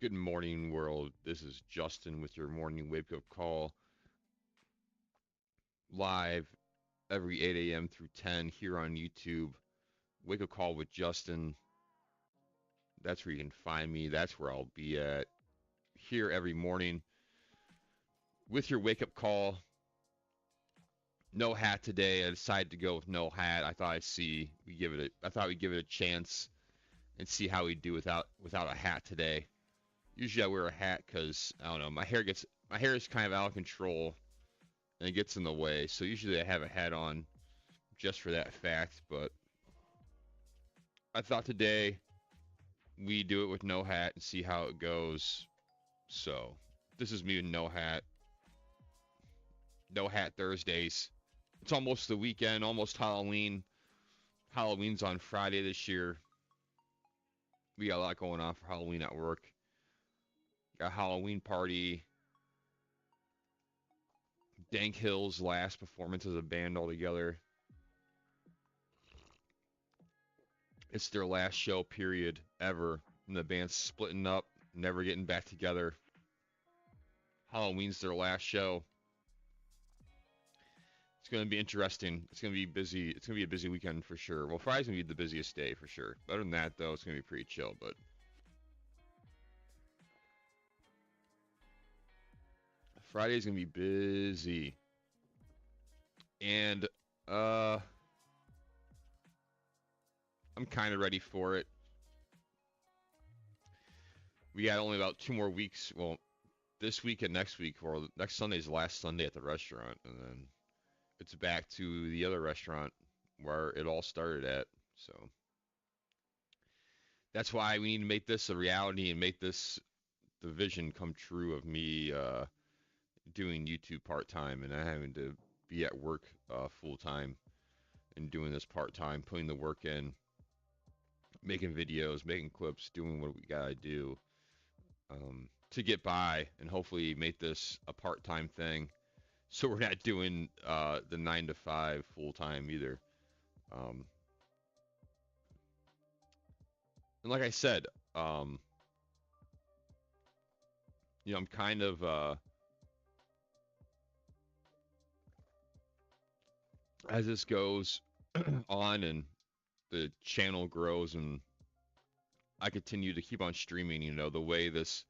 Good morning, world. This is Justin with your morning wake up call live every 8 a.m. through 10 here on YouTube. Wake up call with Justin. That's where you can find me. That's where I'll be at here every morning with your wake up call. No hat today. I decided to go with no hat. I thought we'd give it a chance and see how we do without a hat today. Usually I wear a hat because I don't know, my hair is kind of out of control and it gets in the way. So usually I have a hat on just for that fact. But I thought today we do it with no hat and see how it goes. So this is me with no hat. No hat Thursdays. It's almost the weekend, almost Halloween. Halloween's on Friday this year. We got a lot going on for Halloween at work. Got a Halloween party. Dank Hill's last performance as a band altogether. It's their last show period ever. And the band's splitting up, never getting back together. Halloween's their last show. It's going to be interesting. It's going to be busy. It's going to be a busy weekend for sure. Well, Friday's going to be the busiest day for sure. Other than that, though, it's going to be pretty chill. But Friday's going to be busy. And I'm kind of ready for it. We got only about 2 more weeks. Well, this week and next week, or next Sunday's the last Sunday at the restaurant, and then it's back to the other restaurant where it all started at. So that's why we need to make this a reality and make this the vision come true of me doing YouTube part time and not having to be at work full time and doing this part time, putting the work in, making videos, making clips, doing what we gotta do to get by and hopefully make this a part time thing. So we're not doing the 9 to 5 full time either. And like I said, I'm kind of as this goes on and the channel grows and I continue to keep on streaming, the way this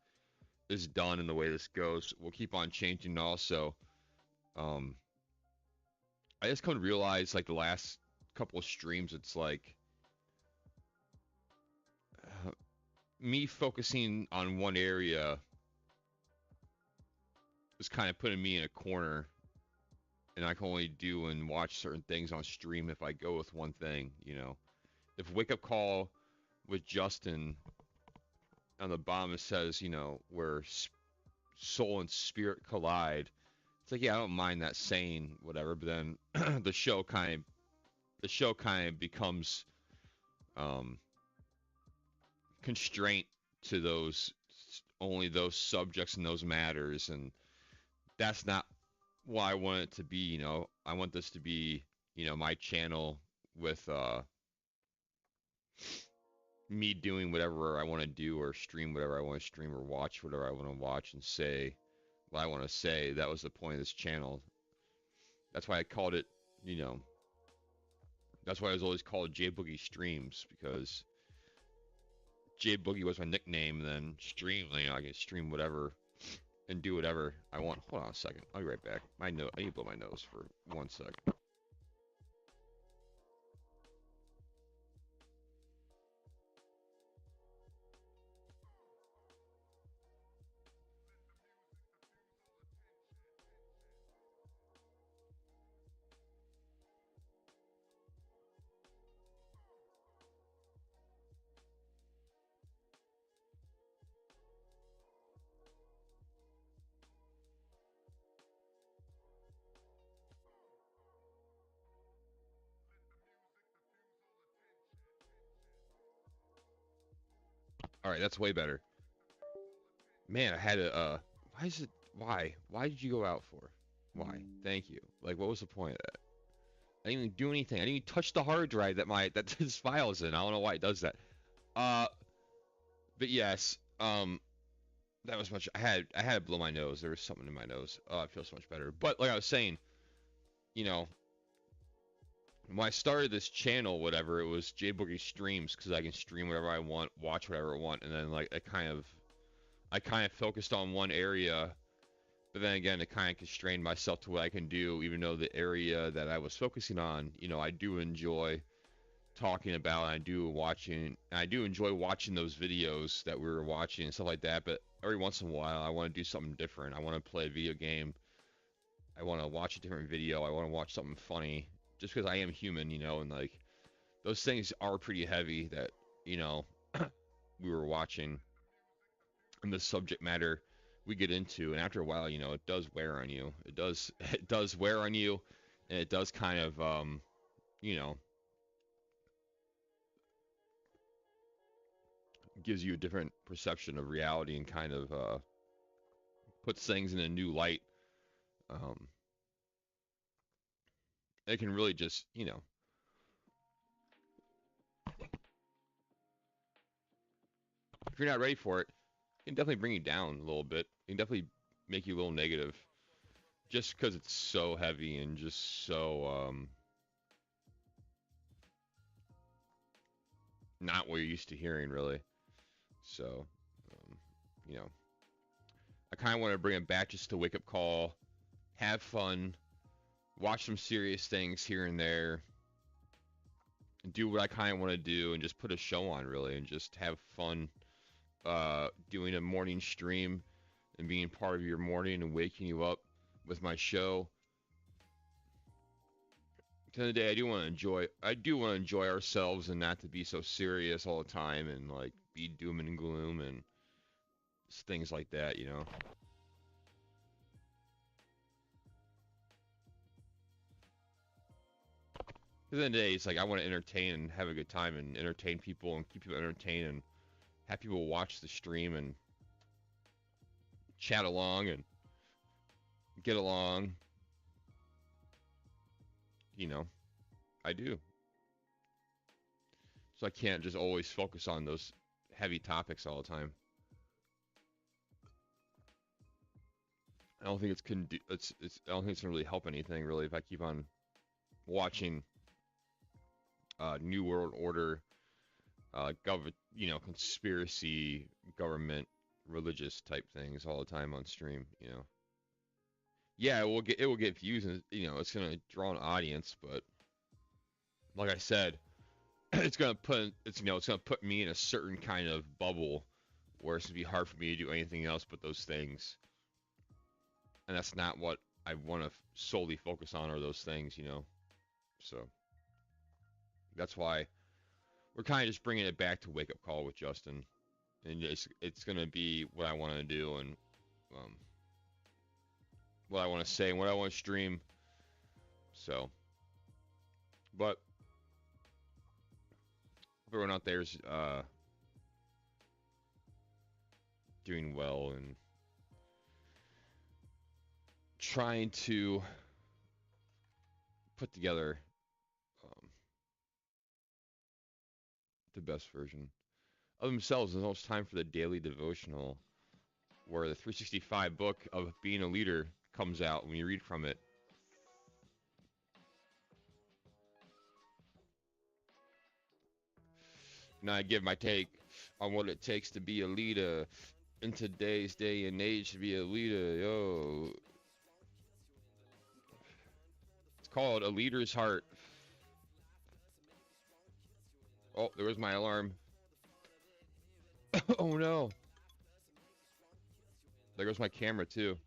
is done and the way this goes will keep on changing also. I just come to realize like the last couple of streams, it's like me focusing on one area is kind of putting me in a corner, and I can only do and watch certain things on stream if I go with one thing. If Wake Up Call with Justin on the bottom it says, where soul and spirit collide. It's like, yeah, I don't mind that saying whatever, but then the show kind of becomes constraint to only those subjects and those matters, and that's not what I want it to be. I want this to be, my channel with me doing whatever I want to do or stream whatever I want to stream or watch whatever I want to watch and say what I want to say. That was the point of this channel. That's why I called it, that's why I was always called J Boogie Streams, because J Boogie was my nickname, and then stream, I can stream whatever and do whatever I want. Hold on a second. I'll be right back. I need to blow my nose for 1 sec. All right, that's way better. Man, I had a. Why is it? Why? Why did you go out for? Why? Thank you. Like, what was the point of that? I didn't even do anything. I didn't even touch the hard drive that this file is in. I don't know why it does that. But yes. that was much. I had to blow my nose. There was something in my nose. Oh, I feel so much better. But like I was saying, you know, when I started this channel, whatever, it was J Boogie Streams because I can stream whatever I want, watch whatever I want, and then like I kind of focused on one area, but then again, it kind of constrained myself to what I can do, even though the area that I was focusing on, I do enjoy talking about. I do enjoy watching those videos that we were watching and stuff like that. But every once in a while, I want to do something different. I want to play a video game. I want to watch a different video. I want to watch something funny, just because I am human, and like those things are pretty heavy that you know we were watching, and the subject matter we get into, and after a while, it does wear on you. It does it does wear on you, and it does kind of you know gives you a different perception of reality and kind of puts things in a new light. Um, it can really just, if you're not ready for it, it can definitely bring you down a little bit. It can definitely make you a little negative just because it's so heavy and just so not what you're used to hearing, really. So, um, you know, I kind of want to bring it back just to wake up call, have fun, watch some serious things here and there, and do what I kind of want to do, and just put a show on, really, and just have fun doing a morning stream and being part of your morning and waking you up with my show. At the end of the day, I do want to enjoy ourselves and not to be so serious all the time and like be doom and gloom and things like that. At the end of the day, it's like I want to entertain and have a good time and entertain people and keep people entertained and have people watch the stream and chat along and get along. You know, I do. So I can't just always focus on those heavy topics all the time. I don't think I don't think it's gonna really help anything really if I keep on watching New World Order, conspiracy, government, religious type things all the time on stream. Yeah, it will get views and it's gonna draw an audience, but like I said, it's gonna put me in a certain kind of bubble where it's gonna be hard for me to do anything else but those things, and that's not what I want to solely focus on, or those things. So that's why we're kind of just bringing it back to wake up call with Justin, and it's gonna be what I want to do and um, what I want to say and what I want to stream. So, but everyone out there's doing well and trying to put together um, the best version of themselves. It's almost time for the daily devotional, where the 365 book of being a leader comes out when you read from it. Now I give my take on what it takes to be a leader in today's day and age. To be a leader, yo, it's called A Leader's Heart. Oh, there was my alarm. Oh no, there goes my camera too.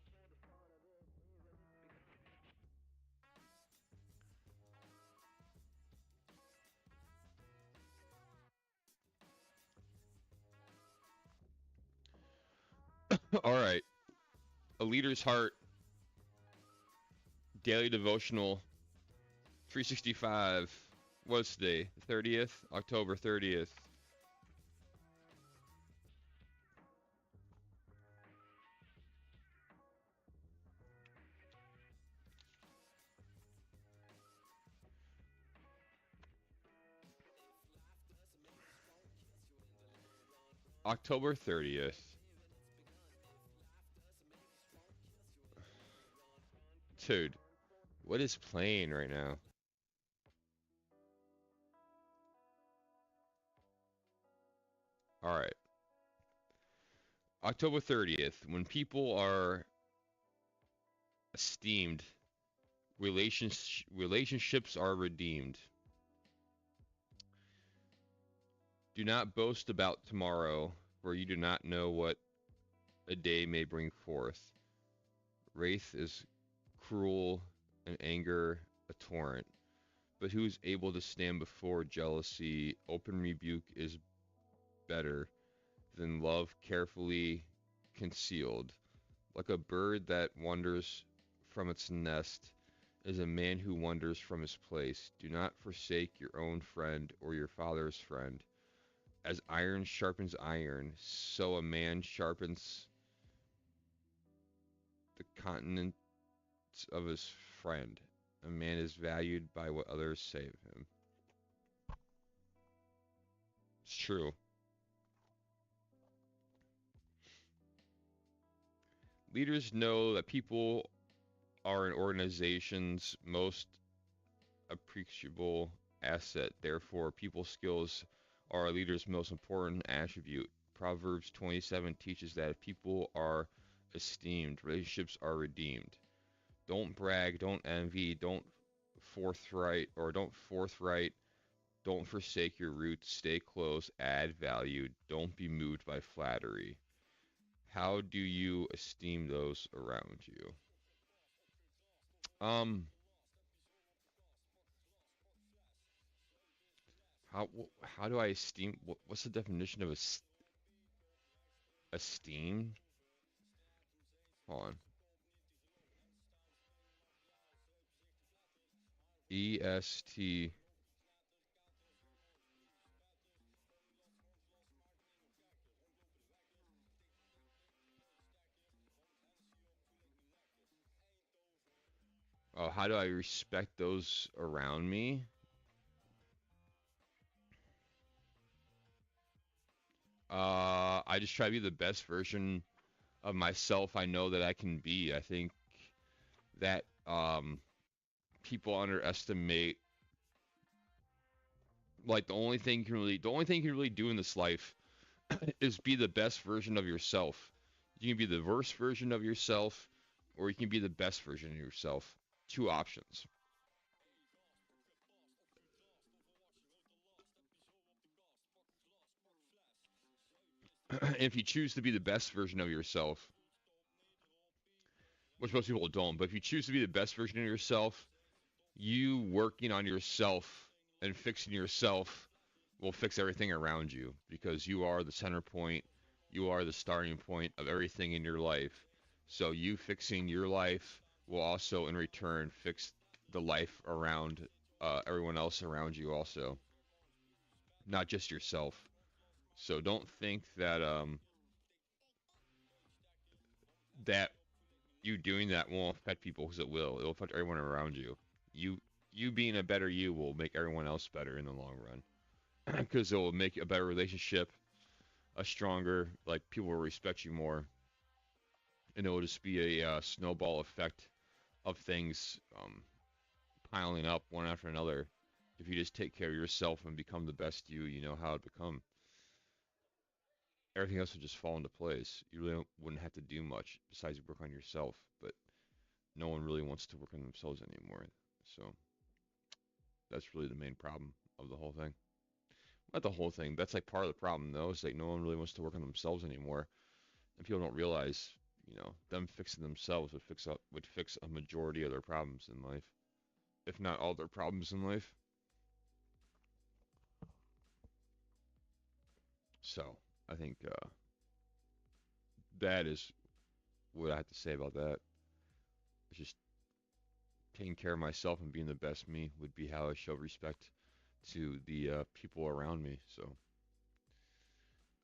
All right, A Leader's Heart daily devotional 365. What's today? 30th, October 30th. October 30th. Dude, what is playing right now? All right. October 30th, when people are esteemed, relationships are redeemed. Do not boast about tomorrow, for you do not know what a day may bring forth. Wrath is cruel, and anger a torrent. But who is able to stand before jealousy? Open rebuke is better than love carefully concealed. Like a bird that wanders from its nest is a man who wanders from his place. Do not forsake your own friend or your father's friend. As iron sharpens iron, so a man sharpens the countenance of his friend. A man is valued by what others say of him. It's true. Leaders know that people are an organization's most appreciable asset. Therefore, people skills are a leader's most important attribute. Proverbs 27 teaches that if people are esteemed, relationships are redeemed. Don't brag, don't envy, don't forthright, don't forsake your roots, stay close, add value, don't be moved by flattery. How do you esteem those around you? Um, how how do I esteem? What's the definition of esteem? Hold on. EST. Oh, how do I respect those around me? I just try to be the best version of myself I know that I can be. I think that people underestimate like the only thing you can really do in this life is be the best version of yourself. You can be the worst version of yourself, or you can be the best version of yourself. Two options. If you choose to be the best version of yourself, which most people don't, but if you choose to be the best version of yourself, you working on yourself and fixing yourself will fix everything around you because you are the center point. You are the starting point of everything in your life. So you fixing your life will also, in return, fix the life around everyone else around you also, not just yourself. So don't think that that you doing that won't affect people because it will. It'll affect everyone around you. You you being a better you will make everyone else better in the long run because it will make a better relationship, a stronger like people will respect you more, and it will just be a snowball effect of things piling up one after another. If you just take care of yourself and become the best you know how to become, everything else will just fall into place. You really wouldn't have to do much besides work on yourself. But no one really wants to work on themselves anymore. So that's really the main problem of the whole thing. Not the whole thing. That's like part of the problem, though. It's like no one really wants to work on themselves anymore, and people don't realize, them fixing themselves would fix a majority of their problems in life, if not all their problems in life. So I think that is what I have to say about that. It's just taking care of myself and being the best me would be how I show respect to the people around me. So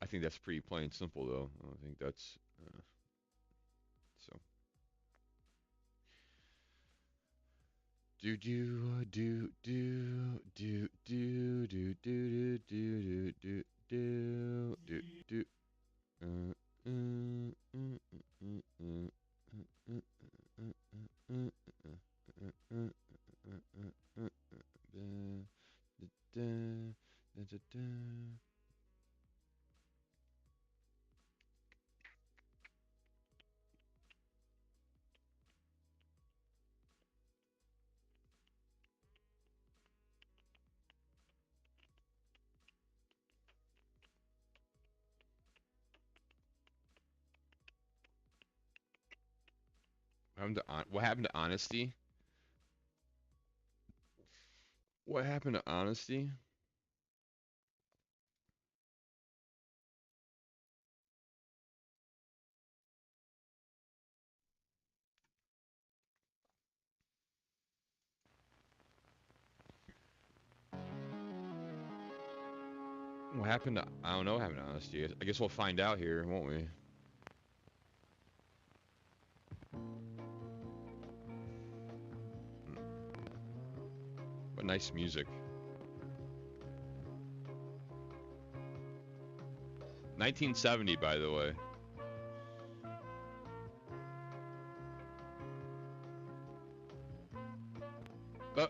I think that's pretty plain and simple, though. I think that's so. Do do do do do do do do do do do do do. Uh, uh, uh, uh, uh, uh, uh, uh, uh, uh, uh. What happened to honesty? What happened to honesty? What happened to, I don't know what happened to honesty. I guess we'll find out here, won't we? What nice music. 1970, by the way. Uh,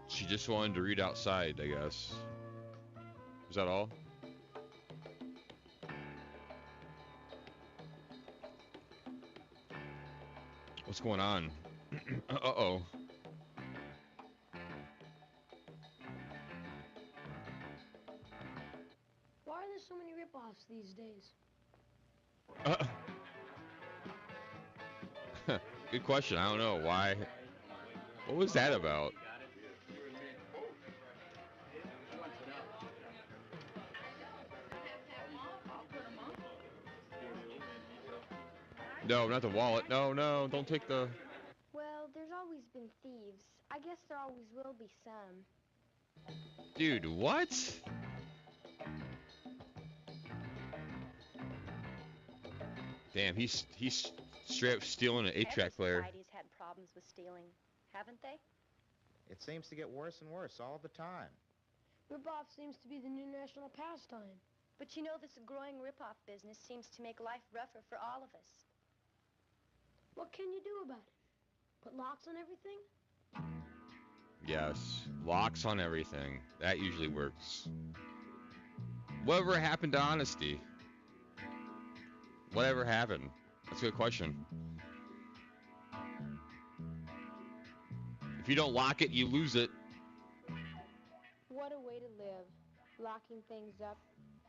she just wanted to read outside, I guess. Is that all? What's going on? Uh-oh. Why are there so many rip-offs these days? Good question. I don't know. Why? What was that about? No, not the wallet. No, no, don't take the... Well, there's always been thieves. I guess there always will be some. Dude, what? Damn, he's straight up stealing an 8-track player. Every society's had problems with stealing, haven't they? It seems to get worse and worse all the time. Rip-off seems to be the new national pastime. But you know, this growing rip-off business seems to make life rougher for all of us. What can you do about it? Put locks on everything? Yes, locks on everything. That usually works. Whatever happened to honesty? Whatever happened? That's a good question. If you don't lock it, you lose it. What a way to live. Locking things up.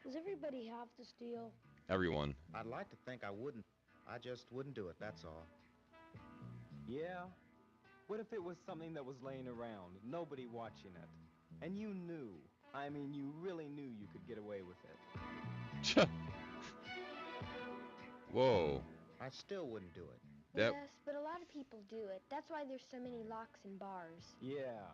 Does everybody have to steal? Everyone. I'd like to think I wouldn't. I just wouldn't do it, that's all. Yeah? What if it was something that was laying around, nobody watching it, and you knew, I mean you really knew you could get away with it? Whoa. I still wouldn't do it. Yep. Yes, but a lot of people do it. That's why there's so many locks in bars. Yeah.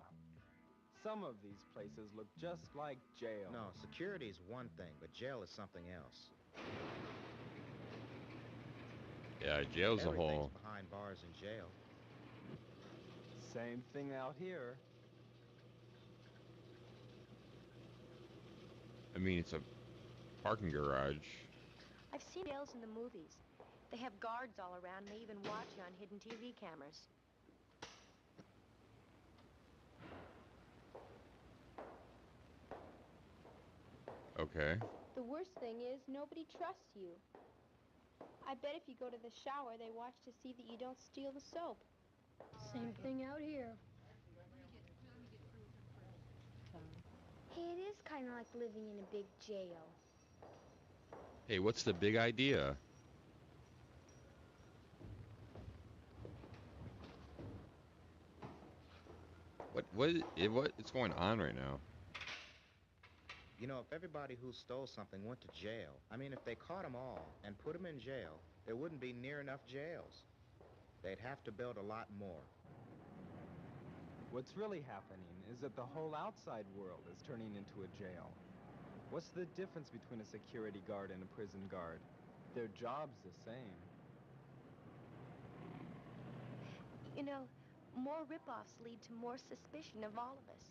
Some of these places look just like jail. No, security is one thing, but jail is something else. Yeah, jail's a Everything's whole... behind bars in jail. Same thing out here. I mean, it's a parking garage. I've seen jails in the movies. They have guards all around, and they even watch you on hidden TV cameras. Okay. The worst thing is nobody trusts you. I bet if you go to the shower, they watch to see that you don't steal the soap. Same thing out here. Hey, it is kind of like living in a big jail. Hey, what's the big idea? What's going on right now? You know, if everybody who stole something went to jail, I mean, if they caught them all and put them in jail, there wouldn't be near enough jails. They'd have to build a lot more. What's really happening is that the whole outside world is turning into a jail. What's the difference between a security guard and a prison guard? Their job's the same. You know, more rip-offs lead to more suspicion of all of us.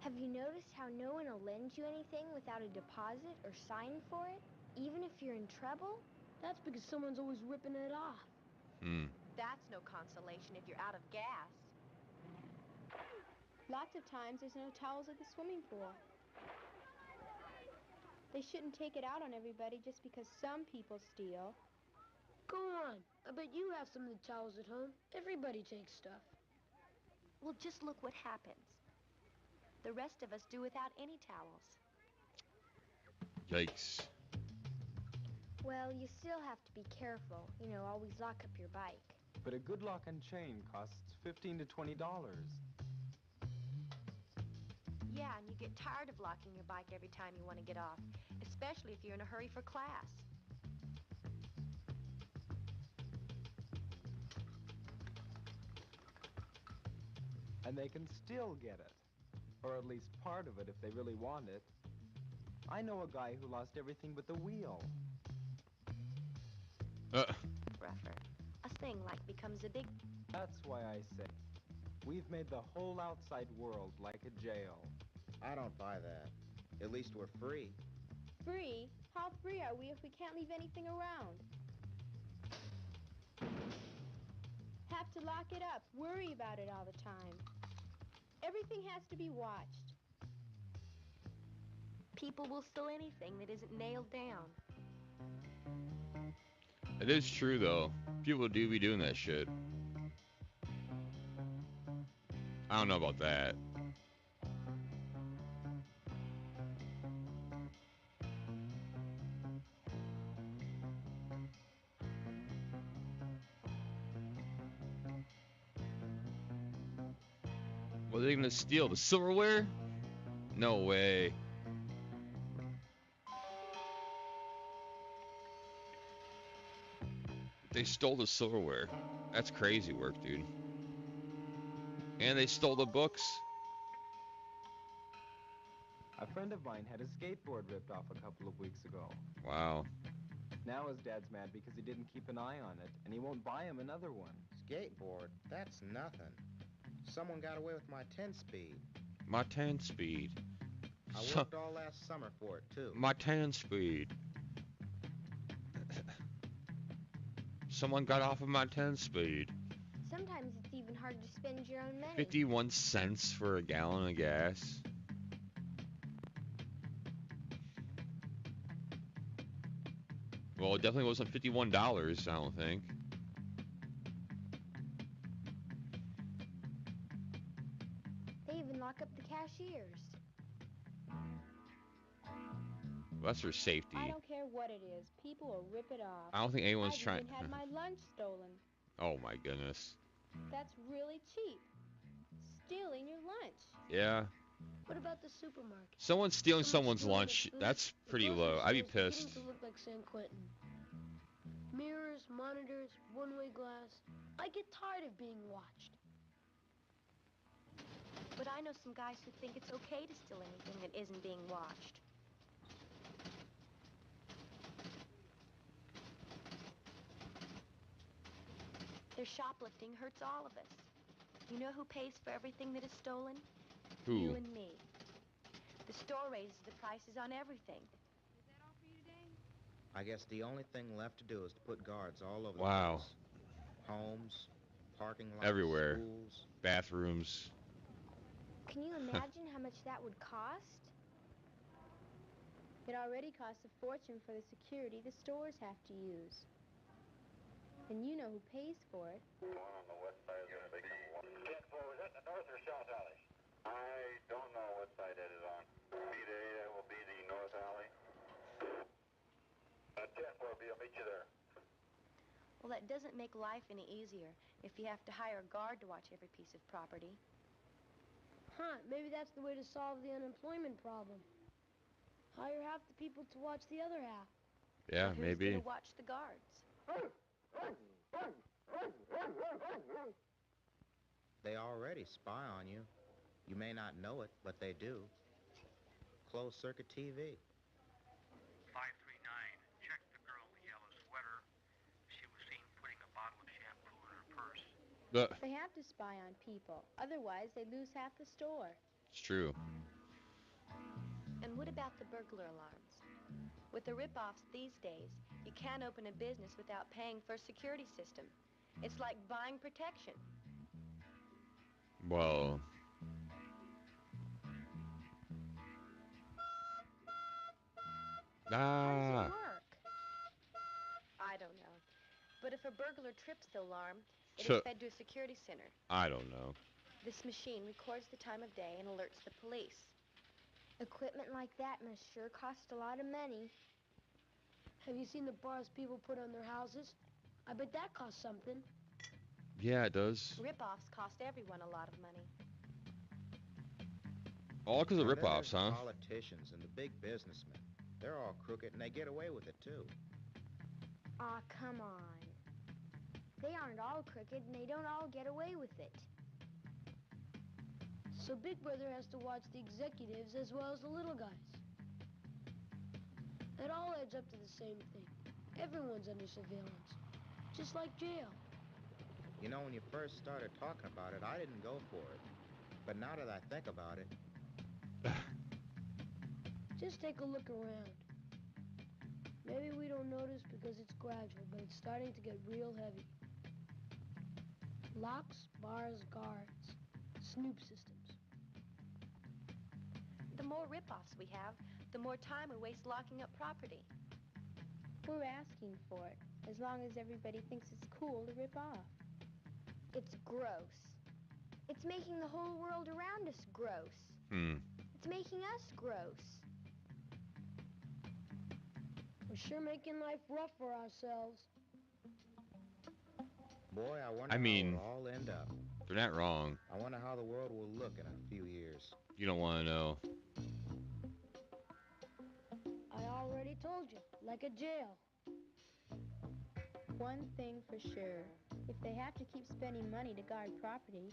Have you noticed how no one will lend you anything without a deposit or sign for it, even if you're in trouble? That's because someone's always ripping it off. That's no consolation if you're out of gas. Lots of times there's no towels at the swimming pool. They shouldn't take it out on everybody just because some people steal. Go on. I bet you have some of the towels at home. Everybody takes stuff. Well, just look what happens. The rest of us do without any towels. Yikes. Well, you still have to be careful. You know, always lock up your bike. But a good lock and chain costs $15 to $20. Yeah, and you get tired of locking your bike every time you want to get off, especially if you're in a hurry for class. And they can still get it. Or at least part of it if they really want it. I know a guy who lost everything but the wheel. Rougher. A thing like becomes a big... That's why I say, we've made the whole outside world like a jail. I don't buy that. At least we're free. Free? How free are we if we can't leave anything around? Have to lock it up, worry about it all the time. Everything has to be watched. People will steal anything that isn't nailed down. It is true, though. People do be doing that shit. I don't know about that. What are they gonna steal? The silverware? No way. They stole the silverware. That's crazy work, dude. And they stole the books. A friend of mine had his skateboard ripped off a couple of weeks ago. Wow. Now his dad's mad because he didn't keep an eye on it, and he won't buy him another one. Skateboard? That's nothing. Someone got away with my 10-speed. My 10-speed. I worked all last summer for it, too. My 10-speed. Someone got off of my 10-speed. Sometimes it's even hard to spend your own money. 51 cents for a gallon of gas. Well, it definitely wasn't $51, I don't think. They even lock up the cashiers. Well, that's for safety. I don't care what it is. People will rip it off. I don't think anyone's I've trying. even had my lunch stolen. Oh my goodness. That's really cheap. Stealing your lunch. Yeah. What about the supermarket? Someone stealing Someone's someone's stealing lunch, the food. that's The pretty grocery low. I'd be stores are pissed. beginning to look like San Quentin. Mirrors, monitors, one-way glass. I get tired of being watched. But I know some guys who think it's okay to steal anything that isn't being watched. Their shoplifting hurts all of us. You know who pays for everything that is stolen? Who? You and me. The store raises the prices on everything. I guess the only thing left to do is to put guards all over the Wow. place. Homes, parking lots, Everywhere. schools. Bathrooms. Can you imagine how much that would cost? It already costs a fortune for the security the stores have to use. And you know who pays for it. One on the west side of the big number one. 10-4, is that the north or south alley? I don't know what side that is on. B-Day, that will be the north alley. 10-4, I'll meet you there. Well, that doesn't make life any easier if you have to hire a guard to watch every piece of property. Huh, maybe that's the way to solve the unemployment problem. Hire half the people to watch the other half. Yeah, Who's maybe. gonna watch the guards? They already spy on you. You may not know it, but they do. Closed circuit TV. 539, check the girl in the yellow sweater. She was seen putting a bottle of shampoo in her purse. They have to spy on people. Otherwise, they lose half the store. It's true. And what about the burglar alarms? With the rip-offs these days, you can't open a business without paying for a security system. It's like buying protection. Well, How does it work? I don't know. But if a burglar trips the alarm, it is Ch- fed to a security center. I don't know. This machine records the time of day and alerts the police. Equipment like that must sure cost a lot of money. Have you seen the bars people put on their houses? I bet that costs something. Yeah, it does. Rip-offs cost everyone a lot of money. All because of And then rip-offs, there's the huh? politicians and the big businessmen. They're all crooked and they get away with it too. Aw, come on. They aren't all crooked and they don't all get away with it. So Big Brother has to watch the executives as well as the little guys. It all adds up to the same thing. Everyone's under surveillance, just like jail. You know, when you first started talking about it, I didn't go for it. But now that I think about it, Just take a look around. Maybe we don't notice because it's gradual, but it's starting to get real heavy. Locks, bars, guards, snoop systems. The more rip-offs we have, the more time we waste locking up property. We're asking for it, as long as everybody thinks it's cool to rip off. It's gross. It's making the whole world around us gross. It's making us gross. We're sure making life rough for ourselves. boy, I wonder I mean, how it'll all end up. they're not wrong. I wonder how the world will look in a few years. You don't want to know. I already told you, like a jail. One thing for sure, if they have to keep spending money to guard property,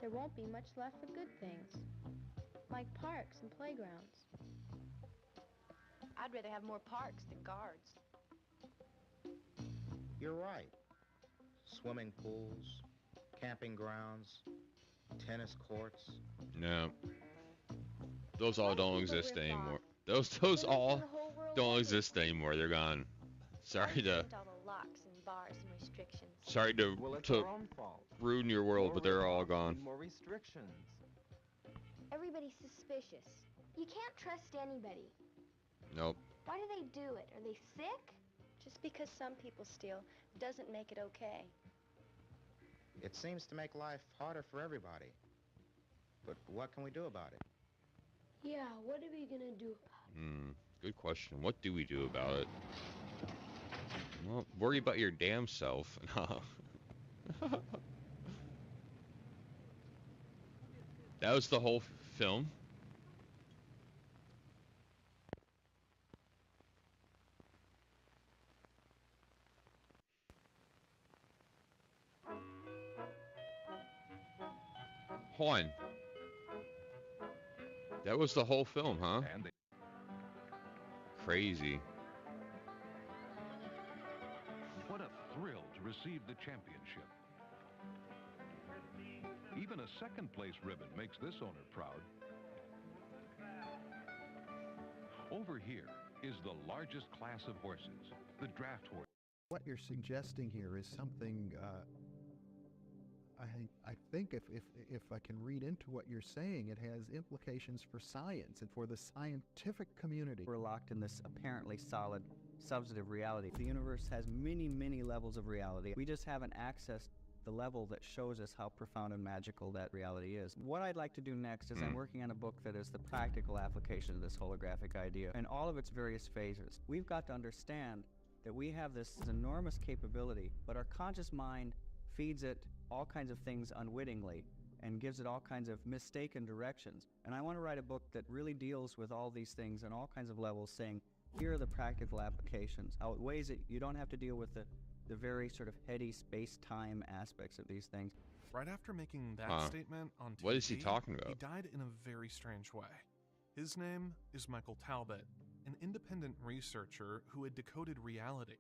there won't be much left for good things, like parks and playgrounds. I'd rather have more parks than guards. You're right. Swimming pools, camping grounds, tennis courts. No. Those all Why do don't people exist rip anymore. off? Those They're making all the whole world don't heavy. exist anymore. They're gone. Sorry Why to invent all the locks and bars and restrictions? sorry to Well, it's to our own fault. ruin your world, More but they're all rip-offs gone. mean more restrictions. Everybody's suspicious. You can't trust anybody. Nope. Why do they do it? Are they sick? Just because some people steal doesn't make it okay. It seems to make life harder for everybody. But what can we do about it? Yeah, what are we gonna do about Good question. What do we do about it? Well, worry about your damn self. That was the whole film. Hold on. That was the whole film, huh? Crazy. What a thrill to receive the championship. Even a second place ribbon makes this owner proud. Over here is the largest class of horses, the draft horse. What you're suggesting here is something, I think if I can read into what you're saying, it has implications for science and for the scientific community. We're locked in this apparently solid, substantive reality. The universe has many, many levels of reality. We just haven't accessed the level that shows us how profound and magical that reality is. What I'd like to do next is I'm working on a book that is the practical application of this holographic idea in all of its various phases. We've got to understand that we have this enormous capability, but our conscious mind feeds it all kinds of things unwittingly and gives it all kinds of mistaken directions. And I want to write a book that really deals with all these things on all kinds of levels, saying, here are the practical applications, how it ways it. You don't have to deal with the very sort of heady space-time aspects of these things. Right after making that statement on TV, what is he talking about? He died in a very strange way. His name is Michael Talbot, an independent researcher who had decoded reality,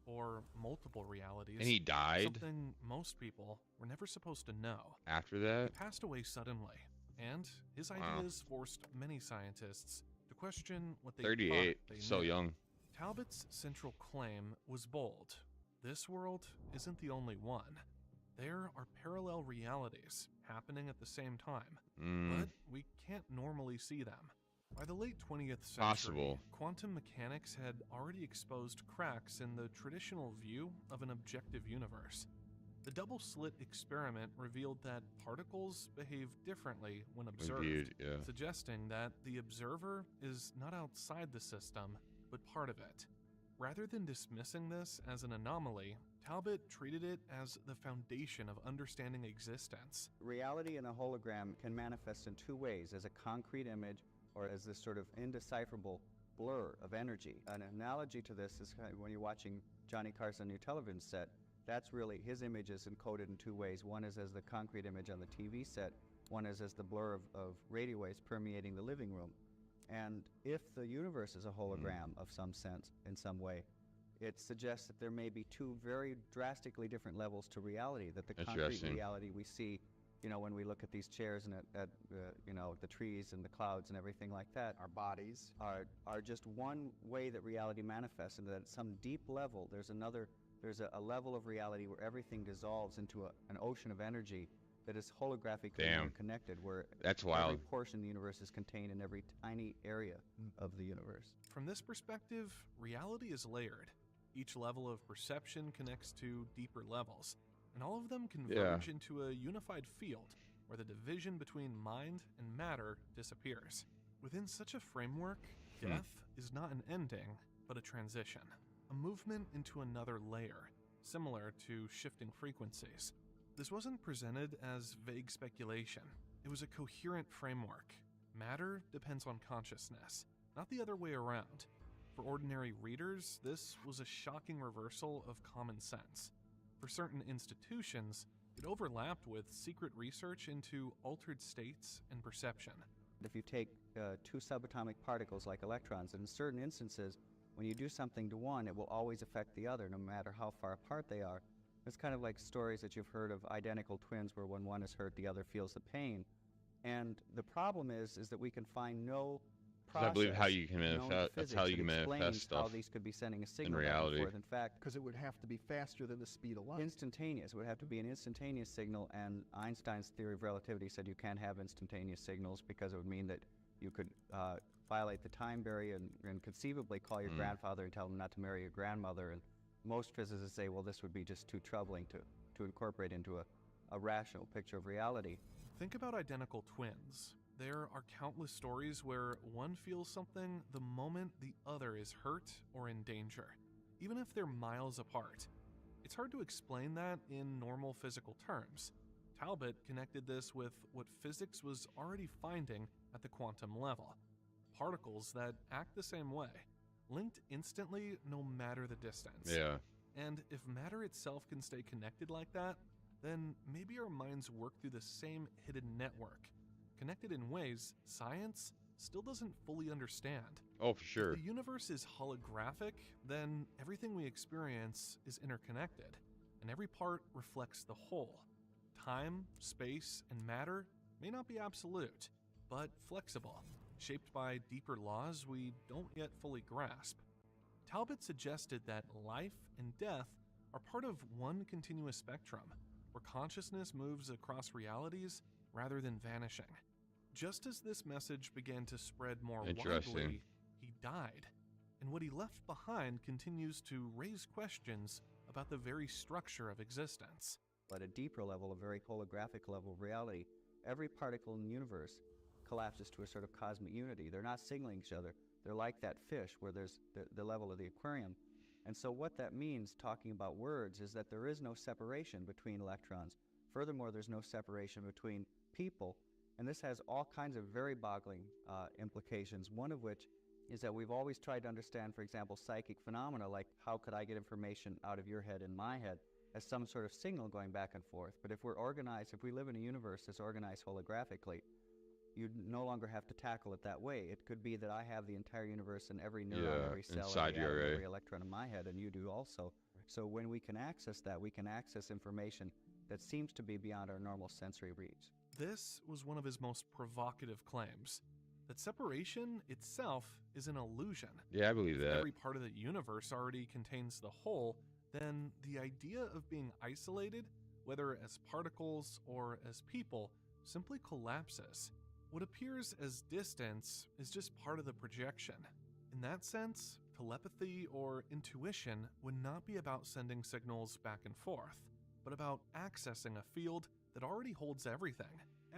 or multiple realities. And he died? Something most people were never supposed to know. After that? He passed away suddenly, and his ideas forced many scientists to question what they 38, thought they so knew. young. Talbot's central claim was bold. This world isn't the only one. There are parallel realities happening at the same time, but we can't normally see them. By the late 20th century, quantum mechanics had already exposed cracks in the traditional view of an objective universe. The double-slit experiment revealed that particles behave differently when observed, Indeed, yeah. suggesting that the observer is not outside the system, but part of it. Rather than dismissing this as an anomaly, Talbot treated it as the foundation of understanding existence. Reality in a hologram can manifest in two ways, as a concrete image or as this sort of indecipherable blur of energy. An analogy to this is kind of when you're watching Johnny Carson on your television set. That's really, his image is encoded in two ways. One is as the concrete image on the TV set, one is as the blur of radio waves permeating the living room. And if the universe is a hologram of some sense, in some way, it suggests that there may be two very drastically different levels to reality, that the concrete reality we see, you know, when we look at these chairs and at you know, the trees and the clouds and everything like that, Our bodies. are just one way that reality manifests, and that at some deep level there's a level of reality where everything dissolves into an ocean of energy that is holographically connected, where that's wild. Every portion of the universe is contained in every tiny area of the universe. From this perspective, reality is layered. Each level of perception connects to deeper levels, and all of them converge into a unified field where the division between mind and matter disappears. Within such a framework, death is not an ending, but a transition, a movement into another layer, similar to shifting frequencies. This wasn't presented as vague speculation. It was a coherent framework. Matter depends on consciousness, not the other way around. For ordinary readers, this was a shocking reversal of common sense. For certain institutions, it overlapped with secret research into altered states and perception. If you take two subatomic particles like electrons, in certain instances, when you do something to one, it will always affect the other, no matter how far apart they are. It's kind of like stories that you've heard of identical twins where when one is hurt, the other feels the pain. And the problem is that we can find no process, I believe how you can manifest. That's how you can manifest stuff. How these could be sending a signal in reality. back and forth. In fact, Because it would have to be faster than the speed of light. instantaneous. It would have to be an instantaneous signal, and Einstein's theory of relativity said you can't have instantaneous signals because it would mean that you could violate the time barrier and conceivably call your grandfather and tell him not to marry your grandmother. And most physicists say, well, this would be just too troubling to incorporate into a rational picture of reality. Think about identical twins. There are countless stories where one feels something the moment the other is hurt or in danger, even if they're miles apart. It's hard to explain that in normal physical terms. Talbot connected this with what physics was already finding at the quantum level. Particles that act the same way, linked instantly no matter the distance. Yeah. And if matter itself can stay connected like that, then maybe our minds work through the same hidden network, connected in ways science still doesn't fully understand. Oh, for sure. If the universe is holographic, then everything we experience is interconnected, and every part reflects the whole. Time, space, and matter may not be absolute, but flexible, shaped by deeper laws we don't yet fully grasp. Talbot suggested that life and death are part of one continuous spectrum, where consciousness moves across realities rather than vanishing. Just as this message began to spread more widely, he died, and what he left behind continues to raise questions about the very structure of existence. At a deeper level, a very holographic level of reality, every particle in the universe collapses to a sort of cosmic unity. They're not signaling each other. They're like that fish where there's the level of the aquarium. And so what that means, talking about words, is that there is no separation between electrons. Furthermore, there's no separation between people. And this has all kinds of very boggling implications, one of which is that we've always tried to understand, for example, psychic phenomena, like how could I get information out of your head in my head, as some sort of signal going back and forth. But if we're organized, if we live in a universe that's organized holographically, you no longer have to tackle it that way. It could be that I have the entire universe and every neuron, every cell, every atom, every electron in my head, and you do also. So when we can access that, we can access information that seems to be beyond our normal sensory reach. This was one of his most provocative claims, that separation itself is an illusion. Yeah, I believe that. If every part of the universe already contains the whole, then the idea of being isolated, whether as particles or as people, simply collapses. What appears as distance is just part of the projection. In that sense, telepathy or intuition would not be about sending signals back and forth, but about accessing a field that already holds everything,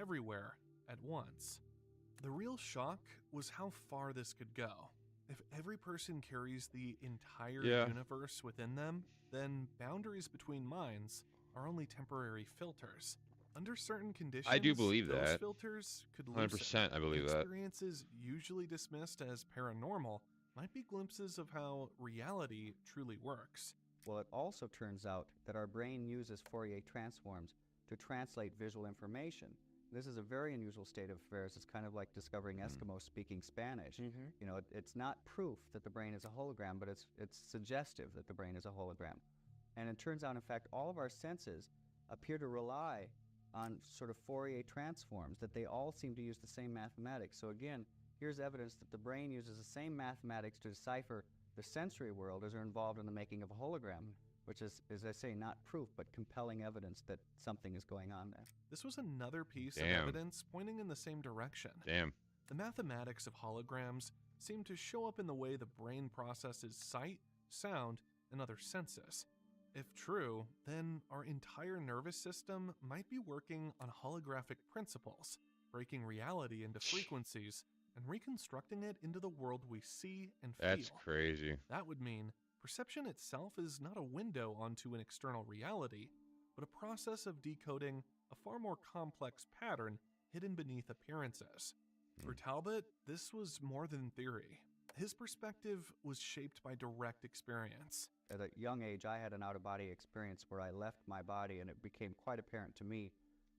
everywhere, at once. The real shock was how far this could go. If every person carries the entire universe within them, then boundaries between minds are only temporary filters. Under certain conditions, I do believe those that. filters could loosen. 100% I believe that. Experiences usually dismissed as paranormal might be glimpses of how reality truly works. Well, it also turns out that our brain uses Fourier transforms to translate visual information. This is a very unusual state of affairs. It's kind of like discovering Eskimos speaking Spanish. You know, it's not proof that the brain is a hologram, but it's suggestive that the brain is a hologram. And it turns out, in fact, all of our senses appear to rely on sort of Fourier transforms, that they all seem to use the same mathematics. So again, here's evidence that the brain uses the same mathematics to decipher the sensory world as are involved in the making of a hologram, which is, as I say, not proof, but compelling evidence that something is going on there. This was another piece of evidence pointing in the same direction. The mathematics of holograms seem to show up in the way the brain processes sight, sound, and other senses. If true, then our entire nervous system might be working on holographic principles, breaking reality into frequencies and reconstructing it into the world we see and feel. That's crazy. That would mean perception itself is not a window onto an external reality, but a process of decoding a far more complex pattern hidden beneath appearances. For Talbot, this was more than theory. His perspective was shaped by direct experience. At a young age, I had an out-of-body experience where I left my body, and it became quite apparent to me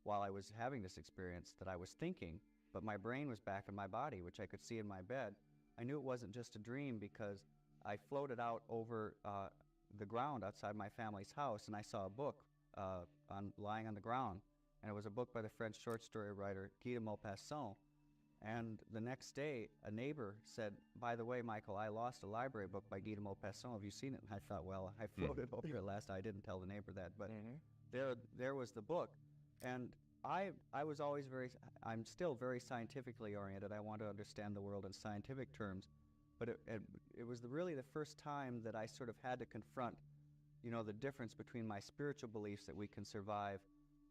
while I was having this experience that I was thinking, but my brain was back in my body, which I could see in my bed. I knew it wasn't just a dream because I floated out over the ground outside my family's house, and I saw a book lying on the ground, and it was a book by the French short story writer Guy de Maupassant. And the next day, a neighbor said, "By the way, Michael, I lost a library book by Guy de Maupassant. Have you seen it?" And I thought, well, I floated over it last. I didn't tell the neighbor that, but there was the book. And I was always I'm still very scientifically oriented. I want to understand the world in scientific terms. But it was really the first time that I sort of had to confront, you know, the difference between my spiritual beliefs that we can survive,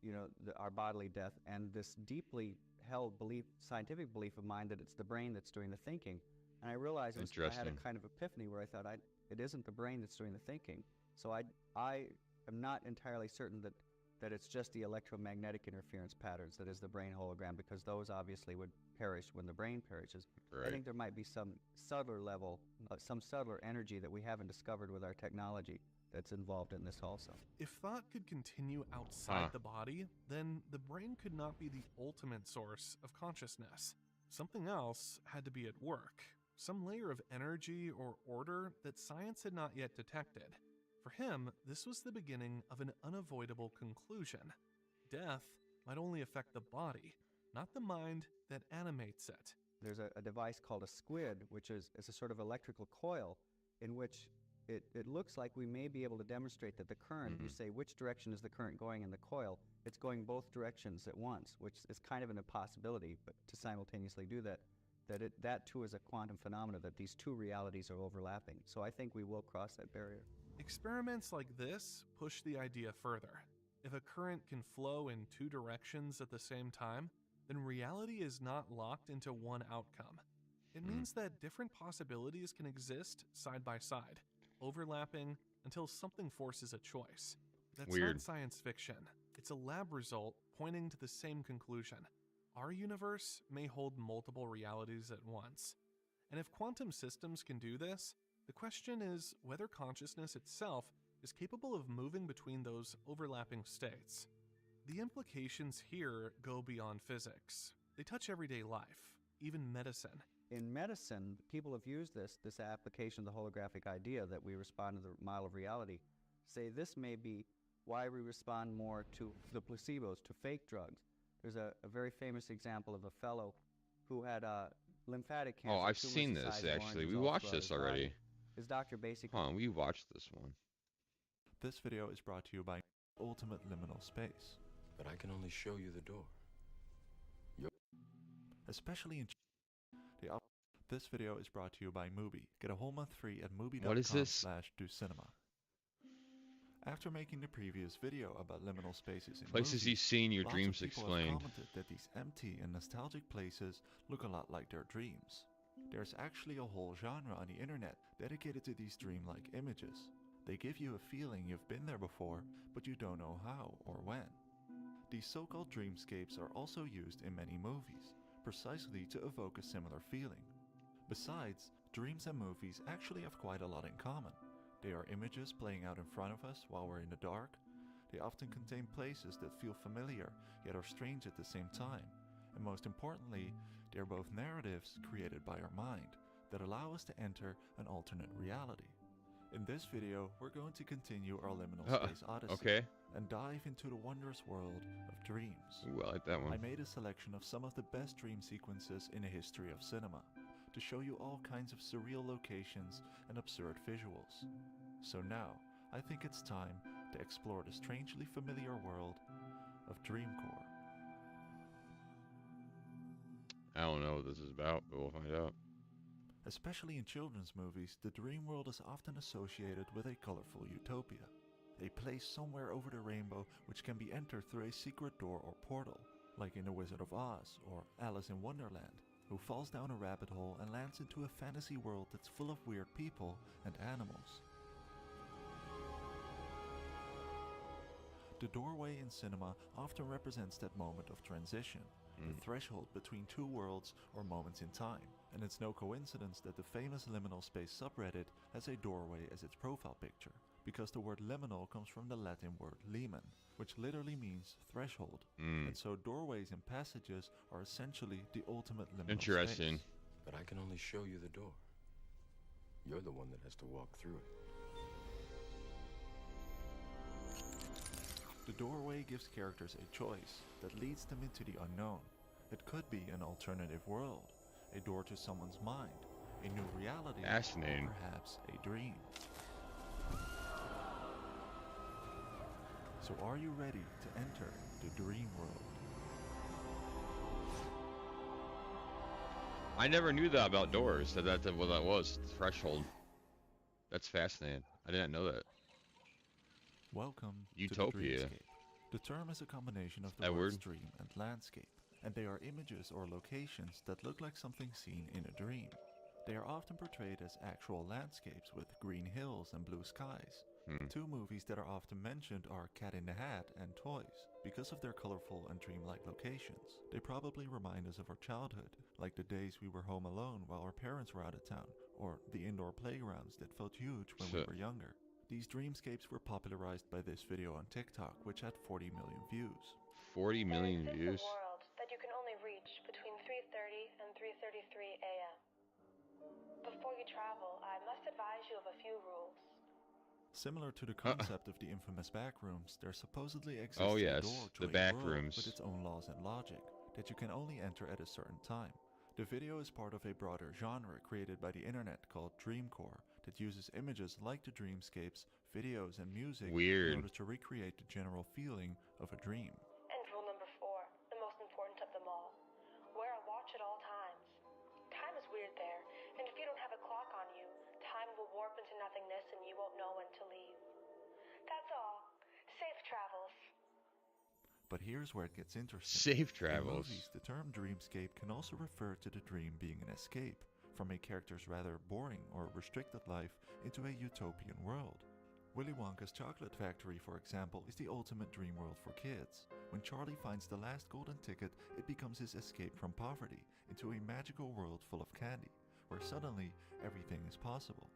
you know, our bodily death, and this deeply held scientific belief of mine that it's the brain that's doing the thinking. And I realized I had a kind of epiphany where I thought it isn't the brain that's doing the thinking. So I am not entirely certain that it's just the electromagnetic interference patterns that is the brain hologram, because those obviously would perish when the brain perishes. Right. I think there might be some subtler level, some subtler energy that we haven't discovered with our technology that's involved in this also. If thought could continue outside the body, then the brain could not be the ultimate source of consciousness. Something else had to be at work, some layer of energy or order that science had not yet detected. For him, this was the beginning of an unavoidable conclusion. Death might only affect the body, not the mind that animates it. There's a device called a squid, which is a sort of electrical coil in which it looks like we may be able to demonstrate that the current, you say, which direction is the current going in the coil? It's going both directions at once, which is kind of an impossibility, but to simultaneously do that too is a quantum phenomena, that these two realities are overlapping. So I think we will cross that barrier. Experiments like this push the idea further. If a current can flow in two directions at the same time, then reality is not locked into one outcome. It means that different possibilities can exist side by side, overlapping until something forces a choice. That's not science fiction. It's a lab result pointing to the same conclusion. Our universe may hold multiple realities at once. And if quantum systems can do this, the question is whether consciousness itself is capable of moving between those overlapping states. The implications here go beyond physics. They touch everyday life, even medicine. In medicine, people have used this application of the holographic idea that we respond to the model of reality. Say this may be why we respond more to the placebos, to fake drugs. There's a very famous example of a fellow who had lymphatic cancer. Oh, I've seen this, actually. We watched this already. His doctor basically... we watched this one. This video is brought to you by Ultimate Liminal Space. But I can only show you the door. Especially in... This video is brought to you by Mubi. Get a whole month free at mubi.com/docinema. After making the previous video about liminal spaces in Places movies, he's seen your lots dreams of people explained. have commented that these empty and nostalgic places look a lot like their dreams. There's actually a whole genre on the internet dedicated to these dreamlike images. They give you a feeling you've been there before, but you don't know how or when. These so-called dreamscapes are also used in many movies, precisely to evoke a similar feeling. Besides, dreams and movies actually have quite a lot in common. They are images playing out in front of us while we're in the dark. They often contain places that feel familiar, yet are strange at the same time. And most importantly, they are both narratives created by our mind that allow us to enter an alternate reality. In this video, we're going to continue our liminal space odyssey and dive into the wondrous world of dreams. Ooh, I like that one. I made a selection of some of the best dream sequences in the history of cinema to show you all kinds of surreal locations and absurd visuals. So now, I think it's time to explore the strangely familiar world of Dreamcore. I don't know what this is about, but we'll find out. Especially in children's movies, the dream world is often associated with a colorful utopia. A place somewhere over the rainbow which can be entered through a secret door or portal, like in The Wizard of Oz or Alice in Wonderland, who falls down a rabbit hole and lands into a fantasy world that's full of weird people and animals. The doorway in cinema often represents that moment of transition, the threshold between two worlds or moments in time. And it's no coincidence that the famous liminal space subreddit has a doorway as its profile picture, because the word liminal comes from the Latin word limen, which literally means threshold. And so doorways and passages are essentially the ultimate liminal space. But I can only show you the door. You're the one that has to walk through it. The doorway gives characters a choice that leads them into the unknown. It could be an alternative world, a door to someone's mind, a new reality, fascinating, or perhaps a dream. So are you ready to enter the dream world? I never knew that about doors, that what that was, threshold. That's fascinating. I didn't know that. Welcome Utopia. to the dreamscape. The term is a combination of the words dream and landscape, and they are images or locations that look like something seen in a dream. They are often portrayed as actual landscapes with green hills and blue skies. Two movies that are often mentioned are Cat in the Hat and Toys, because of their colorful and dreamlike locations. They probably remind us of our childhood, like the days we were home alone while our parents were out of town, or the indoor playgrounds that felt huge when we were younger. These dreamscapes were popularized by this video on TikTok, which had 40 million views. 40 million views? There's a world that you can only reach between 3:30 and 3:33 a.m. Before you travel, I must advise you of a few rules. Similar to the concept of the infamous backrooms, there supposedly exists a door to the a back world rooms with its own laws and logic that you can only enter at a certain time. The video is part of a broader genre created by the internet called Dreamcore that uses images like the dreamscapes, videos, and music in order to recreate the general feeling of a dream. And rule number 4, the most important of them all. Wear a watch at all times. Time is weird there, and if you don't have a clock on you, time will warp into nothingness and you won't know when to leave. That's all. Safe travels. But here's where it gets interesting. Safe travels. In movies, the term dreamscape can also refer to the dream being an escape from a character's rather boring or restricted life into a utopian world. Willy Wonka's Chocolate Factory, for example, is the ultimate dream world for kids. When Charlie finds the last golden ticket, it becomes his escape from poverty into a magical world full of candy, where suddenly everything is possible.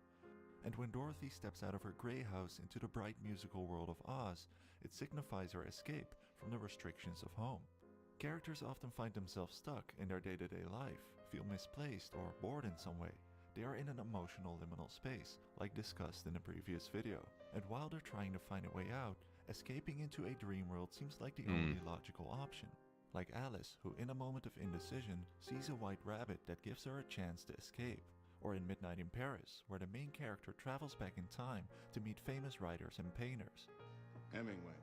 And when Dorothy steps out of her gray house into the bright musical world of Oz, it signifies her escape from the restrictions of home. Characters often find themselves stuck in their day-to-day life, feel misplaced or bored in some way. They are in an emotional liminal space, like discussed in the previous video. And while they're trying to find a way out, escaping into a dream world seems like the only logical option. Like Alice, who in a moment of indecision sees a white rabbit that gives her a chance to escape. Or in Midnight in Paris, where the main character travels back in time to meet famous writers and painters. Hemingway.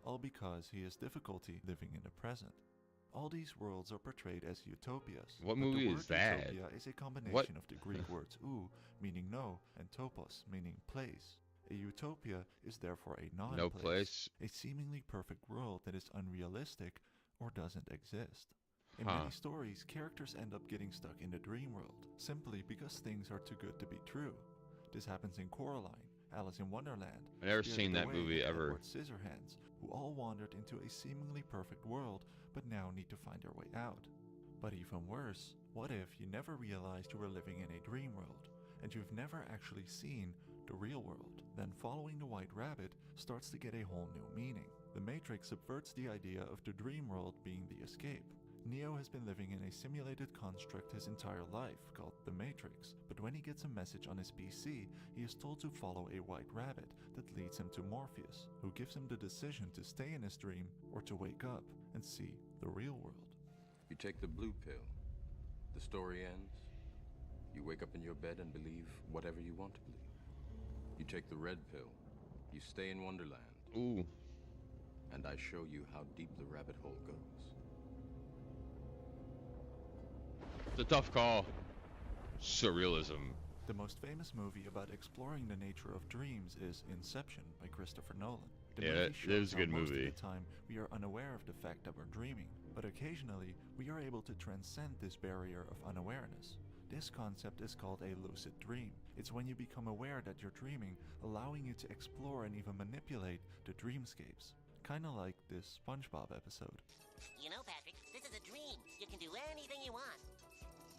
All because he has difficulty living in the present. All these worlds are portrayed as utopias. What but movie the word is that? utopia is a combination What? of the Greek words ou, meaning no, and topos, meaning place. A utopia is therefore a non-place, No place. a seemingly perfect world that is unrealistic or doesn't exist. In Huh. many stories, characters end up getting stuck in the dream world, simply because things are too good to be true. This happens in Coraline, Alice in Wonderland, I've never Spirited seen that Away, movie and ever. Edward Scissorhands, who all wandered into a seemingly perfect world, but now need to find their way out. But even worse, what if you never realized you were living in a dream world, and you've never actually seen the real world? Then following the White Rabbit starts to get a whole new meaning. The Matrix subverts the idea of the dream world being the escape. Neo has been living in a simulated construct his entire life, called the Matrix, but when he gets a message on his PC, he is told to follow a white rabbit that leads him to Morpheus, who gives him the decision to stay in his dream or to wake up and see the real world. You take the blue pill, the story ends. You wake up in your bed and believe whatever you want to believe. You take the red pill, you stay in Wonderland. Ooh. And I show you how deep the rabbit hole goes. It's a tough call. Surrealism. The most famous movie about exploring the nature of dreams is Inception by Christopher Nolan. The Yeah, movie it shows is a how good most movie. of the time we are unaware of the fact that we're dreaming, but occasionally we are able to transcend this barrier of unawareness. This concept is called a lucid dream. It's when you become aware that you're dreaming, allowing you to explore and even manipulate the dreamscapes. Kinda like this SpongeBob episode. You know, Patrick, this is a dream. You can do anything you want.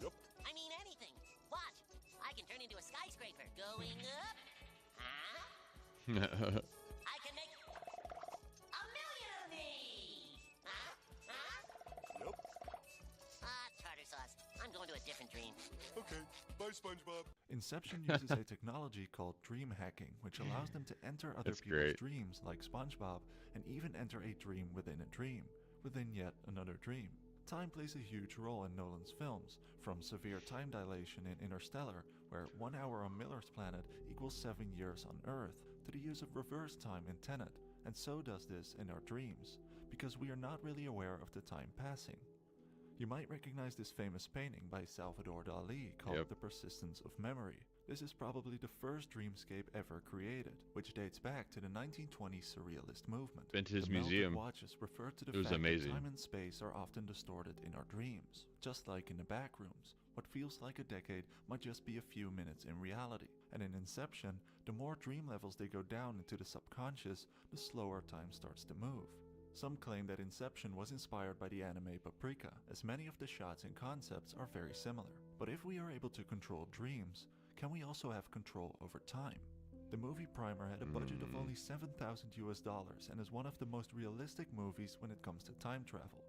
Yup. I mean anything. Watch. I can turn into a skyscraper going up. Huh? I can make a million of these. Huh? Yup. Tartar sauce. I'm going to a different dream. Okay, bye SpongeBob. Inception uses a technology called dream hacking, which allows them to enter other That's people's great. dreams like SpongeBob, and even enter a dream within a dream, within yet another dream. Time plays a huge role in Nolan's films, from severe time dilation in Interstellar, where 1 hour on Miller's planet equals 7 years on Earth, to the use of reverse time in Tenet, and so does this in our dreams, because we are not really aware of the time passing. You might recognize this famous painting by Salvador Dali called Yep. The Persistence of Memory. This is probably the first dreamscape ever created, which dates back to the 1920s Surrealist movement. Been to his the melted museum. watches refer to the It was fact amazing. that time and space are often distorted in our dreams. Just like in the back rooms, what feels like a decade might just be a few minutes in reality. And in Inception, the more dream levels they go down into the subconscious, the slower time starts to move. Some claim that Inception was inspired by the anime Paprika, as many of the shots and concepts are very similar. But if we are able to control dreams, can we also have control over time? The movie Primer had a budget of only $7,000 and is one of the most realistic movies when it comes to time travel.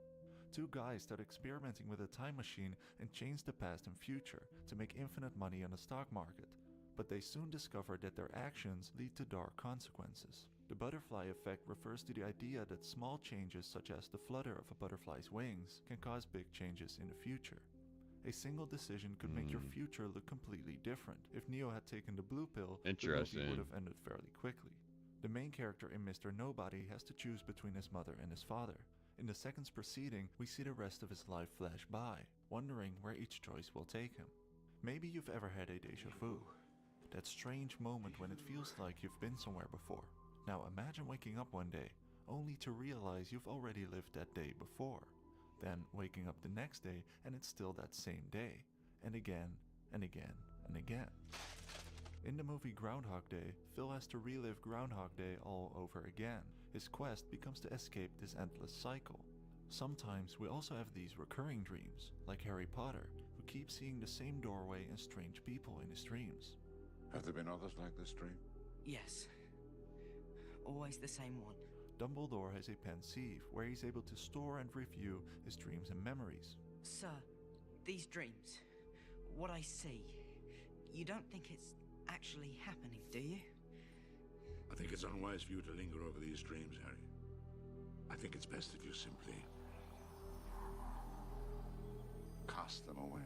Two guys start experimenting with a time machine and change the past and future to make infinite money on the stock market, but they soon discover that their actions lead to dark consequences. The butterfly effect refers to the idea that small changes such as the flutter of a butterfly's wings can cause big changes in the future. A single decision could make your future look completely different. If Neo had taken the blue pill, the movie Interesting. would have ended fairly quickly. The main character in Mr. Nobody has to choose between his mother and his father. In the seconds preceding, we see the rest of his life flash by, wondering where each choice will take him. Maybe you've ever had a déjà vu. That strange moment when it feels like you've been somewhere before. Now imagine waking up one day, only to realize you've already lived that day before. Then waking up the next day and it's still that same day. And again, and again, and again. In the movie Groundhog Day, Phil has to relive Groundhog Day all over again. His quest becomes to escape this endless cycle. Sometimes we also have these recurring dreams, like Harry Potter, who keeps seeing the same doorway and strange people in his dreams. Have there been others like this dream? Yes. Always the same one. Dumbledore has a pensieve where he's able to store and review his dreams and memories. Sir, these dreams, what I see, you don't think it's actually happening, do you? I think it's unwise for you to linger over these dreams, Harry. I think it's best if you simply cast them away.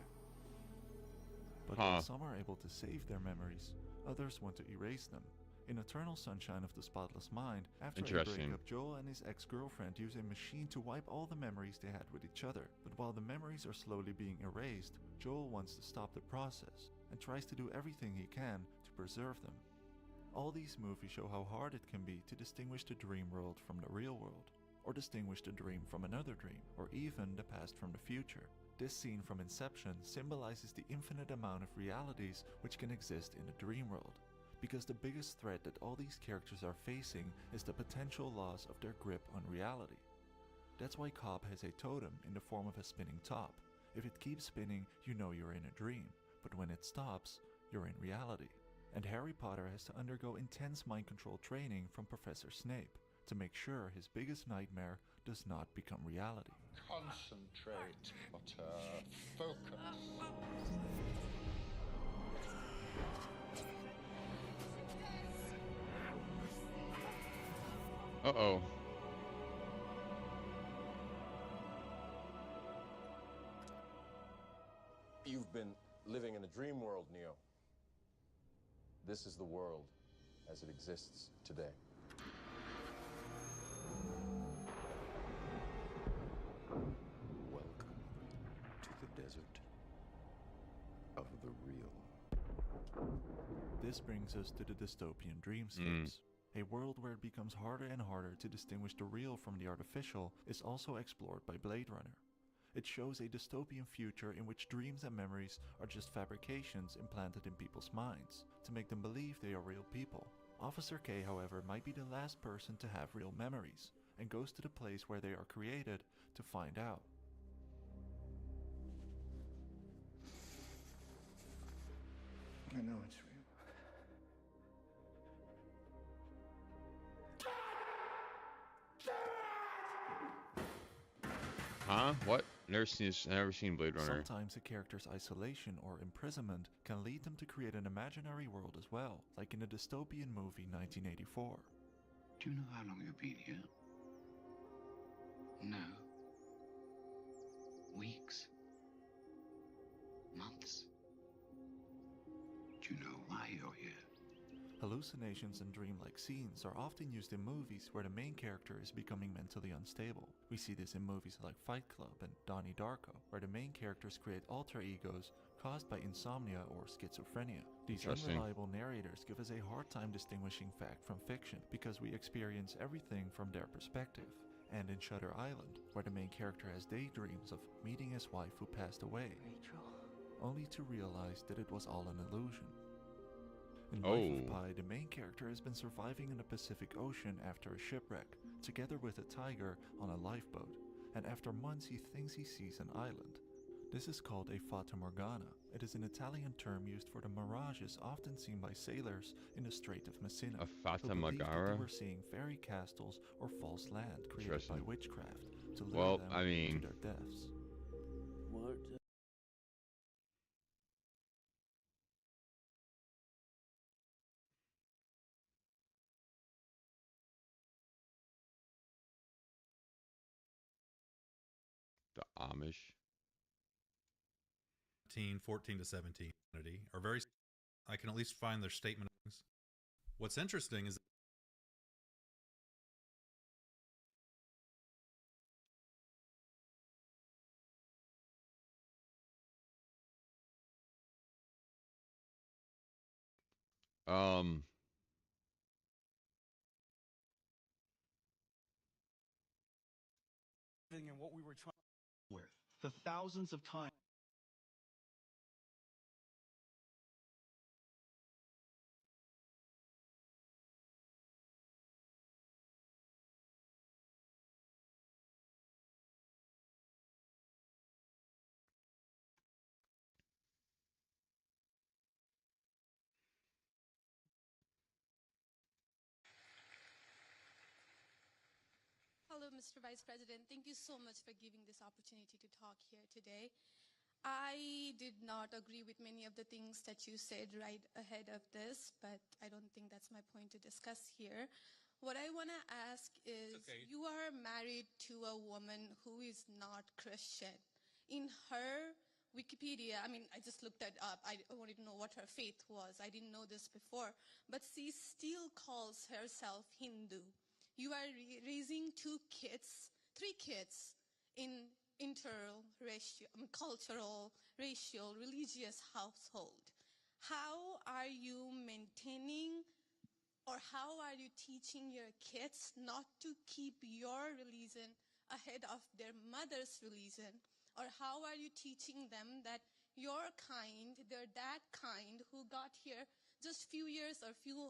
But while some are able to save their memories, others want to erase them. In Eternal Sunshine of the Spotless Mind, after a Interesting. breakup, Joel and his ex-girlfriend use a machine to wipe all the memories they had with each other. But while the memories are slowly being erased, Joel wants to stop the process and tries to do everything he can to preserve them. All these movies show how hard it can be to distinguish the dream world from the real world, or distinguish the dream from another dream, or even the past from the future. This scene from Inception symbolizes the infinite amount of realities which can exist in the dream world, because the biggest threat that all these characters are facing is the potential loss of their grip on reality. That's why Cobb has a totem in the form of a spinning top. If it keeps spinning, you know you're in a dream, but when it stops, you're in reality. And Harry Potter has to undergo intense mind control training from Professor Snape to make sure his biggest nightmare does not become reality. Concentrate, Potter. Focus. Uh-oh. You've been living in a dream world, Neo. This is the world as it exists today. Welcome to the desert of the real. This brings us to the dystopian dreamscapes. A world where it becomes harder and harder to distinguish the real from the artificial is also explored by Blade Runner. It shows a dystopian future in which dreams and memories are just fabrications implanted in people's minds to make them believe they are real people. Officer K, however, might be the last person to have real memories and goes to the place where they are created to find out. I know it's real. Huh? What? Never seen Blade Runner. Sometimes a character's isolation or imprisonment can lead them to create an imaginary world as well, like in the dystopian movie 1984. Do you know how long you've been here? No. Weeks? Months? Do you know why you're here? Hallucinations and dreamlike scenes are often used in movies where the main character is becoming mentally unstable. We see this in movies like Fight Club and Donnie Darko, where the main characters create alter egos caused by insomnia or schizophrenia. These unreliable narrators give us a hard time distinguishing fact from fiction because we experience everything from their perspective. And in Shutter Island, where the main character has daydreams of meeting his wife who passed away, only to realize that it was all an illusion. In Life of Pi, the main character has been surviving in the Pacific Ocean after a shipwreck, together with a tiger on a lifeboat, and after months he thinks he sees an island. This is called a Fata Morgana. It is an Italian term used for the mirages often seen by sailors in the Strait of Messina, A Fata who believed that Morgana? they were seeing fairy castles or false land created by witchcraft to lure Well, them I mean, to their deaths. the Amish. 14 to 17 are very, I can at least find their statement. What's interesting is Um, And what we were trying with the thousands of times. Hello, Mr. Vice President. Thank you so much for giving this opportunity to talk here today. I did not agree with many of the things that you said right ahead of this, but I don't think that's my point to discuss here. What I want to ask is, you are married to a woman who is not Christian. In her Wikipedia, I mean, I just looked that up. I wanted to know what her faith was. I didn't know this before. But she still calls herself Hindu. You are raising three kids in interracial, cultural, racial, religious household. How are you maintaining or how are you teaching your kids not to keep your religion ahead of their mother's religion? Or how are you teaching them that your kind, they're that kind who got here just few years or few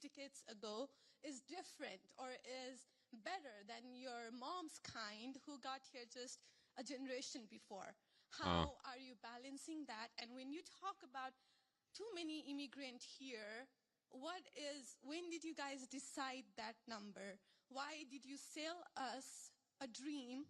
decades ago is different or is better than your mom's kind who got here just a generation before? How are you balancing that? And when you talk about too many immigrants here, when did you guys decide that number? Why did you sell us a dream?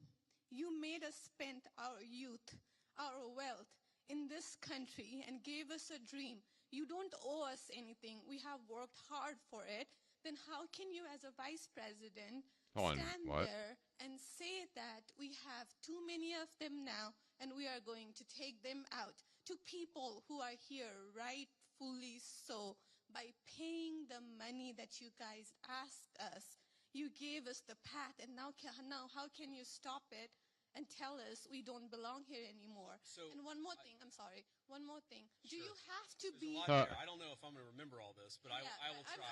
You made us spend our youth, our wealth in this country and gave us a dream. You don't owe us anything. We have worked hard for it. Then how can you as a vice president stand there and say that we have too many of them now and we are going to take them out to people who are here rightfully so by paying the money that you guys asked us? You gave us the path, and now how can you stop it and tell us we don't belong here anymore? And one more thing, I'm sorry. One more thing. Do you have to be... I don't know if I'm going to remember all this, but I will try.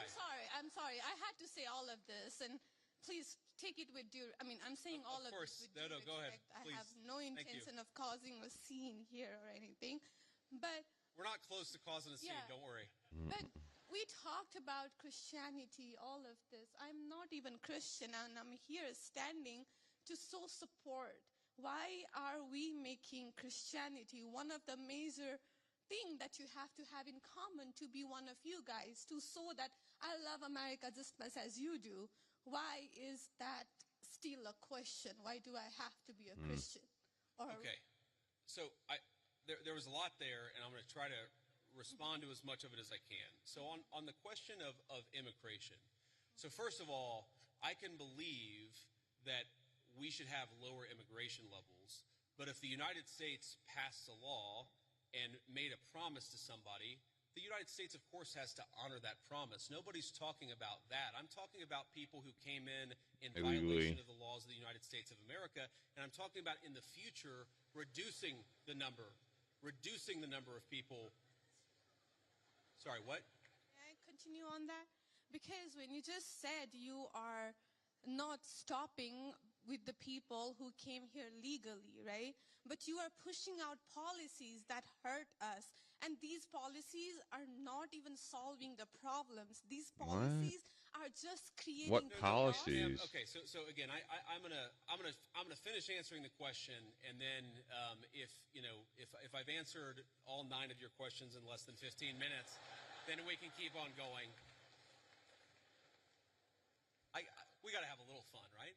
I'm sorry. I had to say all of this, and please take it with due... I mean, I'm saying all of this with due respect. Go ahead. Please. I have no intention of causing a scene here or anything, but... We're not close to causing a scene, don't worry. But we talked about Christianity, all of this. I'm not even Christian, and I'm here standing to show support. Why are we making Christianity one of the major things that you have to have in common to be one of you guys, to show that I love America just as much as you do? Why is that still a question? Why do I have to be a Christian? Okay, so there was a lot there, and I'm going to try to respond to as much of it as I can. So on the question of immigration, so first of all, I can believe that we should have lower immigration levels, but if the United States passed a law and made a promise to somebody, the United States, of course, has to honor that promise. Nobody's talking about that. I'm talking about people who came in violation of the laws of the United States of America, and I'm talking about in the future reducing the number of people. Sorry, what? May I continue on that? Because when you just said you are not stopping with the people who came here legally, right? But you are pushing out policies that hurt us. And these policies are not even solving the problems. These policies are just creating... What policies? Okay, so again, I'm gonna finish answering the question, and then if I've answered all 9 of your questions in less than 15 minutes, then we can keep on going. We got to have a little fun, right?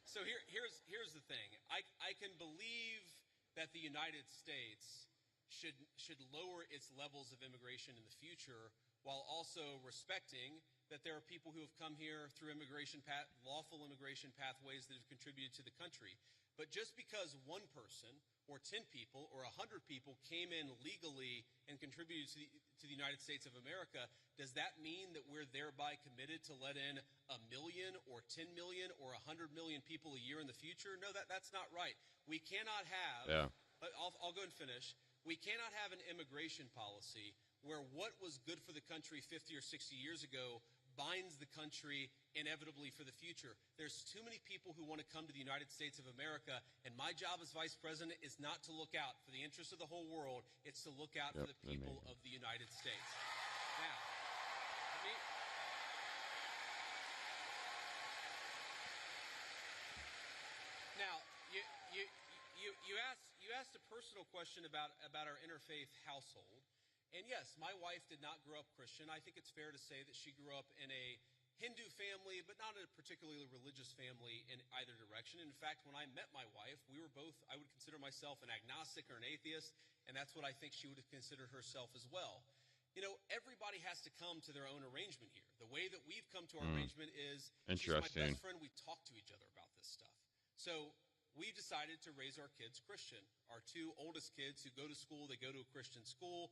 So here's the thing. I can believe that the United States should lower its levels of immigration in the future, while also respecting that there are people who have come here through lawful immigration pathways that have contributed to the country. But just because one person or 10 people or 100 people came in legally and contributed to the United States of America, does that mean that we're thereby committed to let in 1 million or 10 million or 100 million people a year in the future? No, that's not right. We cannot have, I'll go and finish. We cannot have an immigration policy where what was good for the country 50 or 60 years ago binds the country inevitably for the future. There's too many people who want to come to the United States of America, and my job as vice president is not to look out for the interests of the whole world, it's to look out for the people of the United States. Now, you asked a personal question about our interfaith household. And yes, my wife did not grow up Christian. I think it's fair to say that she grew up in a Hindu family, but not in a particularly religious family in either direction. In fact, when I met my wife, we were both, I would consider myself an agnostic or an atheist, and that's what I think she would have considered herself as well. You know, everybody has to come to their own arrangement here. The way that we've come to our arrangement is she's my best friend. We talk to each other about this stuff. So we decided to raise our kids Christian. Our two oldest kids who go to school, they go to a Christian school.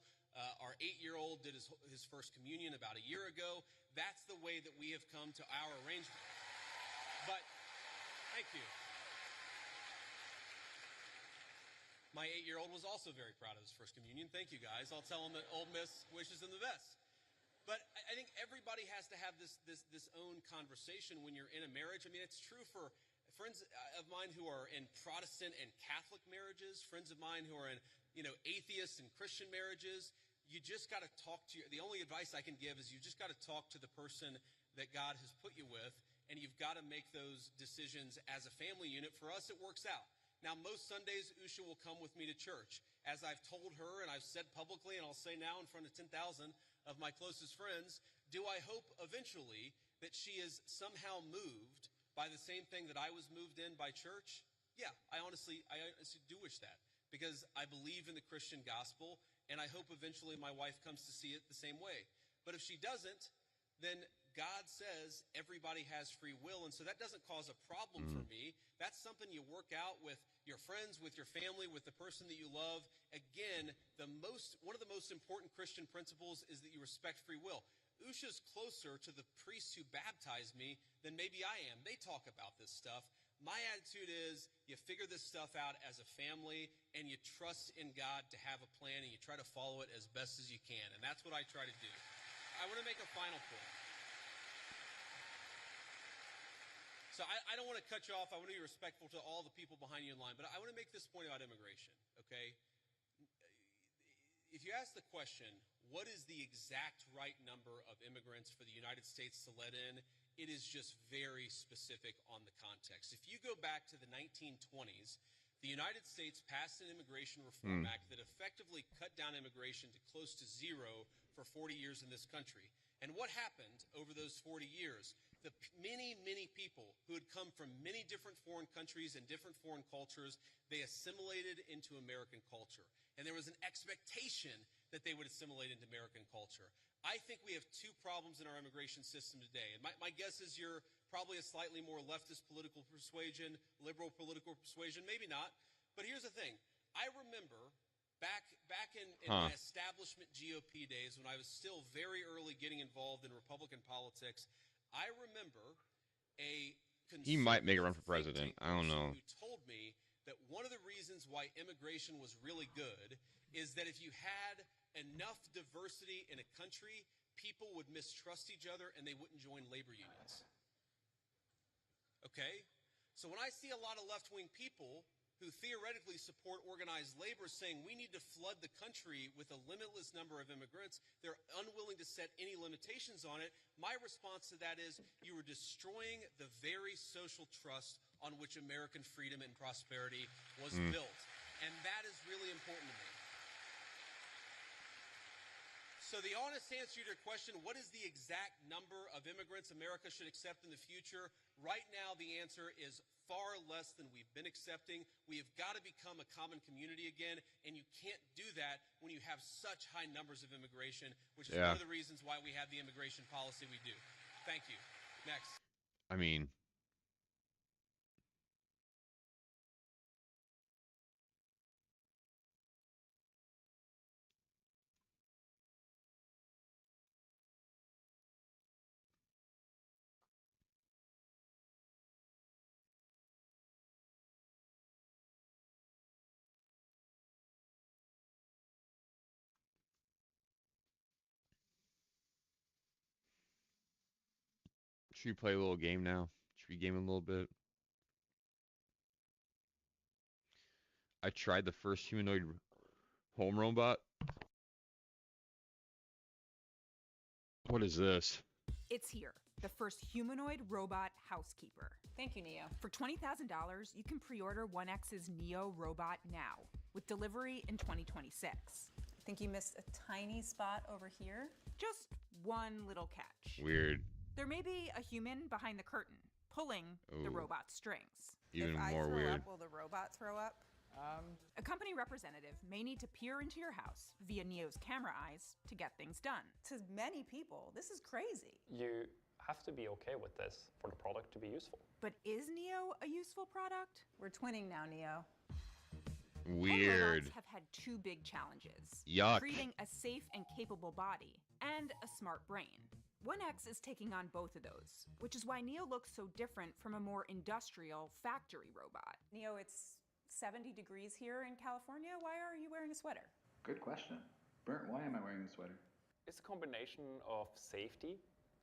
Our 8-year-old did his first communion about a year ago. That's the way that we have come to our arrangement. But, thank you. My 8-year-old was also very proud of his first communion. Thank you, guys. I'll tell him that Ole Miss wishes him the best. But I think everybody has to have this own conversation when you're in a marriage. I mean, it's true for friends of mine who are in Protestant and Catholic marriages, friends of mine who are in, atheist and Christian marriages. You just got to talk to the only advice I can give is you just got to talk to the person that God has put you with, and you've got to make those decisions as a family unit. For us, it works out. Now, most Sundays, Usha will come with me to church. As I've told her, and I've said publicly, and I'll say now in front of 10,000 of my closest friends, do I hope eventually that she is somehow moved by the same thing that I was moved in by church? Yeah, I honestly do wish that, because I believe in the Christian gospel, and I hope eventually my wife comes to see it the same way. But if she doesn't, then God says everybody has free will, and so that doesn't cause a problem for me. That's something you work out with your friends, with your family, with the person that you love. Again, one of the most important Christian principles is that you respect free will. Usha's closer to the priests who baptized me than maybe I am. They talk about this stuff. My attitude is you figure this stuff out as a family, and you trust in God to have a plan, and you try to follow it as best as you can, and that's what I try to do. I want to make a final point. So I don't want to cut you off. I want to be respectful to all the people behind you in line. But I want to make this point about immigration, okay? If you ask the question, what is the exact right number of immigrants for the United States to let in, it is just very specific on the context. If you go back to the 1920s, the United States passed an Immigration Reform Act that effectively cut down immigration to close to zero for 40 years in this country. And what happened over those 40 years? The many, many people who had come from many different foreign countries and different foreign cultures, they assimilated into American culture. And there was an expectation that they would assimilate into American culture. I think we have two problems in our immigration system today. And my guess is you're probably a slightly more leftist political persuasion, liberal political persuasion, maybe not. But here's the thing. I remember back in my establishment GOP days when I was still very early getting involved in Republican politics, I remember a He might make a run for president. I don't know. Who told me that one of the reasons why immigration was really good is that if you had enough diversity in a country, people would mistrust each other and they wouldn't join labor unions. Okay? So when I see a lot of left-wing people who theoretically support organized labor saying we need to flood the country with a limitless number of immigrants, they're unwilling to set any limitations on it. My response to that is you are destroying the very social trust on which American freedom and prosperity was built. And that is really important to me. So the honest answer to your question, what is the exact number of immigrants America should accept in the future? Right now, the answer is far less than we've been accepting. We have got to become a common community again, and you can't do that when you have such high numbers of immigration, which is one of the reasons why we have the immigration policy we do. Thank you. Next. I mean, should we play a little game now? Should we game a little bit? I tried the first humanoid home robot. What is this? It's here, the first humanoid robot housekeeper. Thank you, Neo. For $20,000, you can pre-order 1X's Neo robot now, with delivery in 2026. I think you missed a tiny spot over here. Just one little catch. Weird. There may be a human behind the curtain, pulling the robot's strings. Even if more I throw weird. Up, will the robot throw up? A company representative may need to peer into your house via Neo's camera eyes to get things done. To many people, this is crazy. You have to be okay with this for the product to be useful. But is Neo a useful product? We're twinning now, Neo. Weird. Robots have had two big challenges. Yuck. Creating a safe and capable body and a smart brain. 1X is taking on both of those, which is why Neo looks so different from a more industrial factory robot. Neo, it's 70 degrees here in California. Why are you wearing a sweater? Good question. Bernd, why am I wearing a sweater? It's a combination of safety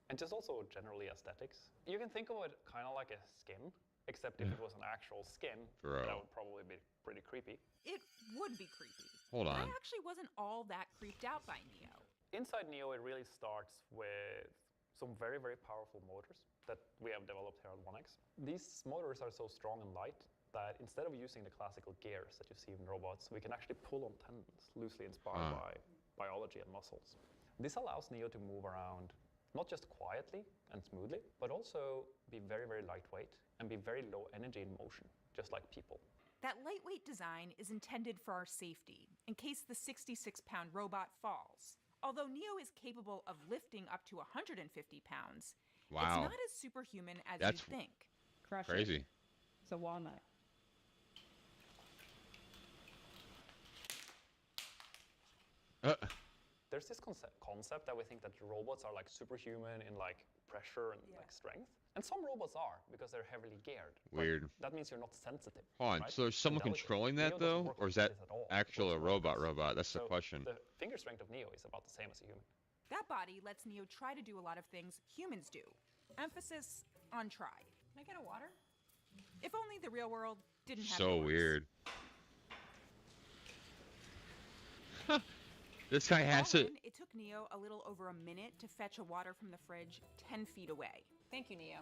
and just also generally aesthetics. You can think of it kind of like a skin, except if it was an actual skin, Bro. that would probably be pretty creepy. It would be creepy. Hold on. I actually wasn't all that creeped out by Neo. Inside Neo, it really starts with some very, very powerful motors that we have developed here at 1X. These motors are so strong and light that instead of using the classical gears that you see in robots, we can actually pull on tendons loosely inspired by biology and muscles. This allows Neo to move around not just quietly and smoothly, but also be very, very lightweight and be very low energy in motion, just like people. That lightweight design is intended for our safety, in case the 66-pound robot falls. Although Neo is capable of lifting up to 150 pounds, Wow. it's not as superhuman as That's you'd think. Crush crazy. it. It's a walnut. There's this concept that we think that robots are like superhuman in like pressure and like strength. And some robots are because they're heavily geared. Weird. That means you're not sensitive. Hold on. Right? So is someone Delicate. controlling Neo that doesn't though, work or is like that this at all. actual a Works robot? like this. Robot. That's the So question. The finger strength of Neo is about the same as a human. That body lets Neo try to do a lot of things humans do. Emphasis on try. Can I get a water? If only the real world didn't have So doors. weird. This guy has All to. in, it took Neo a little over a minute to fetch a water from the fridge 10 feet away. Thank you, Neo.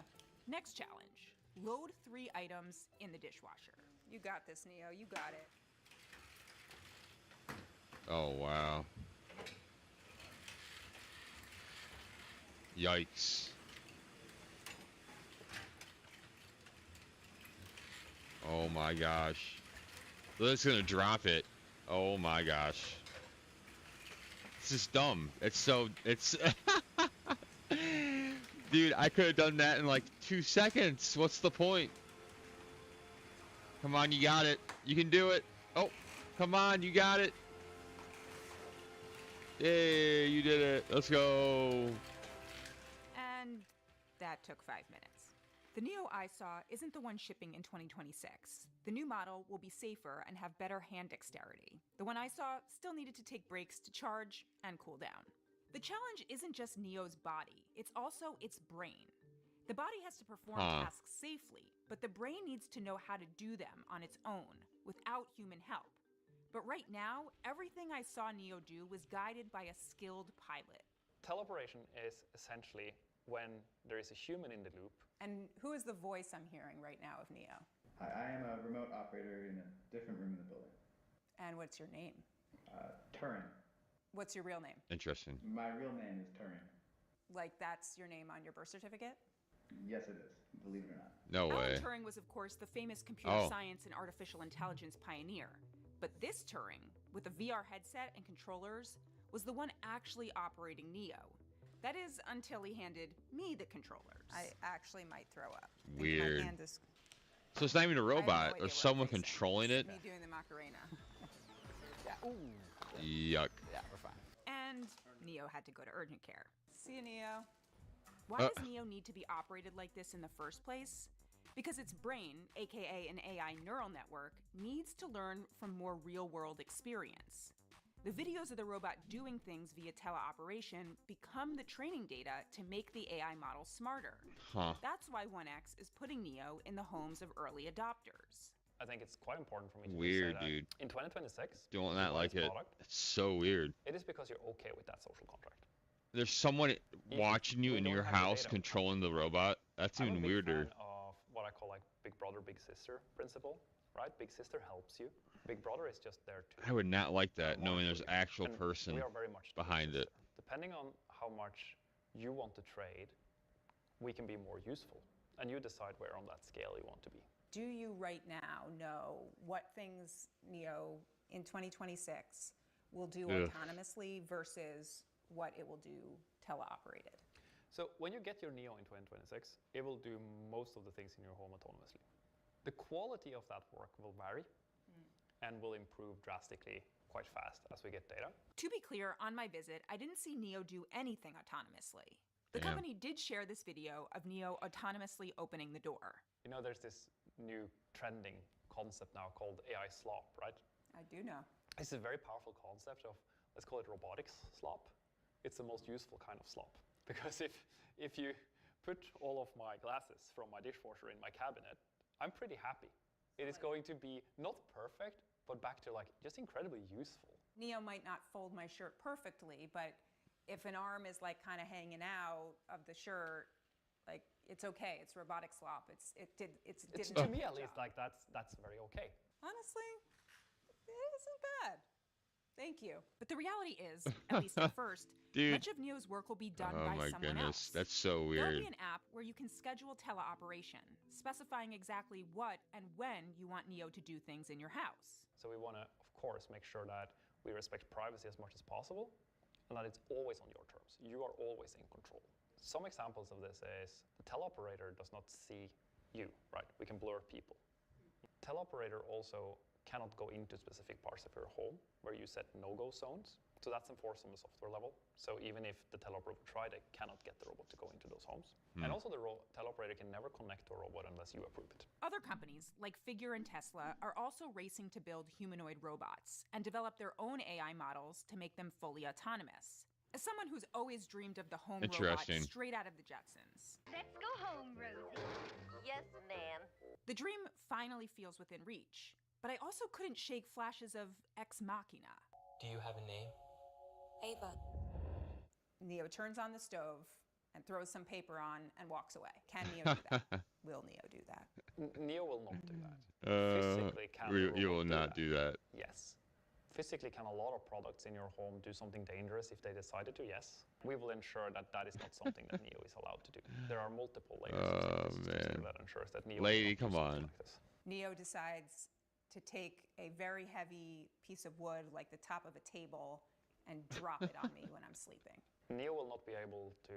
Next challenge, load 3 items in the dishwasher. You got this, Neo. You got it. Oh wow. Yikes. Oh my gosh. Lily's gonna drop it. Oh my gosh. This is dumb. It's Dude, I could have done that in like 2 seconds. What's the point? Come on, you got it. You can do it. Oh, come on, you got it. Yay, you did it. Let's go. And that took 5 minutes. The Neo I saw isn't the one shipping in 2026. The new model will be safer and have better hand dexterity. The one I saw still needed to take breaks to charge and cool down. The challenge isn't just Neo's body, it's also its brain. The body has to perform tasks safely, but the brain needs to know how to do them on its own, without human help. But right now, everything I saw Neo do was guided by a skilled pilot. Teleoperation is essentially when there is a human in the loop. And who is the voice I'm hearing right now of Neo? Hi, I am a remote operator in a different room in the building. And what's your name? Turing. What's your real name? Interesting. My real name is Turing. Like that's your name on your birth certificate? Yes, it is. Believe it or not. No way. Alan Turing was, of course, the famous computer science and artificial intelligence pioneer. But this Turing, with a VR headset and controllers, was the one actually operating Neo. That is, until he handed me the controllers. I actually might throw up. Weird. My hand is So it's not even a no robot. idea There's what someone I'm facing. controlling it. Me doing the Macarena. Yeah. Ooh. Yuck. Yeah, we're fine. And Neo had to go to urgent care. See you, Neo. Why does Neo need to be operated like this in the first place? Because its brain, aka an AI neural network, needs to learn from more real-world experience. The videos of the robot doing things via teleoperation become the training data to make the AI model smarter. That's why 1X is putting Neo in the homes of early adopters. I think it's quite important for me to Weird, say that dude. in 2026, Doing you that buy like this it. product, It's so weird. it is because you're okay with that social contract. There's someone watching you we in don't your have the house data. controlling the robot. That's I'm a even big weirder. fan of what I call like big brother, big sister principle, right? Big sister helps you. Big brother is just there to I would not like that, knowing there's an actual And person we are very much the big behind it. sister. Depending on how much you want to trade, we can be more useful. And you decide where on that scale you want to be. Do you right now know what things Neo in 2026 will do Ugh. autonomously versus what it will do teleoperated? So when you get your Neo in 2026, it will do most of the things in your home autonomously. The quality of that work will vary and will improve drastically quite fast as we get data. To be clear, on my visit, I didn't see Neo do anything autonomously. The company did share this video of Neo autonomously opening the door. You know, there's this new trending concept now called AI slop, right? I do know. It's a very powerful concept of, let's call it robotics slop. It's the most useful kind of slop. Because if you put all of my glasses from my dishwasher in my cabinet, I'm pretty happy. It is going to be not perfect, but back to like just incredibly useful. Neo might not fold my shirt perfectly, but if an arm is like kind of hanging out of the shirt, like it's okay. It's robotic slop. It's to me at least like that's very okay. Honestly, it isn't bad. Thank you. But the reality is, at least at first, much of Neo's work will be done by someone else. That's so weird. There'll be an app where you can schedule teleoperation, specifying exactly what and when you want Neo to do things in your house. So we want to, of course, make sure that we respect privacy as much as possible and that it's always on your terms. You are always in control. Some examples of this is the teleoperator does not see you, right? We can blur people. Teleoperator also cannot go into specific parts of your home where you set no-go zones. So that's enforced on the software level. So even if the teleoperator tried, they cannot get the robot to go into those homes. And also the teleoperator can never connect to a robot unless you approve it. Other companies, like Figure and Tesla, are also racing to build humanoid robots and develop their own AI models to make them fully autonomous. As someone who's always dreamed of the home robot straight out of the Jetsons. Let's go home, Rosie. Yes, ma'am. The dream finally feels within reach. But I also couldn't shake flashes of Ex Machina. Do you have a name? Ava. Neo turns on the stove and throws some paper on and walks away. Can Neo do that? Will Neo do that? Neo will not do that. Physically, can you will not do that. Yes. Physically, can a lot of products in your home do something dangerous if they decided to? Yes. We will ensure that that is not something that Neo is allowed to do. There are multiple layers of safety that ensures that Neo Lady, come on. Like this. Neo decides to take a very heavy piece of wood, like the top of a table, and drop it on me when I'm sleeping. Neo will not be able to,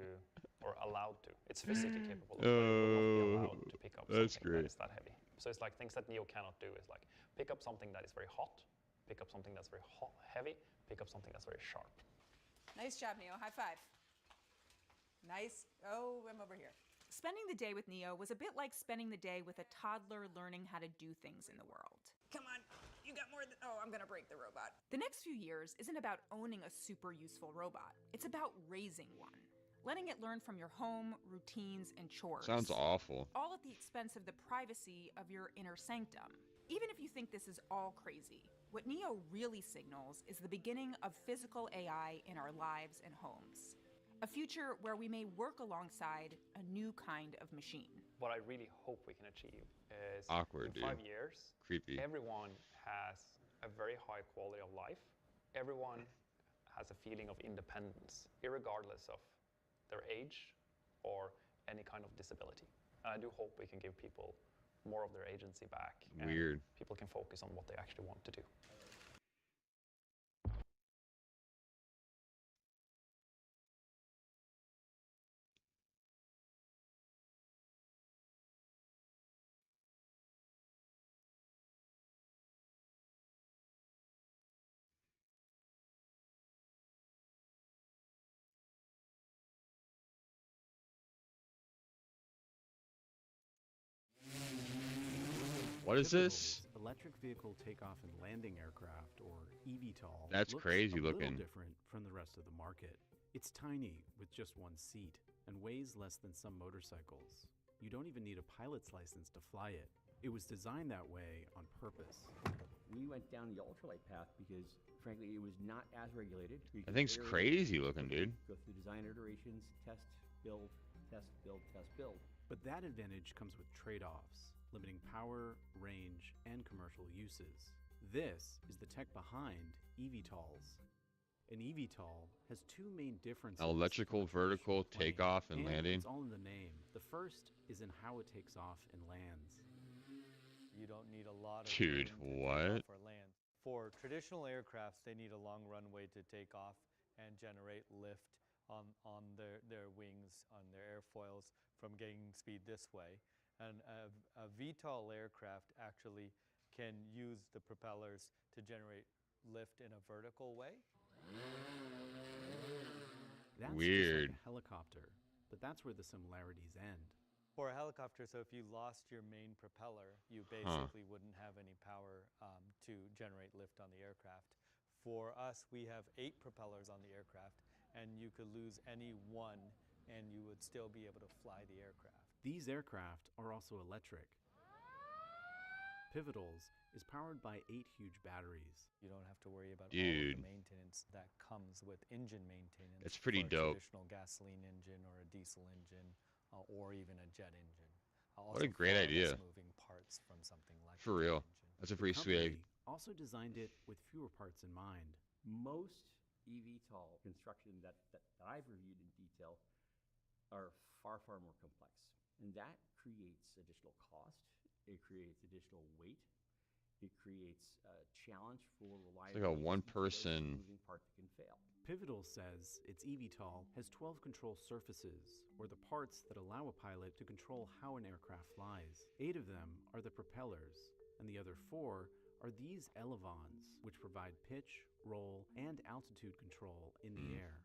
or allowed to. It's physically capable, but it will not be allowed to pick up something that is that heavy. So it's like things that Neo cannot do is like pick up something that is very hot, pick up something that's very heavy, pick up something that's very sharp. Nice job, Neo. High five. Nice. Oh, I'm over here. Spending the day with Neo was a bit like spending the day with a toddler learning how to do things in the world. Come on, you got more than, oh, I'm gonna break the robot. The next few years isn't about owning a super useful robot. It's about raising one, letting it learn from your home, routines, and chores. Sounds awful. All at the expense of the privacy of your inner sanctum. Even if you think this is all crazy, what Neo really signals is the beginning of physical AI in our lives and homes. A future where we may work alongside a new kind of machine. What I really hope we can achieve is awkward, in 5 years, creepy. Everyone has a very high quality of life. Everyone has a feeling of independence, irregardless of their age or any kind of disability. And I do hope we can give people more of their agency back. Weird. And people can focus on what they actually want to do. What is this? Electric vehicle takeoff and landing aircraft, or eVTOL. That's crazy looks looking. A little different from the rest of the market. It's tiny with just one seat and weighs less than some motorcycles. You don't even need a pilot's license to fly it. It was designed that way on purpose. We went down the ultralight path because, frankly, it was not as regulated. That thing's crazy looking, dude. Go through design iterations, test, build, test, build, test, build. But that advantage comes with trade-offs, limiting power, range, and commercial uses. This is the tech behind eVTOLs. An eVTOL has two main differences. Electrical vertical takeoff and landing. It's all in the name. The first is in how it takes off and lands. You don't need a lot of Dude, what? For land. For traditional aircrafts, they need a long runway to take off and generate lift on their wings, on their airfoils from gaining speed this way. And a VTOL aircraft actually can use the propellers to generate lift in a vertical way. That's Weird. just like a helicopter, but that's where the similarities end. For a helicopter, so if you lost your main propeller, you basically wouldn't have any power to generate lift on the aircraft. For us, we have 8 propellers on the aircraft, and you could lose any one, and you would still be able to fly the aircraft. These aircraft are also electric. Pivotals is powered by 8 huge batteries. You don't have to worry about all of the maintenance that comes with engine maintenance. That's pretty for dope. A traditional gasoline engine or a diesel engine or even a jet engine. What a great idea. Moving parts from something like For real. That's a pretty sweet. Also designed it with fewer parts in mind. Most eVTOL construction that I've reviewed in detail are far, far more complex. And that creates additional cost. It creates additional weight. It creates a challenge for reliability. It's like a one-person moving part that can fail. Pivotal says its eVTOL has 12 control surfaces, or the parts that allow a pilot to control how an aircraft flies. 8 of them are the propellers, and the other 4 are these elevons, which provide pitch, roll, and altitude control in the air.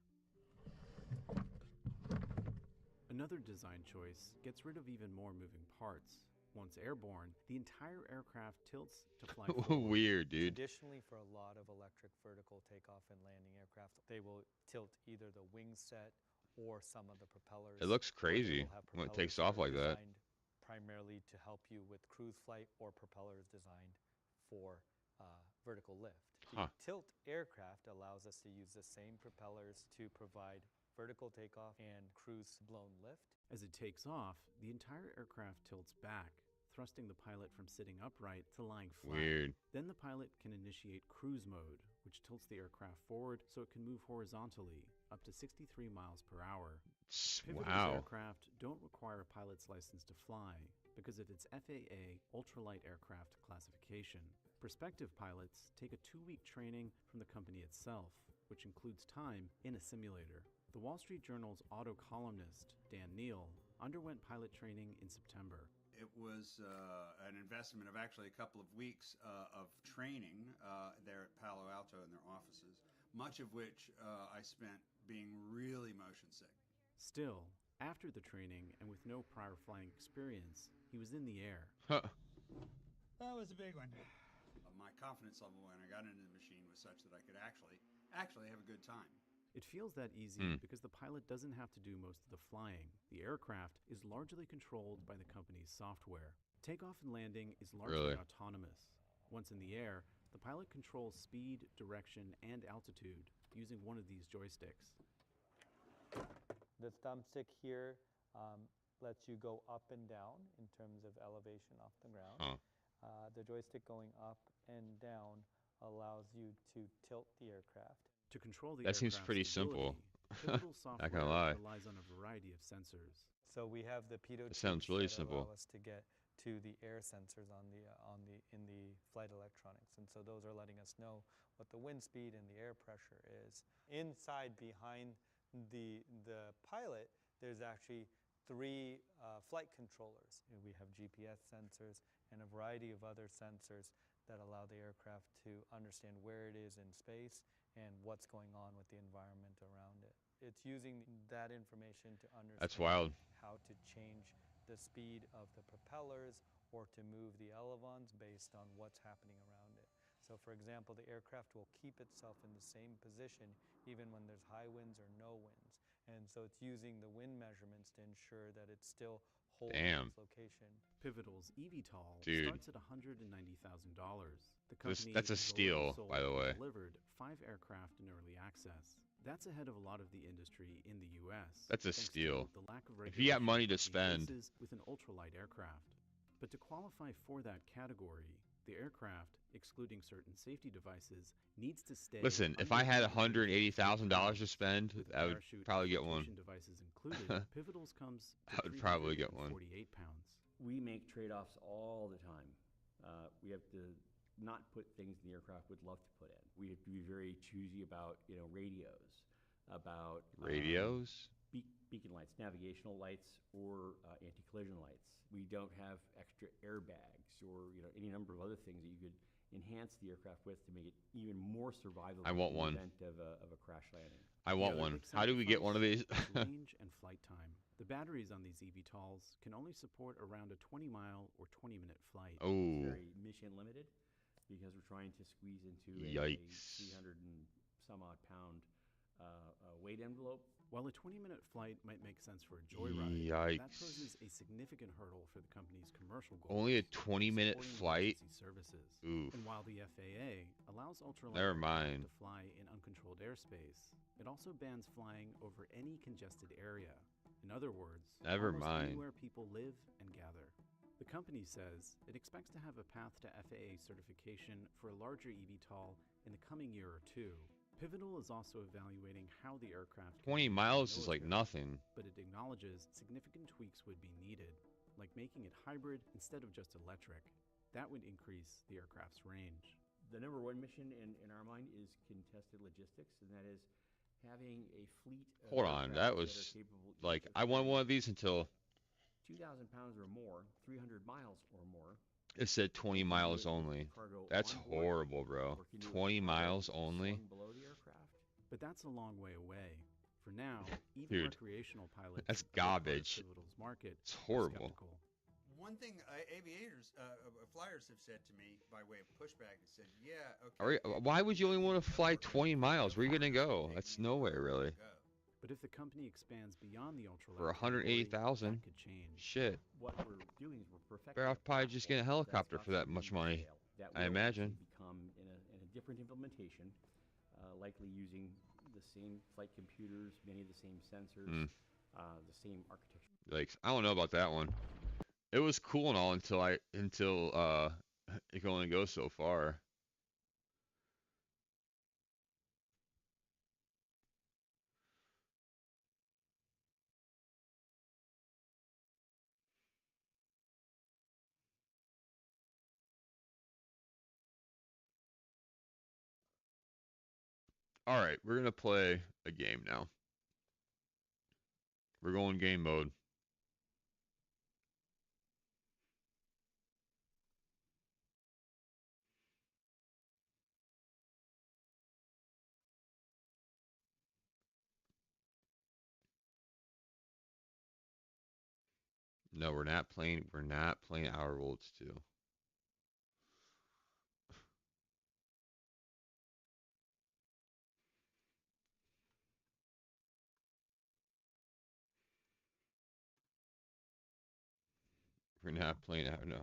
Another design choice gets rid of even more moving parts. Once airborne, the entire aircraft tilts to fly forward. Weird, dude. Traditionally, for a lot of electric vertical takeoff and landing aircraft, they will tilt either the wing set or some of the propellers. It looks crazy when it takes off like that. Primarily to help you with cruise flight or propellers designed for vertical lift. The tilt aircraft allows us to use the same propellers to provide vertical takeoff and cruise blown lift. As it takes off, the entire aircraft tilts back, thrusting the pilot from sitting upright to lying flat. Weird. Then the pilot can initiate cruise mode, which tilts the aircraft forward so it can move horizontally, up to 63 miles per hour. Pivotal's aircraft don't require a pilot's license to fly because of its FAA ultralight aircraft classification. Prospective pilots take a 2-week training from the company itself, which includes time in a simulator. The Wall Street Journal's auto columnist, Dan Neal, underwent pilot training in September. It was an investment of actually a couple of weeks of training there at Palo Alto in their offices, much of which I spent being really motion sick. Still, after the training and with no prior flying experience, he was in the air. That was a big one. My confidence level when I got into the machine was such that I could actually have a good time. It feels that easy because the pilot doesn't have to do most of the flying. The aircraft is largely controlled by the company's software. Takeoff and landing is largely autonomous. Once in the air, the pilot controls speed, direction, and altitude using one of these joysticks. The thumbstick here lets you go up and down in terms of elevation off the ground. The joystick going up and down allows you to tilt the aircraft. To control the that seems pretty simple. Pivotal software Not gonna lie. relies on a variety of sensors. So we have the pitot It sounds really simple. allow us to get to the air sensors in the flight electronics, and so those are letting us know what the wind speed and the air pressure is. Inside, behind the pilot, there's actually 3 flight controllers. We have GPS sensors and a variety of other sensors that allow the aircraft to understand where it is in space and what's going on with the environment around it. It's using that information to understand That's wild. how to change the speed of the propellers or to move the elevons based on what's happening around it. So for example, the aircraft will keep itself in the same position even when there's high winds or no winds. And so it's using the wind measurements to ensure that it's still holding its location. Pivotal's eVTOL Dude. starts at $190,000. The That's a has steal, already sold by the and way. Delivered 5 aircraft in early access. That's ahead of a lot of the industry in the U.S. That's a thanks to steal. the lack of If you got money to regulation spend. faces with an ultralight aircraft. But to qualify for that category, the aircraft, excluding certain safety devices, needs to stay. Listen, if I had $180,000 to spend, I would probably get one. Devices included, Pivotals comes to I would probably get one. 48 pounds. We make trade-offs all the time. We have to not put things in the aircraft we'd love to put in. We have to be very choosy about, radios. about Radios? Beacon lights, navigational lights, or anti-collision lights. We don't have extra airbags or any number of other things that you could enhance the aircraft with to make it even more survivable I want in the one. event of a crash landing. I want one. How do we get one of these? Range and flight time. The batteries on these eVTOLs can only support around a 20-mile or 20-minute flight. It's Oh. very mission limited because we're trying to squeeze into a Yikes. 300 and some odd pound weight envelope. While a 20-minute flight might make sense for a joyride, Yikes. that poses a significant hurdle for the company's commercial goals. Only a of 20-minute supporting flight? emergency services. Oof. And while the FAA allows ultralight Never aircraft mind. to fly in uncontrolled airspace, it also bans flying over any congested area. In other words, Never almost mind. anywhere people live and gather. The company says it expects to have a path to FAA certification for a larger eVTOL in the coming year or two. Pivotal is also evaluating how the aircraft can 20 be used in the miles is like military, nothing. but it acknowledges significant tweaks would be needed, like making it hybrid instead of just electric. That would increase the aircraft's range. The number one mission in our mind is contested logistics, and that is having a fleet of Hold on. aircraft That are was capable like, of I want carrying one of these until 2,000 pounds or more, 300 miles or more. it said 20 miles only. That's horrible, bro. 20 miles only? Below the aircraft. But that's a long way away. For now, even Dude, recreational pilots that's in other parts of garbage. Pivotal's market It's are horrible. skeptical. One thing aviators, flyers have said to me by way of pushback, they said, yeah, Why would you only want to fly 20 miles? Where are you going to go? That's nowhere, really. But if the company expands beyond the ultralight For category, 180,000? that could change. Shit. What we're doing is we're perfecting Better off a probably just getting a platform helicopter that's for that much money. scale, that I will imagine. actually become in a different implementation, likely using the same flight computers, many of the same sensors, the same architecture. Like, I don't know about that one. It was cool and all until it can only go so far. All right, we're going to play a game now. We're going game mode. No, we're not playing Outer Worlds 2. We're not playing out. No.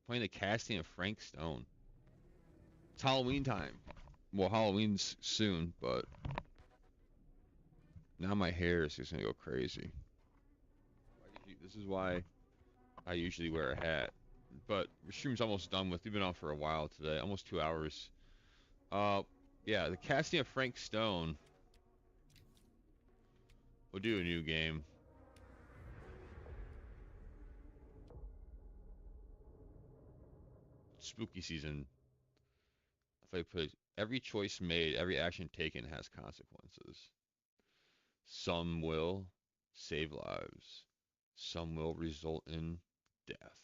Playing the casting of Frank Stone. It's Halloween time. Well, Halloween's soon, but now my hair is just gonna go crazy. This is why I usually wear a hat. But the stream's almost done with. We've been on for a while today, almost 2 hours. Yeah, the casting of Frank Stone. We'll do a new game. Spooky season. If I put every choice made, every action taken has consequences. Some will save lives. Some will result in death.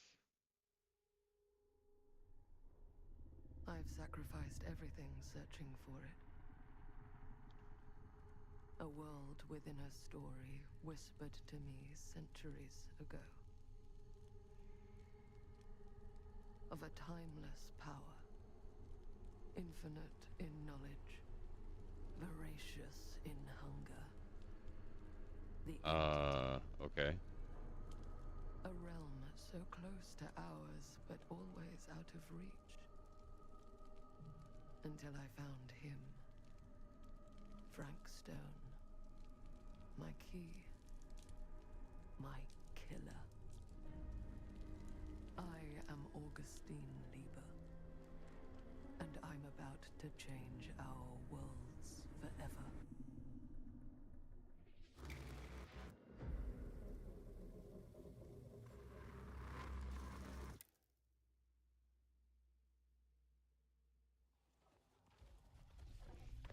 I've sacrificed everything searching for it. A world within a story whispered to me centuries ago. Of a timeless power, infinite in knowledge, voracious in hunger. Okay. A realm so close to ours, but always out of reach. Until I found him. Frank Stone. My key. My killer. I am Augustine Lieber. And I'm to change our worlds forever.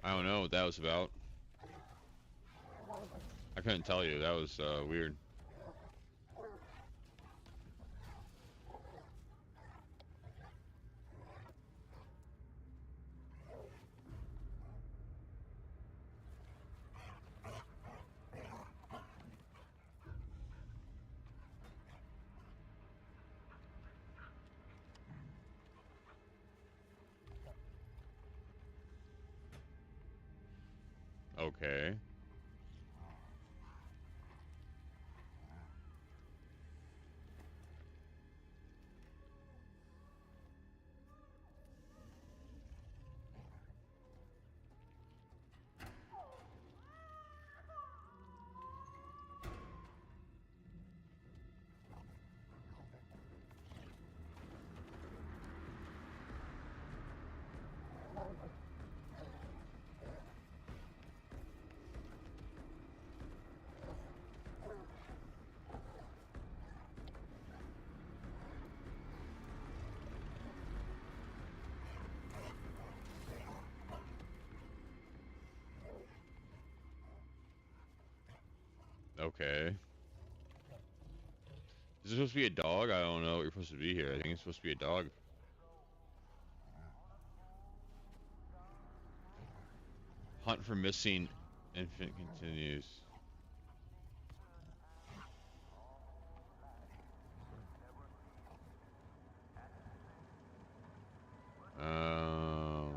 I don't know what that was about. I couldn't tell you. That was weird. Okay. Okay. Is this supposed to be a dog? I don't know what you're supposed to be here. I think it's supposed to be a dog. Hunt for missing infant continues. Oh.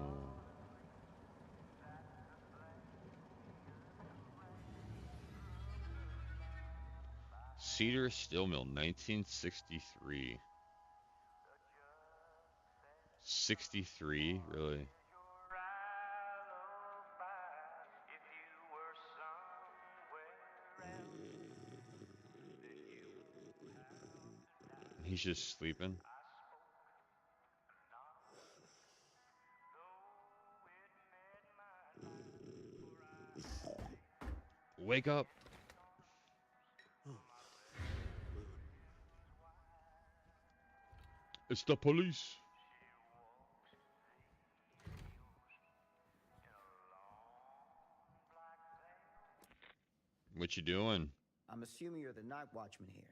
Cedar Steel Mill, 1963. 63, really? He's just sleeping. Wake up. It's the police. What you doing? I'm assuming you're the night watchman here.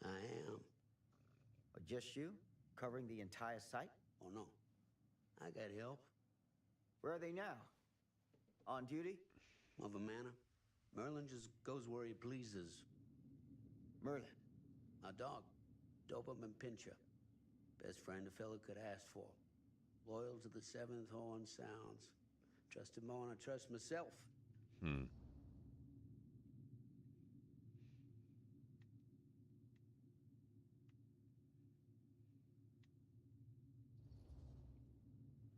I am. Or just you? Covering the entire site? Oh, no. I got help. Where are they now? On duty? Mother Manor. Merlin just goes where he pleases. Merlin? Our dog. Doberman Pinscher. Best friend a fella could ask for. Loyal to the seventh horn sounds. Trust him more than I trust myself.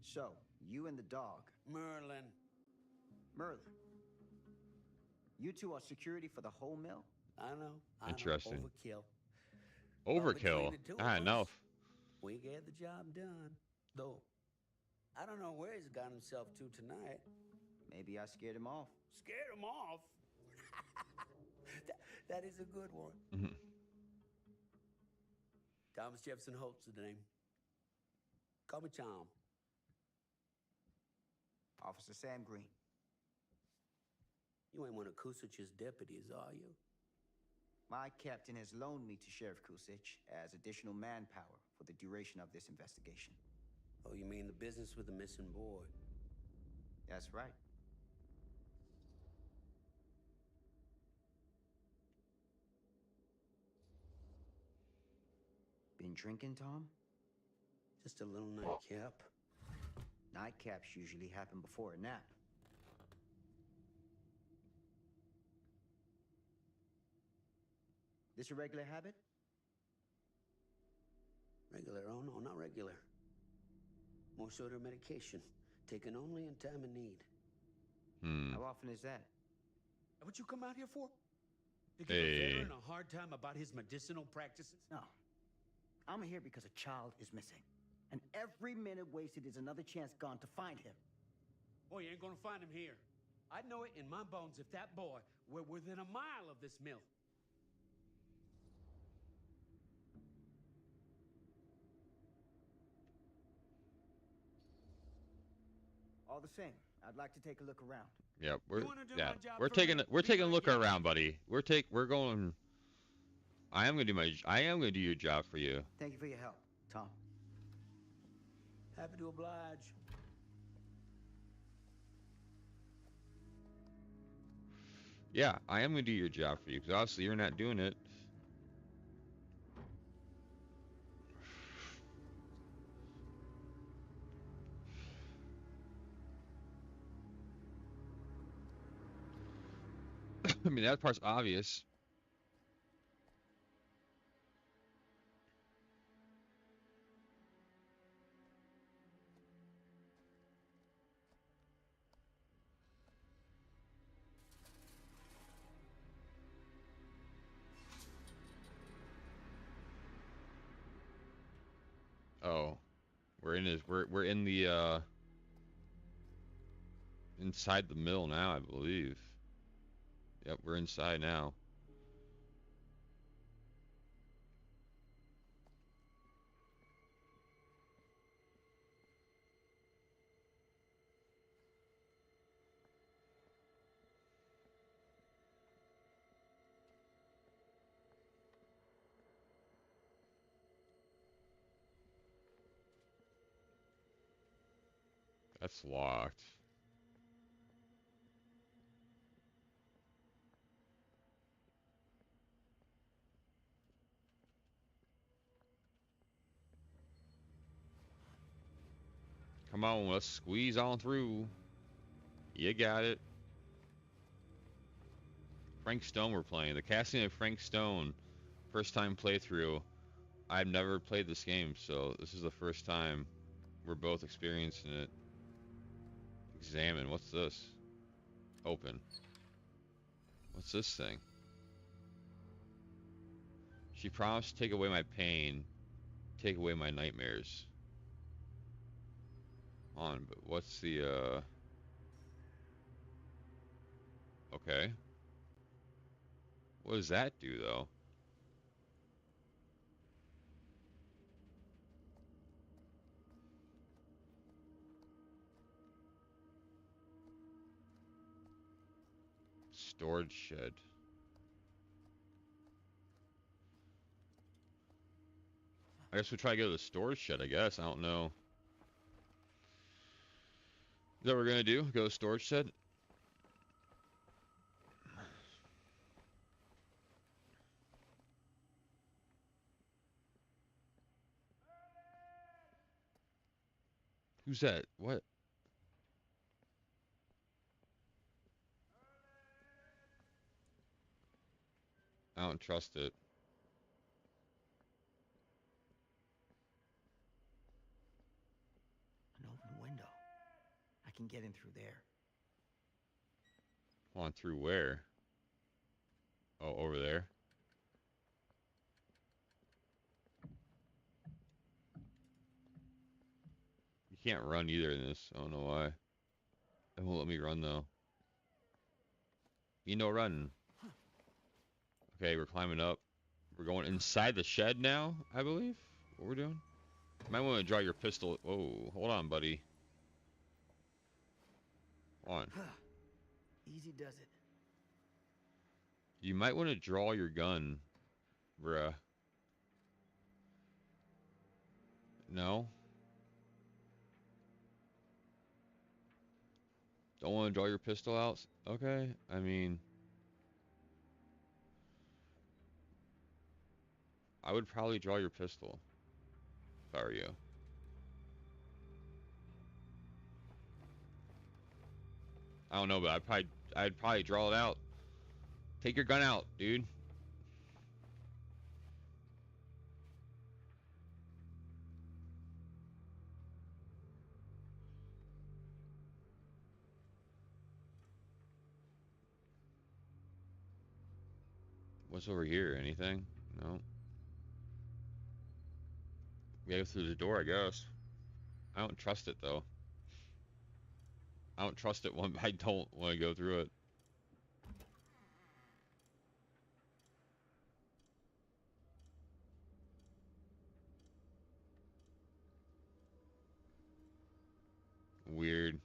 So, you and the dog. Merlin. Merlin. You two are security for the whole mill? I know. Interesting. Overkill. Overkill. Enough. We get the job done. Though, I don't know where he's got himself to tonight. Maybe I scared him off. Scared him off? that is a good one. Thomas Jefferson Holt's the name. Call me Tom. Officer Sam Green. You ain't one of Kusich's deputies, are you? My captain has loaned me to Sheriff Kusich as additional manpower for the duration of this investigation. Oh, you mean the business with the missing boy? That's right. Been drinking, Tom? Just a little nightcap. Nightcaps usually happen before a nap. This a regular habit? Regular? Oh, no, not regular. More sort of medication. Taken only in time of need. How often is that? What you come out here for? To give a veteran a hard time about his medicinal practices? No. I'm here because a child is missing. And every minute wasted is another chance gone to find him. Oh, you ain't gonna find him here. I'd know it in my bones if that boy were within a mile of this mill. All the same, I'd like to take a look around. Yep, wanna do yeah, my job we're for taking me? we're Be taking a my look guest. around, buddy. We're going. I am gonna do your job for you. Thank you for your help, Tom. Happy to oblige. Yeah, I am gonna do your job for you because obviously you're not doing it. I mean, that part's obvious. Oh, we're in the inside the mill now, I believe. Yep, we're inside now. That's locked. Come on, let's squeeze on through. You got it. Frank Stone we're playing. The casting of Frank Stone. First time playthrough. I've never played this game, so this is the first time we're both experiencing it. Examine. What's this? Open. What's this thing? She promised to take away my pain, take away my nightmares. On, but what's the okay. What does that do though? Storage shed. I guess we'll try to go to the storage shed, I guess. I don't know. Is that what we're gonna do? Go to storage shed? Who's that? What? I don't trust it. An open window. I can get in through there. On through where? Oh, over there. You can't run either in this. I don't know why. It won't let me run though. You know running. Okay, we're climbing up. We're going inside the shed now, I believe. What we're doing? You might want to draw your pistol. Oh, hold on, buddy. Hold on. Easy does it. You might want to draw your gun, bruh. No? Don't want to draw your pistol out? Okay, I mean... I would probably draw your pistol. If I were you. I don't know, but I'd probably draw it out. Take your gun out, dude. What's over here? Anything? No. We gotta go through the door, I guess. I don't trust it, though. I don't trust it one. I don't want to go through it. Weird.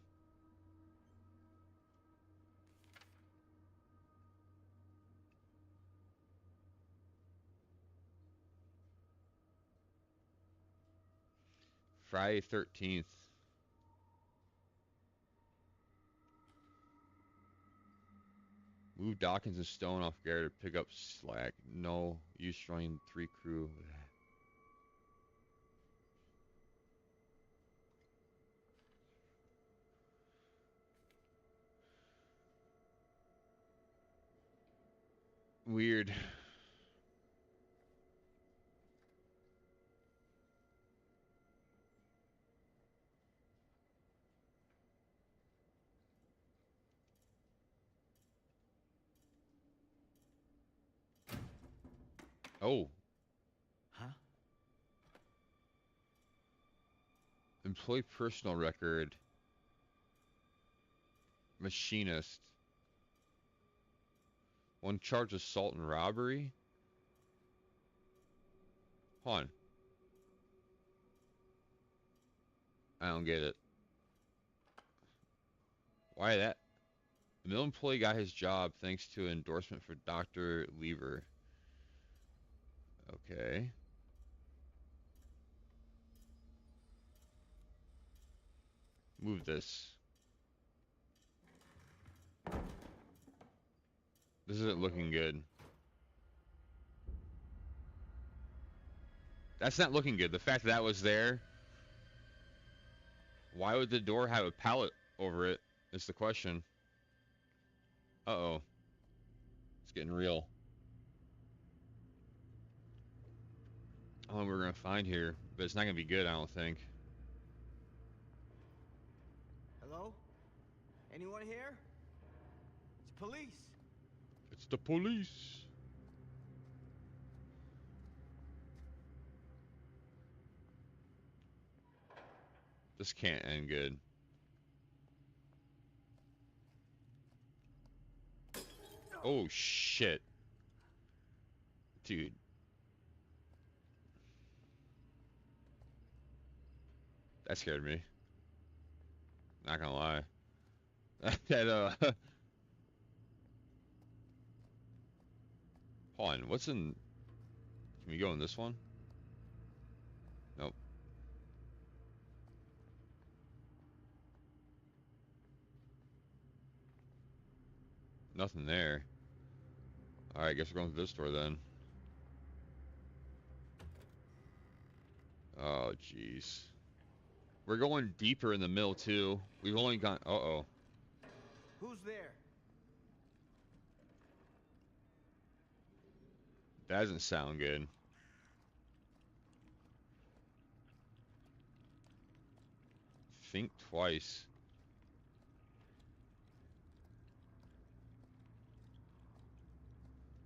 Friday 13th. Move Dawkins and Stone off guard to pick up slack. No. Use join 3 crew. Weird. Oh. Huh? Employee personal record. Machinist. One charge of assault and robbery? Hold on. I don't get it. Why that? The mill employee got his job thanks to an endorsement for Dr. Lever. Okay. Move this. This isn't looking good. That's not looking good. The fact that was there. Why would the door have a pallet over it? Is the question. Uh-oh. It's getting real. I don't know what we're going to find here, but it's not going to be good, I don't think. Hello? Anyone here? It's police. It's the police. This can't end good. Oh, shit. Dude. That scared me. Not gonna lie. That, Hold on, what's in... Can we go in this one? Nope. Nothing there. Alright, guess we're going to this door then. Oh, jeez. We're going deeper in the mill, too. We've only gone... Uh-oh. Who's there? That doesn't sound good. Think twice.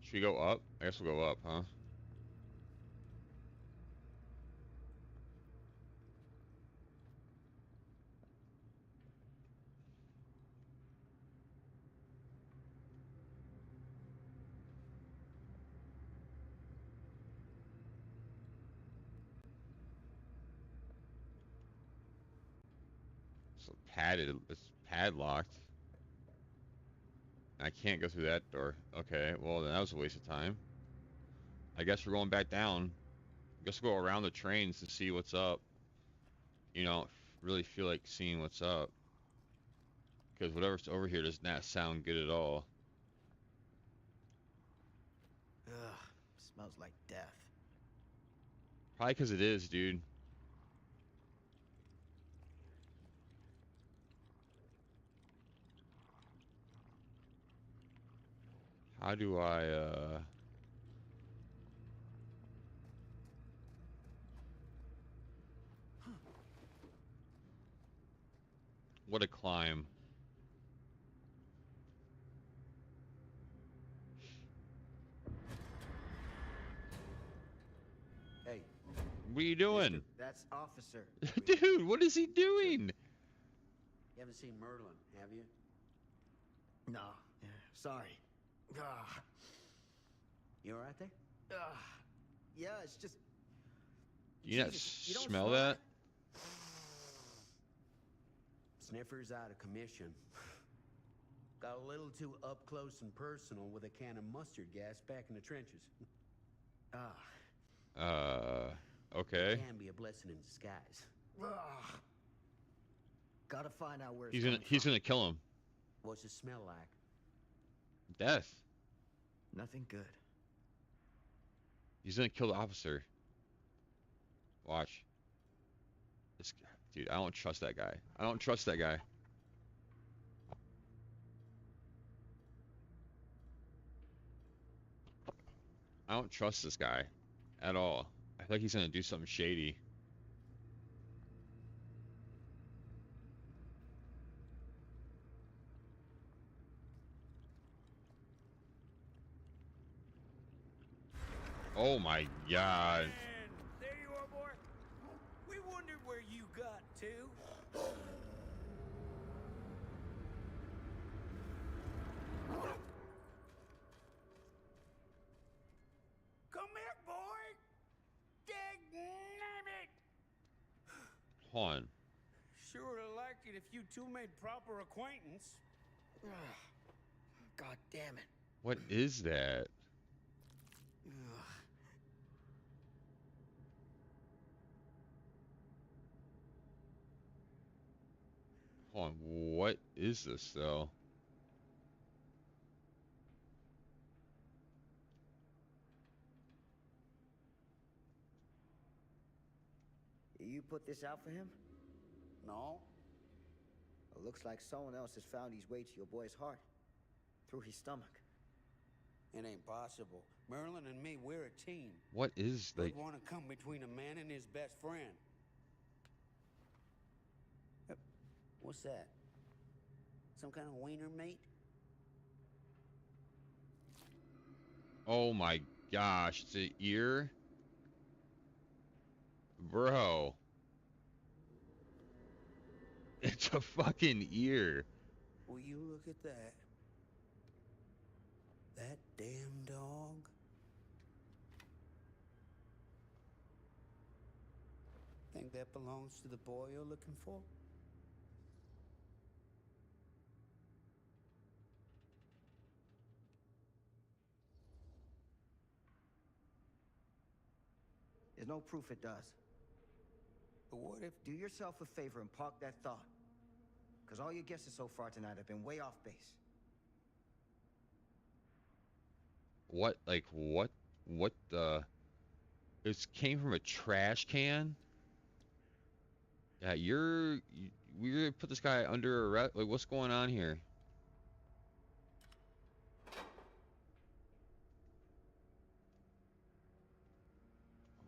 Should we go up? I guess we'll go up, huh? So padded. It's padlocked. I can't go through that door. Okay, well, then that was a waste of time. I guess we're going back down. I guess we'll go around the trains to see what's up. You know, really feel like seeing what's up. Because whatever's over here does not sound good at all. Ugh, smells like death. Probably because it is, dude. How do I, What a climb. Hey. What are you doing? That's Officer. Dude, what is he doing? You haven't seen Merlin, have you? No, yeah, sorry. Ah. You all right there? Yeah, it's just. You not Jesus, you don't smell that? Sniffer's out of commission. Got a little too up close and personal with a can of mustard gas back in the trenches. Okay. It can be a blessing in disguise. Gotta find out where He's gonna kill him. What's it smell like? Death. Nothing good. He's gonna kill the officer. Watch. This guy, dude, I don't trust that guy. I don't trust that guy. I don't trust this guy at all. I feel like he's gonna do something shady. Oh my god. And there you are, boy. We wondered where you got to. Come here, boy. Dagnabbit. Hold on. Sure would have liked it if you two made proper acquaintance. God damn it. What is that? Hold on. What is this though? You put this out for him? No. It looks like someone else has found his way to your boy's heart. Through his stomach. It ain't possible. Merlin and me, we're a team. What is like? Who'd want to come between a man and his best friend? What's that? Some kind of wiener mate? Oh my gosh, it's an ear? Bro. It's a fucking ear. Will you look at that? That damn dog? Think that belongs to the boy you're looking for? There's no proof it does. But what if... Do yourself a favor and park that thought. Because all your guesses so far tonight have been way off base. What, like, what the... It came from a trash can? Yeah, we're gonna put this guy under arrest? Like, what's going on here?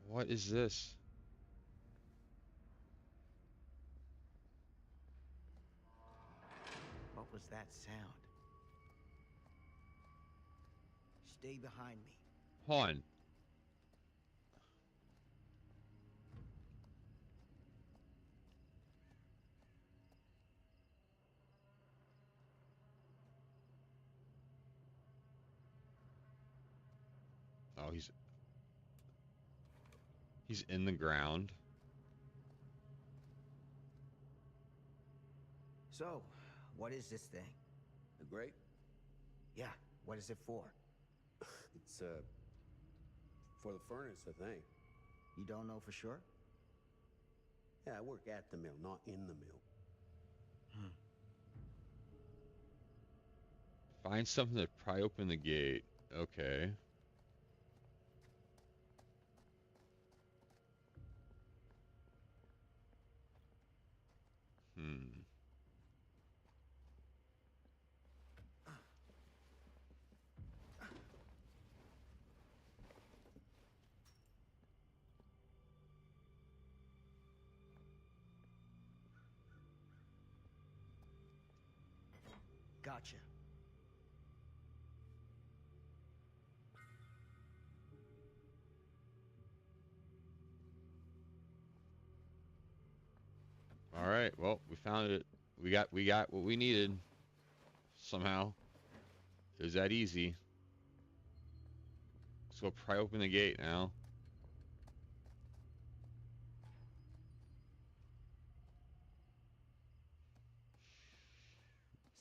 What is this? What was that sound? Stay behind me. Hold on. Oh, he's in the ground. So, what is this thing? The grape? Yeah, what is it for? It's, for the furnace, I think. You don't know for sure? Yeah, I work at the mill, not in the mill. Find something to pry open the gate. Okay. Gotcha. All right. Well, we found it. We got what we needed. Somehow. It was that easy. So pry open the gate now.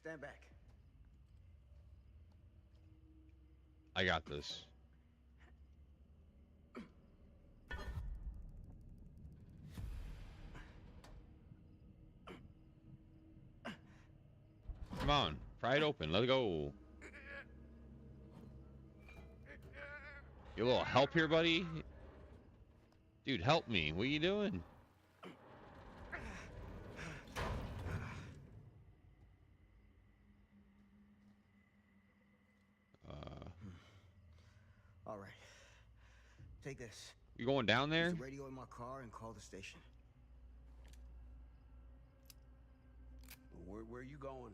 Stand back. I got this. Come on, pry it open. Let's go. You a little help here, buddy? Dude, help me. What are you doing? All right. Take this. You going down there? Use the radio in my car and call the station. Where are you going?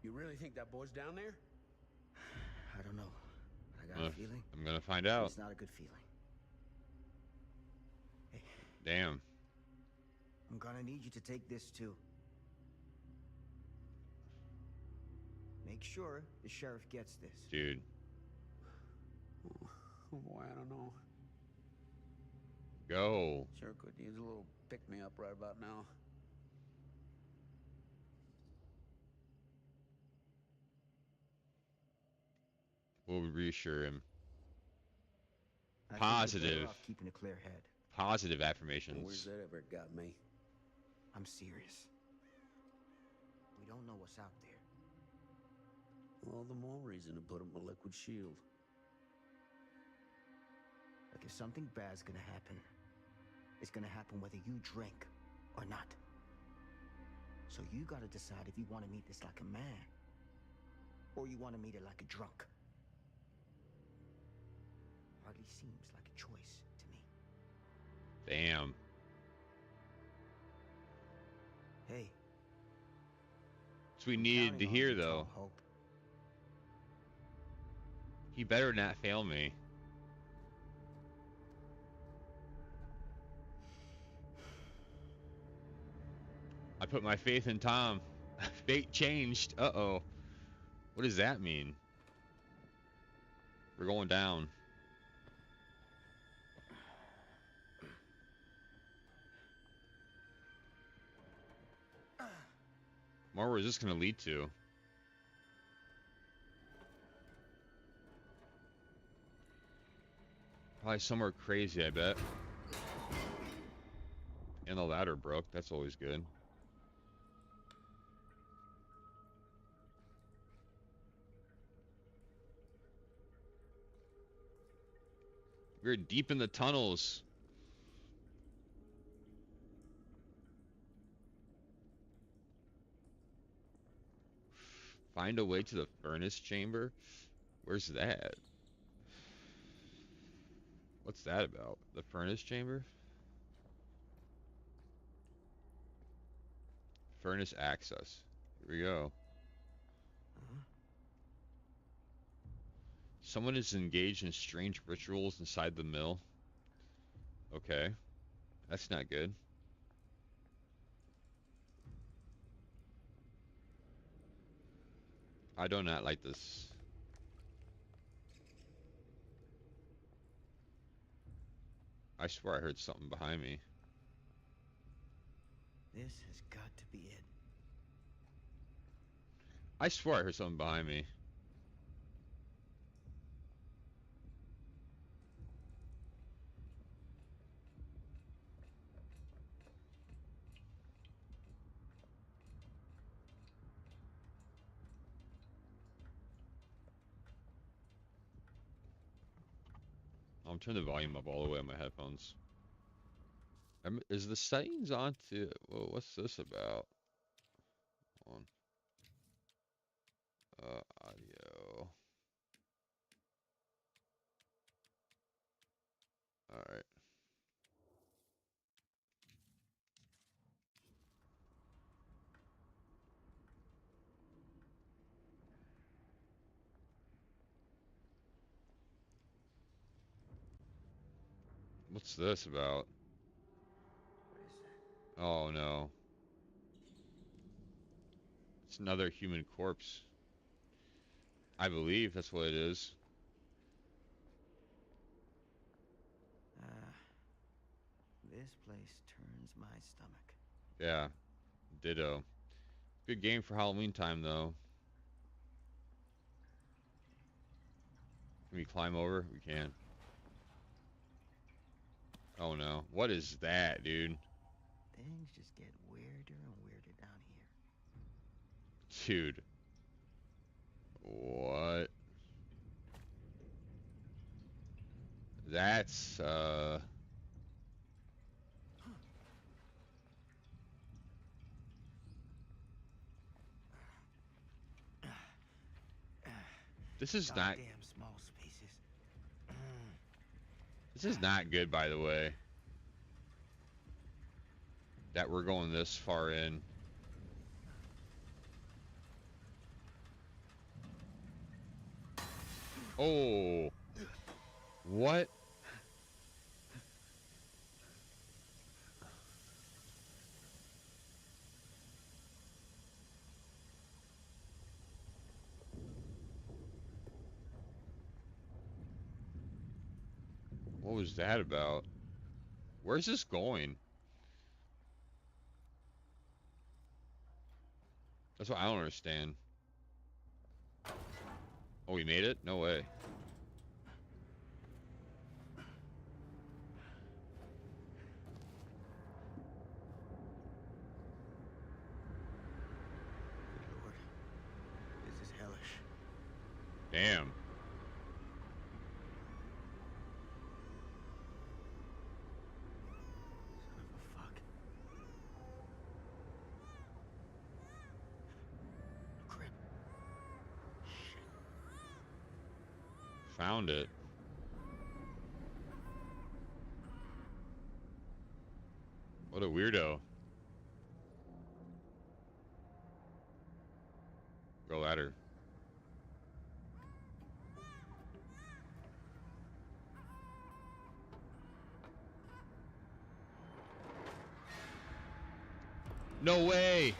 You really think that boy's down there? I don't know. I got a feeling. I'm gonna find out. It's not a good feeling. Hey. Damn. I'm gonna need you to take this too. Make sure the sheriff gets this. Dude. Oh boy, I don't know. Go. Sure could use a little pick-me-up right about now. We'll reassure him. I think you're better Positive. off keeping a clear head. Positive affirmations. Where's that ever got me? I'm serious. We don't know what's out there. All the more reason to put up a liquid shield. Like if something bad's gonna happen, it's gonna happen whether you drink or not. So you gotta decide if you want to meet this like a man, or you want to meet it like a drunk. Hardly seems like a choice to me. Damn. Hey. So we needed to hear though. Hope. He better not fail me. I put my faith in Tom. Fate changed. Uh-oh. What does that mean? We're going down. More, where is this going to lead to? Probably somewhere crazy, I bet. And the ladder broke. That's always good. We're deep in the tunnels. Find a way to the furnace chamber? Where's that? What's that about? The furnace chamber? Furnace access. Here we go. Someone is engaged in strange rituals inside the mill. Okay. That's not good. I do not like this. I swear I heard something behind me. This has got to be it. I swear I heard something behind me. I'm turning the volume up all the way on my headphones. Is the settings on to... Whoa, what's this about? Hold on. Audio. Alright. What's this about? What is that? Oh no. It's another human corpse. I believe that's what it is. This place turns my stomach. Yeah, ditto. Good game for Halloween time, though. Can we climb over? We can. Oh no. What is that, dude? Things just get weirder and weirder down here. Dude. What? That's, This is not... Goddamn small spaces. This is not good, by the way. That we're going this far in. Oh. What? What was that about? Where's this going? That's what I don't understand. Oh, we made it? No way. Lord, this is hellish. Damn. Found it. What a weirdo. Go ladder. No way!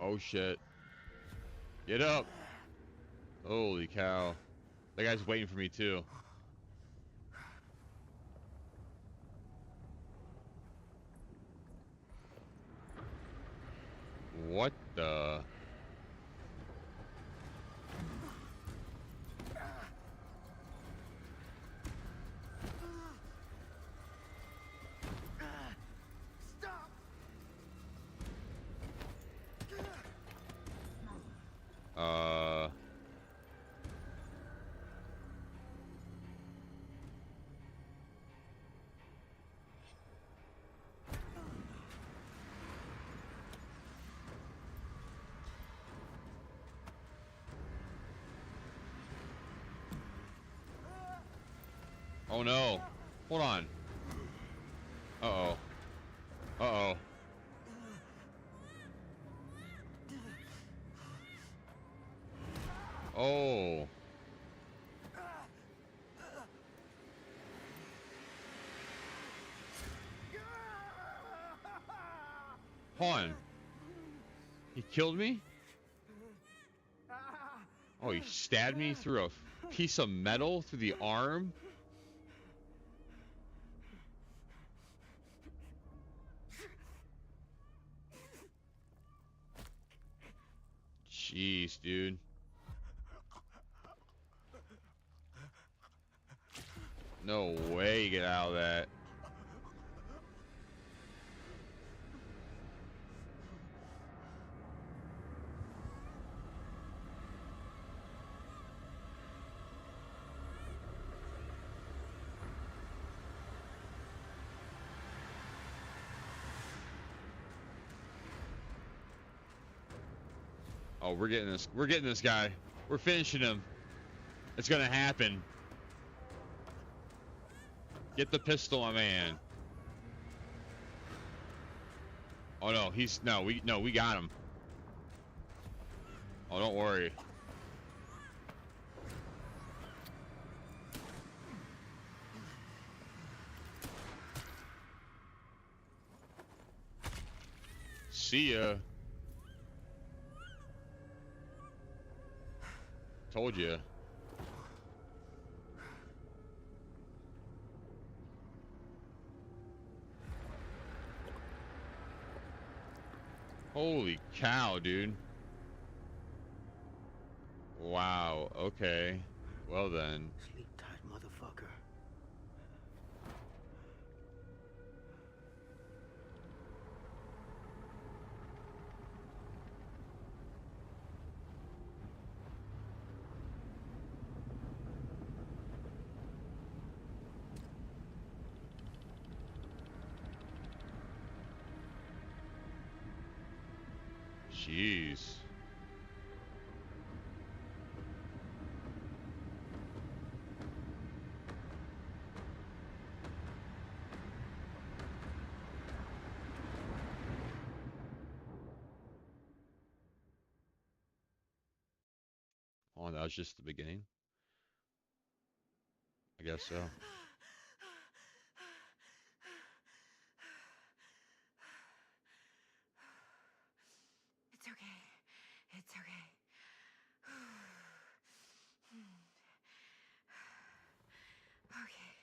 Oh shit. Get up! Holy cow. That guy's waiting for me too. What the? Stop! Oh no. Hold on. Uh-oh. Uh-oh. Oh. Hold on. He killed me? Oh, he stabbed me through a piece of metal through the arm? Jeez, dude. No way you get out of that. Oh, we're getting this. We're getting this guy. We're finishing him. It's gonna happen. Get the pistol, my man. Oh no, we got him. Oh, don't worry. See ya. Told you. Holy cow, dude. Wow, okay. Well then. Sleep tight, motherfucker. Jeez. Oh, that was just the beginning? I guess so. It's okay. It's okay. Okay.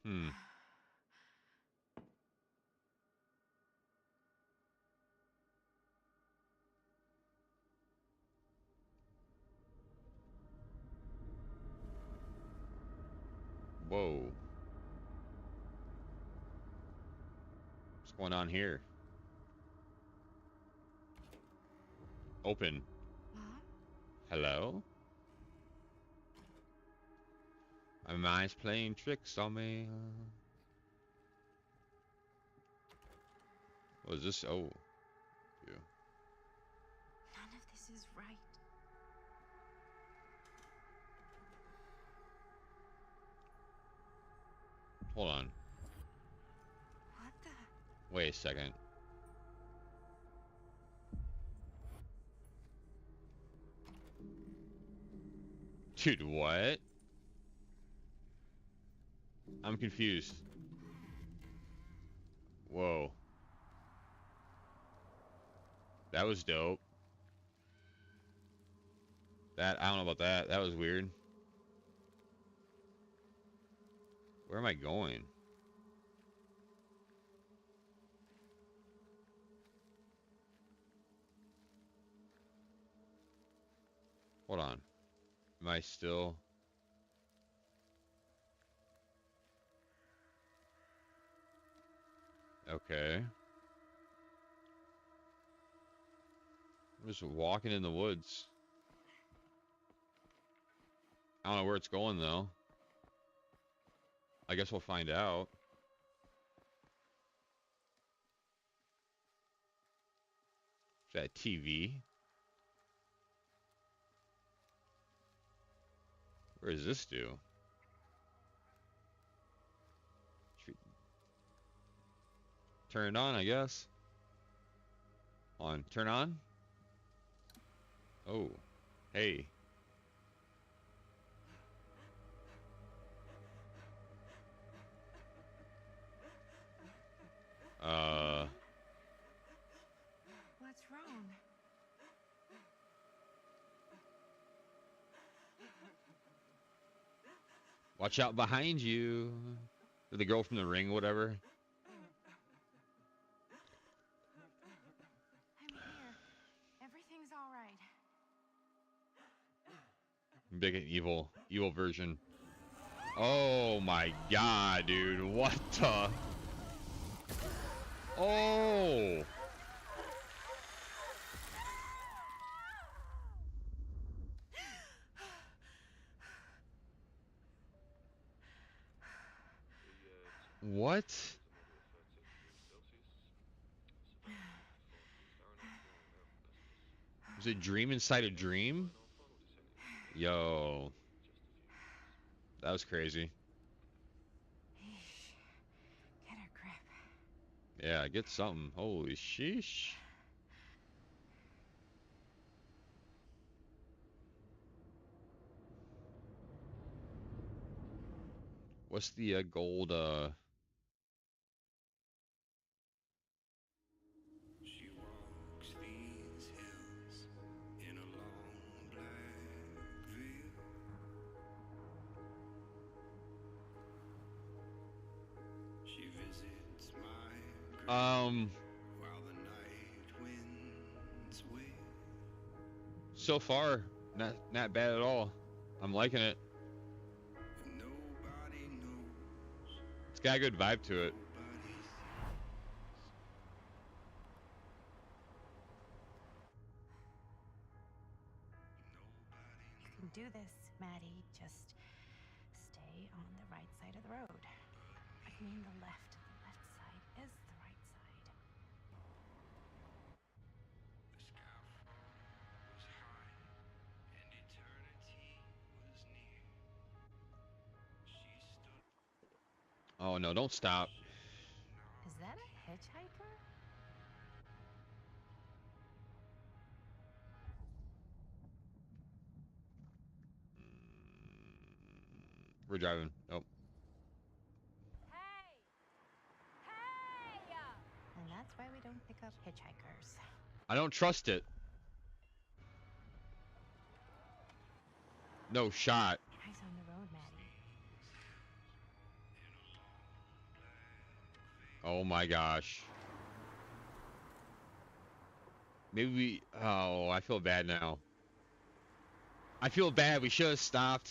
Hmm. Whoa. What's going on here? Open. Mom? Hello? My mind's playing tricks on me. What is this? Oh. Yeah. None of this is right. Hold on. What the? Wait a second. Dude, what? I'm confused. Whoa. That was dope. That, I don't know about that. That was weird. Where am I going? Hold on. Am I still... Okay. I'm just walking in the woods. I don't know where it's going, though. I guess we'll find out. Is that TV? Where does this do? Turn it on, I guess. On. Turn on? Oh. Hey. What's wrong? Watch out behind you. Or the girl from the ring, whatever. I'm here. Everything's all right. Big and evil version. Oh my god, dude. What the? Oh! What? Was it dream inside a dream? Yo. That was crazy. Get a grip. Yeah, get something. Holy sheesh. What's the gold? She walks these hills in a long black veil. She visits my while the night winds wail. So far, not bad at all. I'm liking it. Nobody knows. It's got a good vibe to it. You can do this, Maddie. Just stay on the right side of the road. I mean the left. The left side is the right side. The sky was high and eternity was near. She stood. Oh no, don't stop. Is that a hitchhiker? We're driving. Nope. And that's why we don't pick up hitchhikers. I don't trust it. No shot. Eyes on the road, Maddie. Oh my gosh. Maybe we... Oh, I feel bad now. I feel bad. We should have stopped.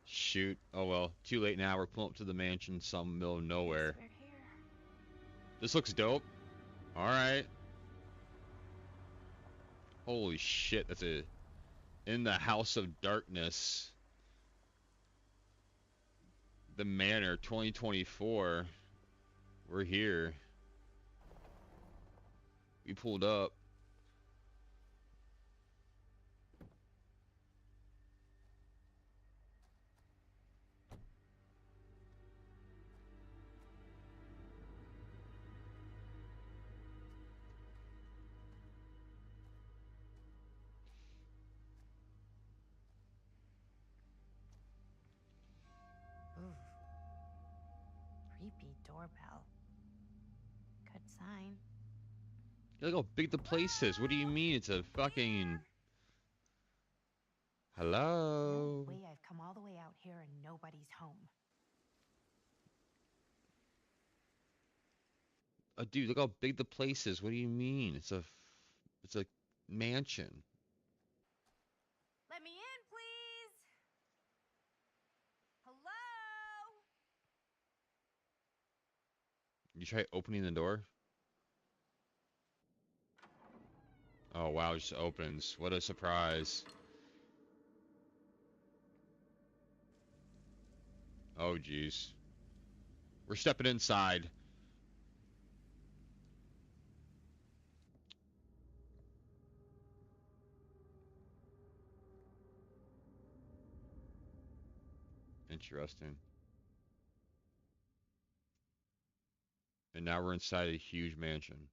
Shoot. Oh well. Too late now. We're pulling up to the mansion some middle of nowhere. We're here. This looks dope. Alright. Holy shit. That's a... In the House of Darkness. The Manor 2024. We're here. We pulled up. Ooh. Creepy doorbell. Good sign. Look how big the place is. What do you mean? It's a fucking... Hello? No way I've come all the way out here and nobody's home. Dude, look how big the place is. What do you mean? It's a mansion. Let me in, please. Hello? You try opening the door? Oh wow, it just opens. What a surprise. Oh jeez. We're stepping inside. Interesting. And now we're inside a huge mansion.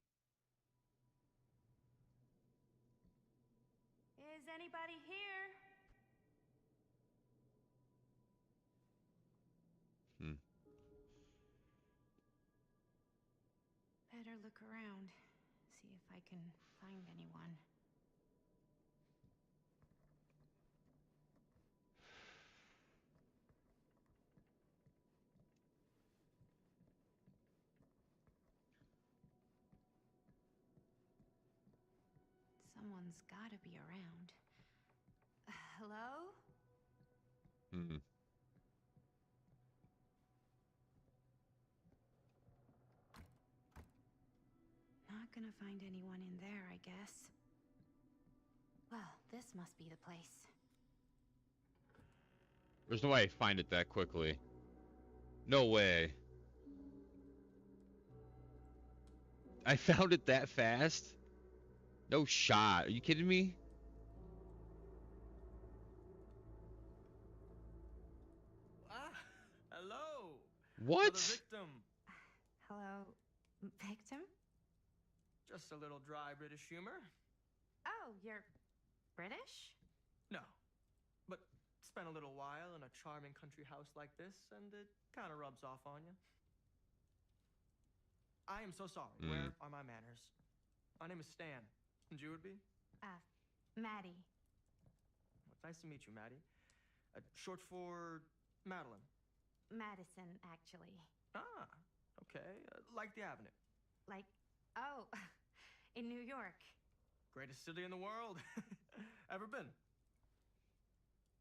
Is anybody here? Better look around. See if I can find anyone. Someone's gotta be around. Hello? Not gonna find anyone in there, I guess. Well, this must be the place. There's no way I find it that quickly. No way. I found it that fast? No shot. Are you kidding me? Hello. What? Another victim. Hello, victim? Just a little dry British humor. Oh, you're British? No, but spent a little while in a charming country house like this, and it kind of rubs off on you. I am so sorry. Where are my manners? My name is Stan. And you would be? Maddie. Well, it's nice to meet you, Maddie. Short for Madeline. Madison, actually. Ah, okay. Like the avenue. Like, oh, in New York. Greatest city in the world. Ever been?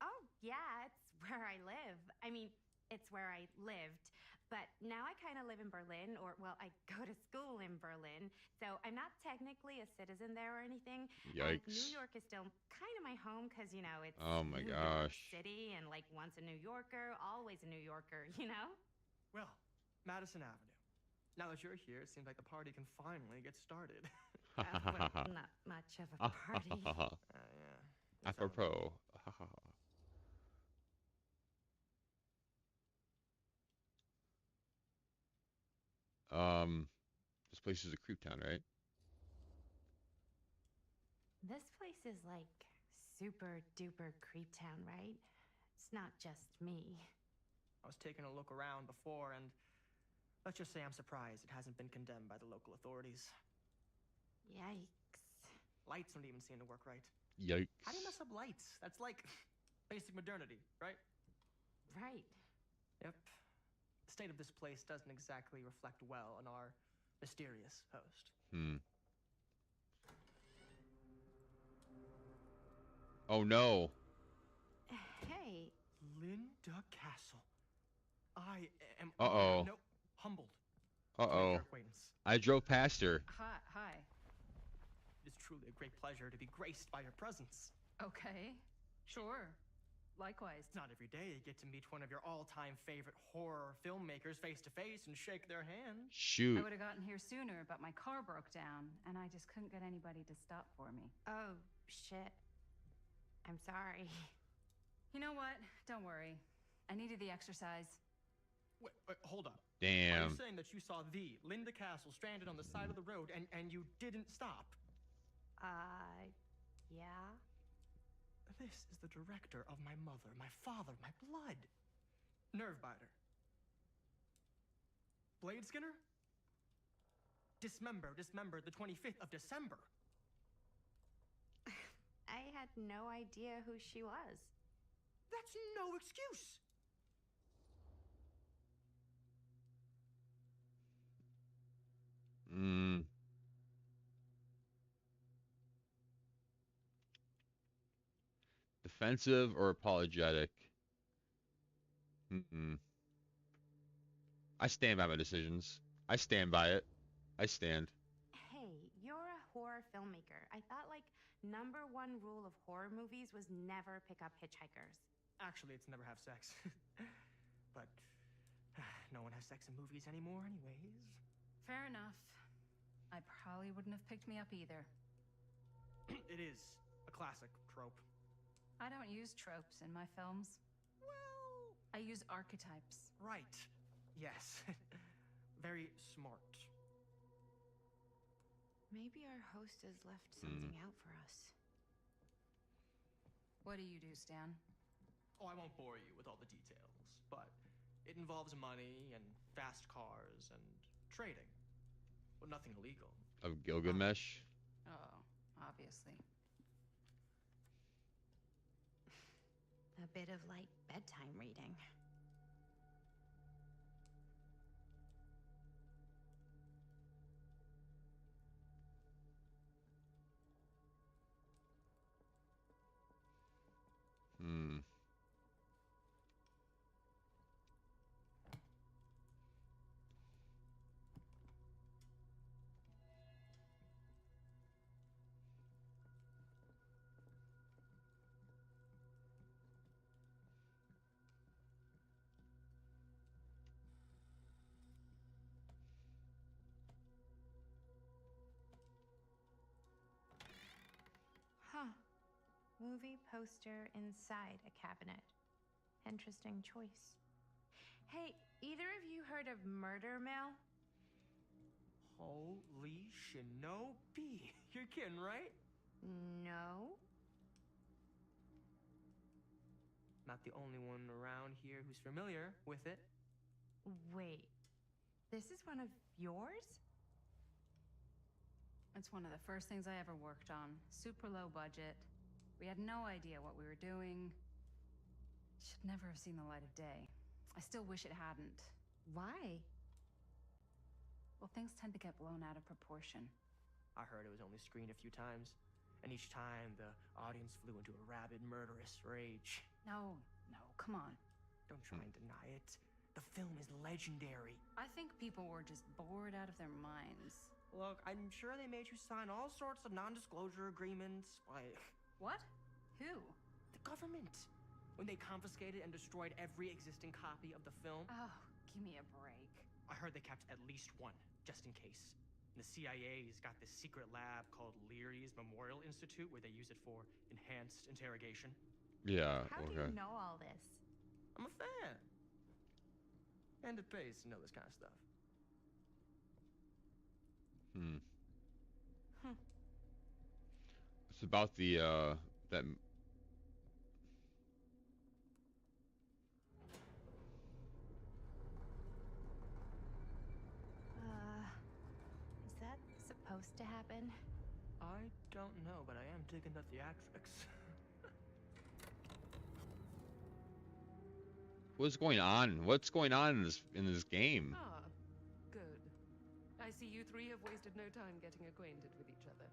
Oh, yeah, it's where I live. I mean, it's where I lived. But now I kind of live in Berlin, or, well, I go to school in Berlin. So I'm not technically a citizen there or anything. Yikes. And New York is still kind of my home because, you know, it's Oh my New York gosh. City, and like once a New Yorker, always a New Yorker, you know? Well, Madison Avenue. Now that you're here, it seems like the party can finally get started. Well, not much of a party. Yeah. Apropos. This place is a creep town, right? This place is like super duper creep town, right? It's not just me. I was taking a look around before, and let's just say I'm surprised it hasn't been condemned by the local authorities. Yikes. Lights don't even seem to work right. Yikes. How do you mess up lights? That's like basic modernity, right? Right. Yep. The state of this place doesn't exactly reflect well on our mysterious host. Oh no. Hey. Linda Castle. I am Uh-oh. humbled. Uh-oh. Acquaintance. I drove past her. Hi. It is truly a great pleasure to be graced by your presence. Okay. Sure. Likewise. It's not every day you get to meet one of your all-time favorite horror filmmakers face to face and shake their hand. Shoot. I would have gotten here sooner, but my car broke down, and I just couldn't get anybody to stop for me. Oh, shit. I'm sorry. You know what? Don't worry. I needed the exercise. Wait, hold up. Are Damn. you saying that you saw the Linda Castle stranded on the side of the road and you didn't stop? Yeah. This is the director of my mother, my father, my blood. Nervebiter. Blade Skinner? Dismember, the 25th of December. I had no idea who she was. That's no excuse. Defensive or apologetic? I stand by my decisions. I stand by it. I stand. Hey, you're a horror filmmaker. I thought, like, #1 rule of horror movies was never pick up hitchhikers. Actually, it's never have sex. But no one has sex in movies anymore anyways. Fair enough. I probably wouldn't have picked me up either. It is a classic trope. I don't use tropes in my films. Well, I use archetypes. right. Yes. Very smart. Maybe our host has left something out for us. What do you do, Stan? Oh, I won't bore you with all the details, but it involves money and fast cars and trading. But nothing illegal. Of Gilgamesh? Oh, obviously. A bit of light bedtime reading. Huh. Movie poster inside a cabinet. Interesting choice. Hey, either of you heard of Murder Mill? Holy shinobi. You're kidding, right? No. Not the only one around here who's familiar with it. Wait, this is one of yours? It's one of the first things I ever worked on. Super low budget. We had no idea what we were doing. Should never have seen the light of day. I still wish it hadn't. Why? Well, things tend to get blown out of proportion. I heard it was only screened a few times, and each time the audience flew into a rabid, murderous rage. No, come on. Don't try and deny it. The film is legendary. I think people were just bored out of their minds. Look, I'm sure they made you sign all sorts of non-disclosure agreements, like... What? Who? The government. When they confiscated and destroyed every existing copy of the film. Oh, give me a break. I heard they kept at least one, just in case. The CIA's got this secret lab called Leary's Memorial Institute where they use it for enhanced interrogation. Yeah, How do you know all this? I'm a fan. And it pays to know this kind of stuff. It's about the that Is that supposed to happen? I don't know, but I am digging the theatrics. what's going on? What's going on in this game? Ah, good. I see you three have wasted no time getting acquainted with each other.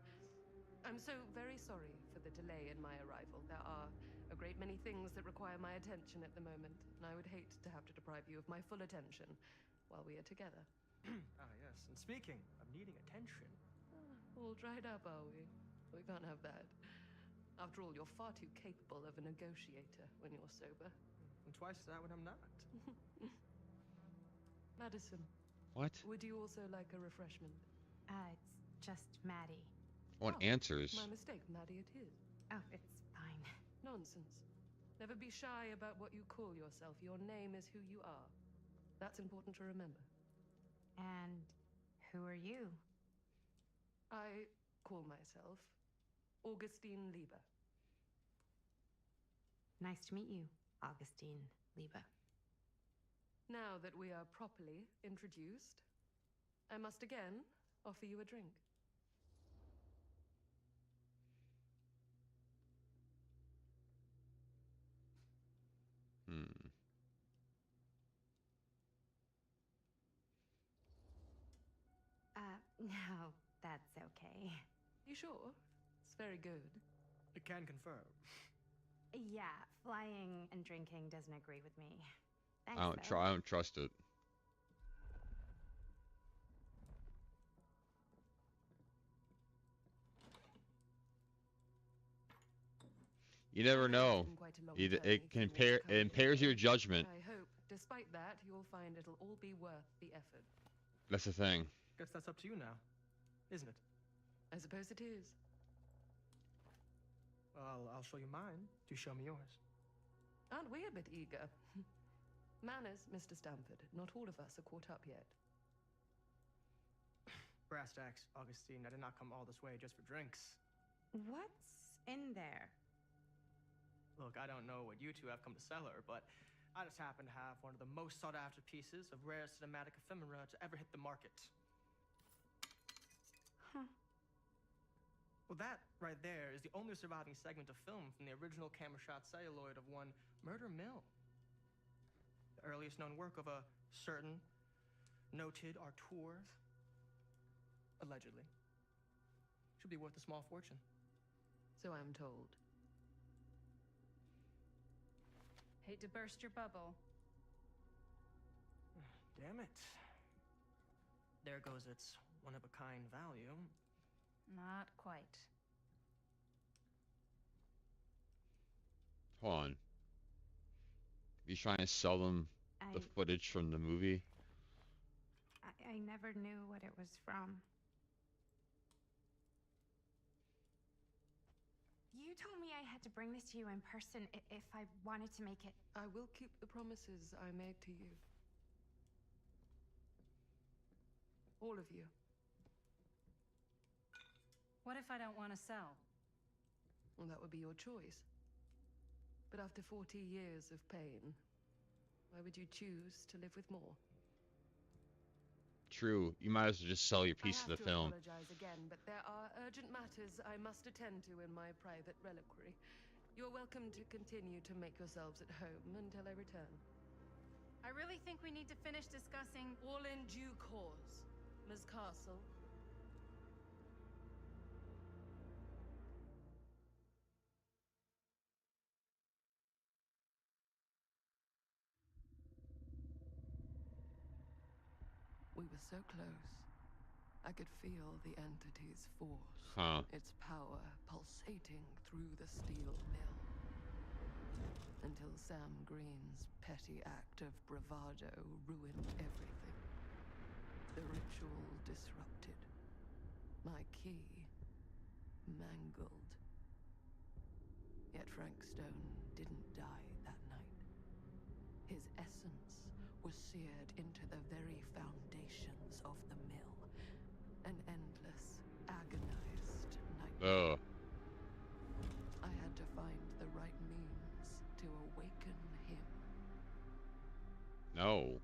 I'm so very sorry for the delay in my arrival. There are a great many things that require my attention at the moment, and I would hate to have to deprive you of my full attention while we are together. Yes, and speaking of needing attention. All dried up, are we? We can't have that. After all, you're far too capable of a negotiator when you're sober. And twice that when I'm not. Madison. What? Would you also like a refreshment? It's just Maddie. I want answers. My mistake, Maddie, it is. Oh, it's fine. Nonsense. Never be shy about what you call yourself. Your name is who you are. That's important to remember. And who are you? I call myself Augustine Lieber. Nice to meet you, Augustine Lieber. Now that we are properly introduced, I must again offer you a drink. No, that's okay. You sure? It's very good. I can confirm. Yeah, flying and drinking doesn't agree with me. Thanks, I don't trust it. You never know. It impairs your judgment. I hope, despite that, you'll find it'll all be worth the effort. That's the thing. Guess that's up to you now, isn't it? I suppose it is. Well, I'll show you mine. Do show me yours. Aren't we a bit eager? Manners, Mr. Stamford. Not all of us are caught up yet. Brass tacks, Augustine. I did not come all this way just for drinks. What's in there? Look, I don't know what you two have come to cellar, but I just happen to have one of the most sought-after pieces of rare cinematic ephemera to ever hit the market. Huh. Well, that right there is the only surviving segment of film from the original camera shot celluloid of one Murder Mill. The earliest known work of a certain noted auteur, allegedly. Should be worth a small fortune. So I'm told. Hate to burst your bubble. Damn it. There goes its one-of-a-kind value. Not quite. Hold on. You trying to sell them the footage from the movie? I never knew what it was from. You told me I had to bring this to you in person if I wanted to make it. I will keep the promises I made to you. All of you. What if I don't want to sell? Well, that would be your choice. But after 40 years of pain, why would you choose to live with more? True. You might as well just sell your piece of the film. I have to apologize again, but there are urgent matters I must attend to in my private reliquary. You're welcome to continue to make yourselves at home until I return. I really think we need to finish discussing. All in due course, Ms. Castle. We were so close. I could feel the entity's force, its power pulsating through the steel mill. Until Sam Green's petty act of bravado ruined everything. The ritual disrupted. My key mangled. Yet Frank Stone didn't die that night. His essence was seared into the very foundations of the mill. An endless, agonized nightmare. I had to find the right means to awaken him. No.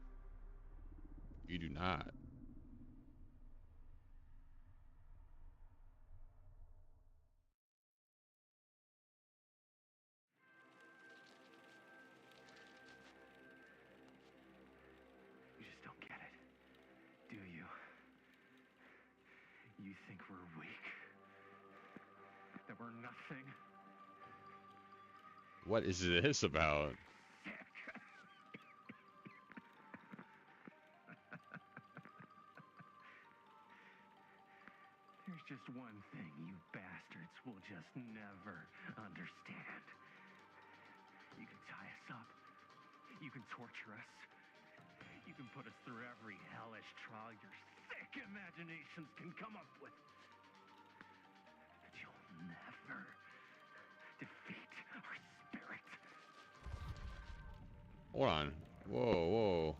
You do not. You just don't get it, do you? You think we're weak? That we're nothing? What is this about? There's just one thing you bastards will just never understand. You can tie us up. You can torture us. You can put us through every hellish trial your sick imaginations can come up with. But you'll never defeat our spirit. Hold on. Whoa, whoa.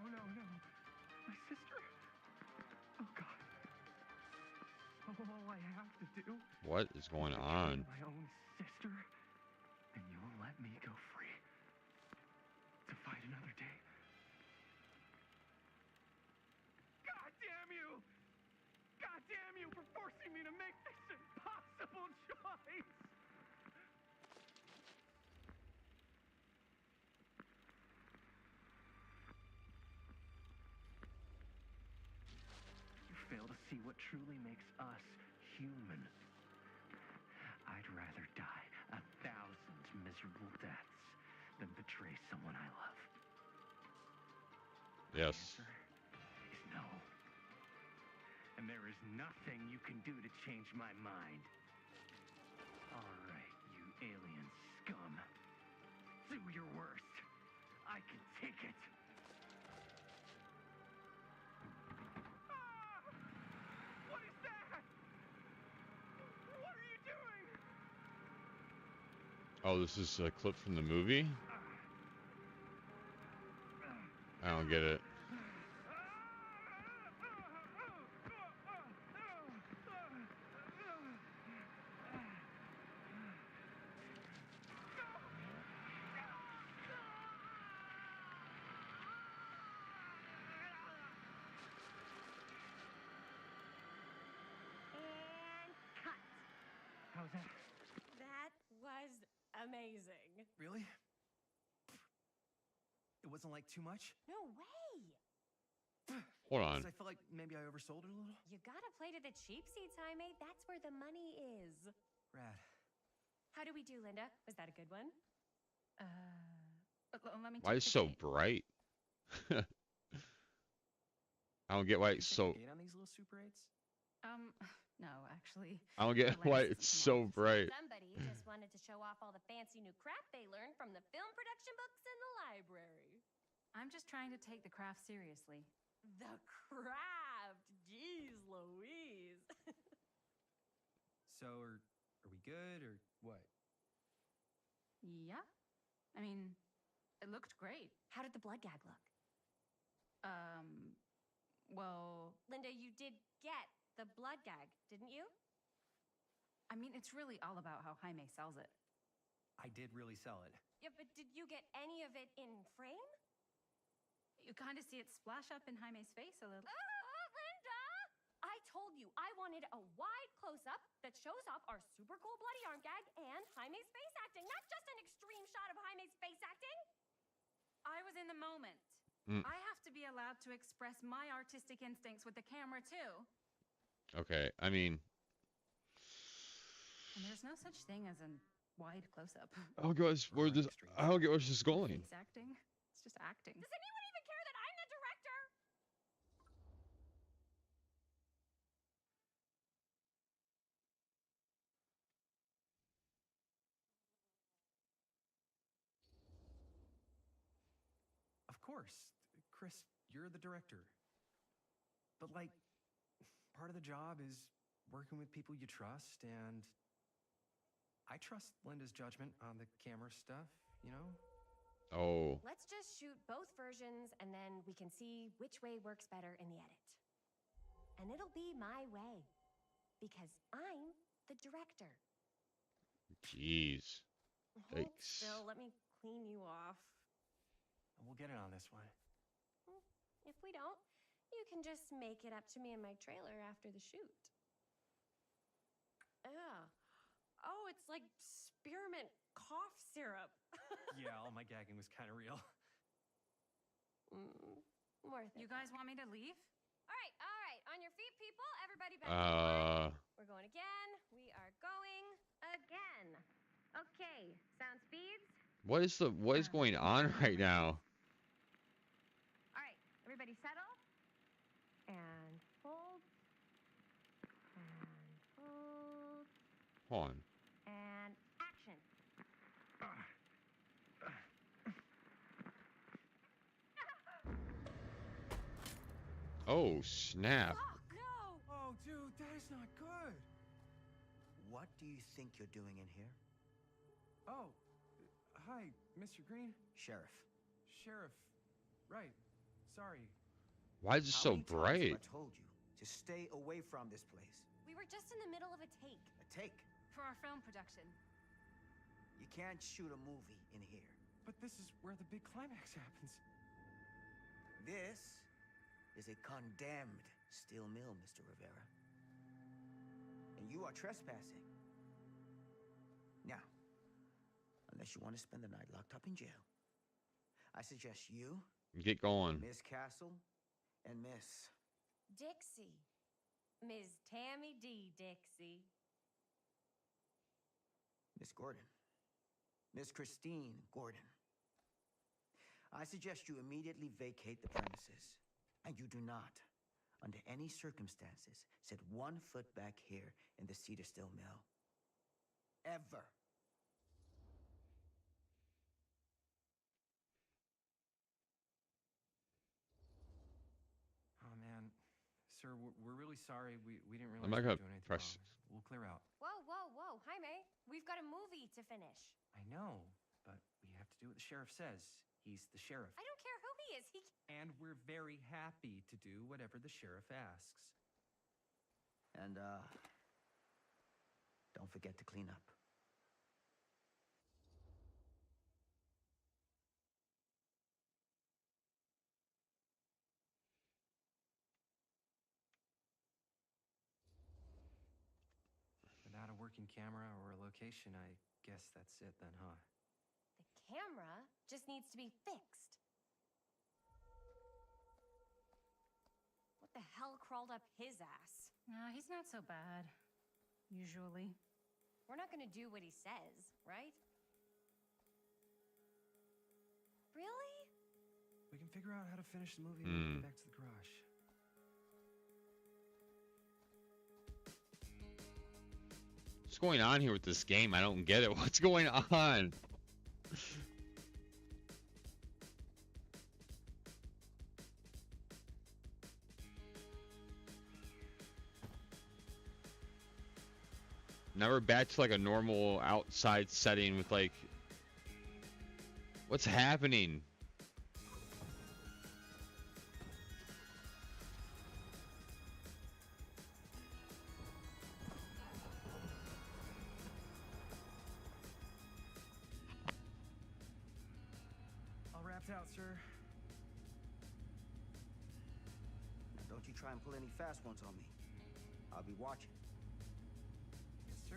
No. My sister? Oh, God. All I have to do... What is going on? My own sister? And you'll let me go free. To fight another day. God damn you! God damn you for forcing me to make this impossible choice! You fail to see what truly makes us human. I'd rather die 1,000 miserable deaths than betray someone I love. Yes. The answer is no. And there is nothing you can do to change my mind. All right, you alien scum. Do your worst. I can take it. What is that? What are you doing? Oh, this is a clip from the movie? I don't get it. And cut. How's that? That was amazing. Really? It wasn't like too much? No way. Hold on. I felt like maybe I oversold it a little. You gotta play to the cheap seats, Jaime. That's where the money is. Rad. How do we do, Linda? Was that a good one? Let me Why is it so bright? I don't get why it's so... Gate on these little Super 8s? No, actually. I don't get why it's so bright. Somebody just wanted to show off all the fancy new crap they learned from the film production books in the library. I'm just trying to take the craft seriously. The craft! Jeez Louise! So, are we good, or what? Yeah. I mean, it looked great. How did the blood gag look? Well, Linda, you did get the blood gag, didn't you? I mean, it's really all about how Jaime sells it. I did really sell it. Yeah, but did you get any of it in frame? You kind of see it splash up in Jaime's face a little. Linda! I told you I wanted a wide close-up that shows off our super cool bloody arm gag and Jaime's face acting, not just an extreme shot of Jaime's face acting. I was in the moment. I have to be allowed to express my artistic instincts with the camera, too. Okay, I mean... And there's no such thing as a wide close-up. I don't get where this is going. Face acting? It's just acting. Does anyone even care that I'm the director? Of course. Chris, you're the director. But, like, part of the job is working with people you trust, and I trust Linda's judgment on the camera stuff, you know? Oh. Let's just shoot both versions, and then we can see which way works better in the edit. And it'll be my way, because I'm the director. Jeez. Hold Yikes. still, let me clean you off. We'll get it on this one. If we don't, you can just make it up to me in my trailer after the shoot. Oh, it's like spearmint cough syrup. Yeah, all my gagging was kind of real. Worth it. You guys want me to leave? All right. On your feet, people. Everybody back to the line. We're going again. We are going again. Okay, sound speeds. What is going on right now? All right, everybody settle. And hold. And hold. Hold on. And action. Oh, snap. No! Oh, dude, that is not good. What do you think you're doing in here? Oh, hi, Mr. Green. Sheriff. Sheriff. Right. Sorry. Why is it so bright? I told you to stay away from this place. We were just in the middle of a take. A take? For our film production. You can't shoot a movie in here. But this is where the big climax happens. This is a condemned steel mill, Mr. Rivera. And you are trespassing. Now, unless you want to spend the night locked up in jail, I suggest you Get going. Miss Castle and Miss Dixie. Ms. Tammy D. Dixie. Miss Gordon. Miss Christine Gordon. I suggest you immediately vacate the premises, and you do not, under any circumstances, set 1 foot back here in the Cedar Still Mill. Ever. Oh, man. Sir, we're really sorry. We didn't realize I'm we not were gonna doing anything press. wrong. We'll clear out. Whoa. Jaime, we've got a movie to finish. I know, but we have to do what the sheriff says. He's the sheriff. I don't care who he is. And we're very happy to do whatever the sheriff asks. And, don't forget to clean up. Without a working camera or a location, I guess that's it then, huh? The camera just needs to be fixed. What the hell crawled up his ass? No, he's not so bad. Usually. We're not gonna do what he says, right? Really? We can figure out how to finish the movie and get back to the garage. What's going on here with this game? I don't get it. What's going on? Now we're back to like a normal outside setting with like... What's happening? Wrapped out, sir. Now, don't you try and pull any fast ones on me. I'll be watching. Yes, sir.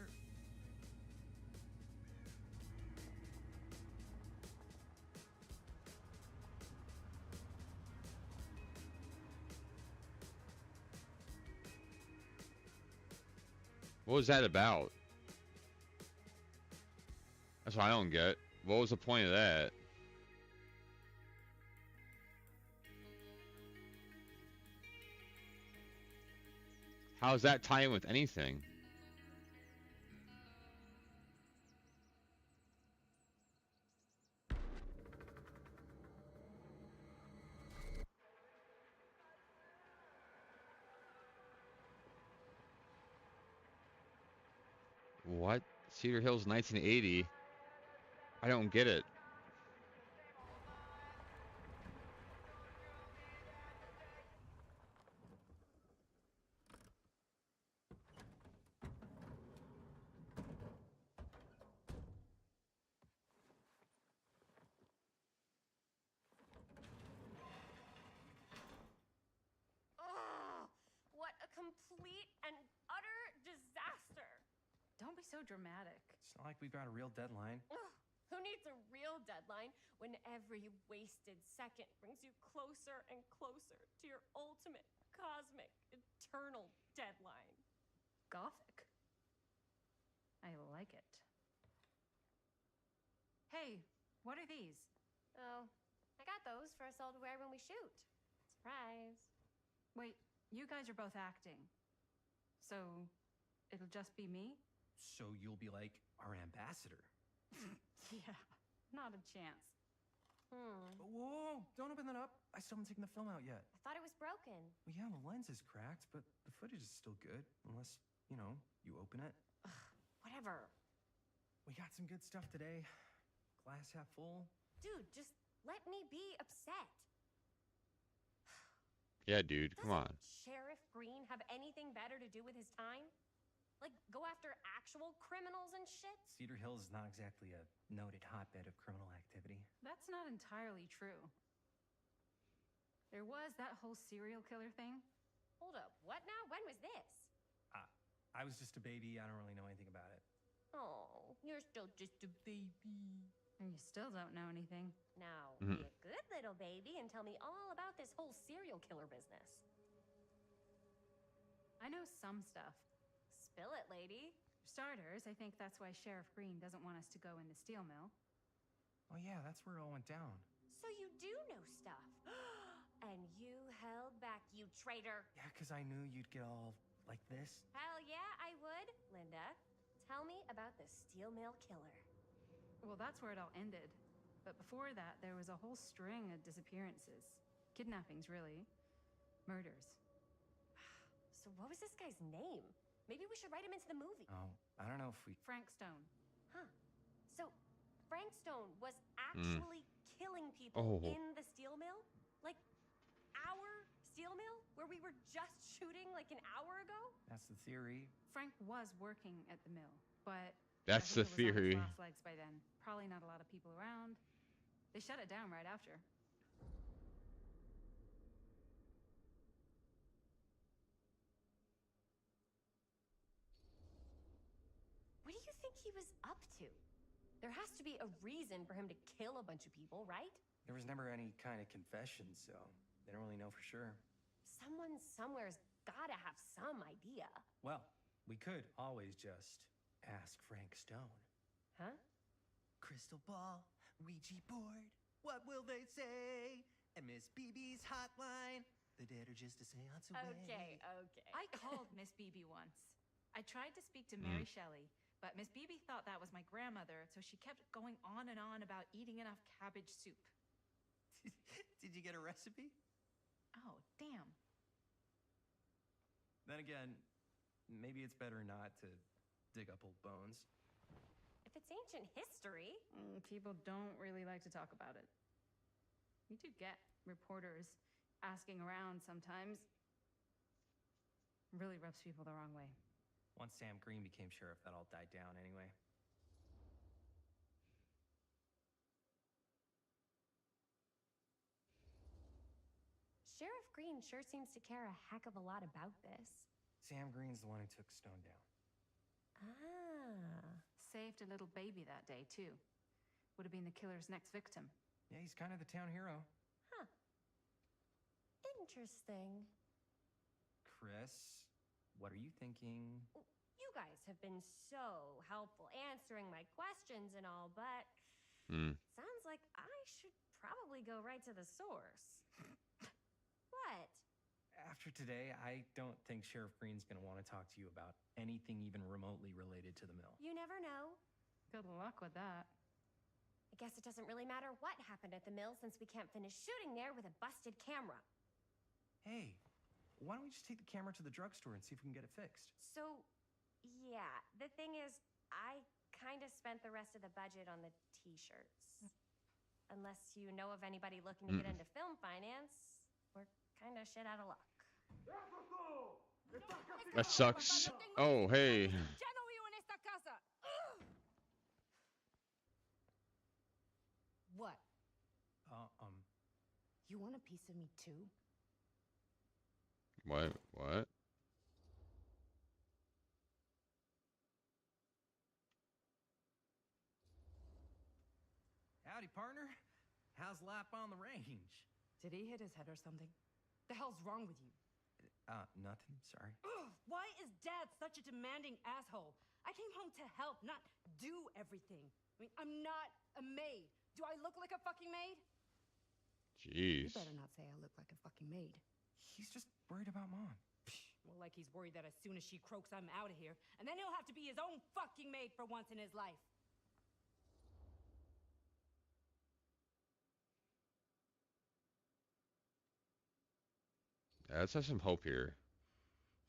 What was that about? That's what I don't get. What was the point of that? How does that tie in with anything? What? Cedar Hills 1980? I don't get it. Ugh, what a complete and utter disaster. Don't be so dramatic. It's not like we've got a real deadline. Ugh, who needs a real deadline when every wasted second brings you closer and closer to your ultimate, cosmic, eternal deadline? Gothic. I like it. Hey, what are these? Oh, I got those for us all to wear when we shoot. Surprise. Wait, you guys are both acting. So, it'll just be me? So you'll be like our ambassador. Yeah, not a chance. Whoa, don't open that up. I still haven't taken the film out yet. I thought it was broken. Well, yeah, the lens is cracked, but the footage is still good. Unless, you know, you open it. Whatever. We got some good stuff today. Glass half full. Dude, just let me be upset. Yeah, dude, come on. Sheriff Green have anything better to do with his time? Like, go after actual criminals and shit? Cedar Hills is not exactly a noted hotbed of criminal activity. That's not entirely true. There was that whole serial killer thing. Hold up, what now? When was this? I was just a baby. I don't really know anything about it. Oh, you're still just a baby. And you still don't know anything. Now, be a good little baby and tell me all about this whole serial killer business. I know some stuff. Spill it, lady. For starters, I think that's why Sheriff Green doesn't want us to go in the steel mill. Oh, yeah, that's where it all went down. So you do know stuff. And you held back, you traitor. Yeah, because I knew you'd get all like this. Hell yeah, I would. Linda, tell me about the steel mill killer. Well, that's where it all ended. But before that, there was a whole string of disappearances. Kidnappings, really. Murders. So what was this guy's name? Maybe we should write him into the movie. Oh, I don't know if we... Frank Stone. Huh. So Frank Stone was actually killing people in the steel mill? Like our steel mill? Where we were just shooting like an hour ago? That's the theory. Frank was working at the mill, but... That's the theory. Last legs by then. Probably not a lot of people around. They shut it down right after. What do you think he was up to? There has to be a reason for him to kill a bunch of people, right? There was never any kind of confession, so they don't really know for sure. Someone somewhere's gotta have some idea. Well, we could always just ask Frank Stone. Huh? Crystal ball, Ouija board, what will they say? And Miss BB's hotline, the dead are just a seance away. Okay. I called Miss BB once. I tried to speak to Mary Shelley, but Miss BB thought that was my grandmother, so she kept going on and on about eating enough cabbage soup. Did you get a recipe? Oh, damn. Then again, maybe it's better not to dig up old bones. If it's ancient history... People don't really like to talk about it. We do get reporters asking around sometimes. Really rubs people the wrong way. Once Sam Green became sheriff, that all died down anyway. Green sure seems to care a heck of a lot about this. Sam Green's the one who took Stone down. Ah. Saved a little baby that day, too. Would have been the killer's next victim. Yeah, he's kind of the town hero. Huh. Interesting. Chris, what are you thinking? You guys have been so helpful answering my questions and all, but sounds like I should probably go right to the source. What? After today, I don't think Sheriff Green's gonna want to talk to you about anything even remotely related to the mill. You never know. Good luck with that. I guess it doesn't really matter what happened at the mill since we can't finish shooting there with a busted camera. Hey, why don't we just take the camera to the drugstore and see if we can get it fixed? So, yeah, the thing is, I kind of spent the rest of the budget on the t-shirts. Unless you know of anybody looking to get into film finance, we're kind of shit out of luck. That sucks. Oh, hey. What? You want a piece of me too? What? What? Howdy, partner. How's lap on the range? Did he hit his head or something? The hell's wrong with you? Nothing. Sorry. Ugh, why is Dad such a demanding asshole? I came home to help, not do everything. I mean, I'm not a maid. Do I look like a fucking maid? Jeez. You better not say I look like a fucking maid. He's just worried about Mom. More like he's worried that as soon as she croaks, I'm out of here. And then he'll have to be his own fucking maid for once in his life. Let's have some hope here.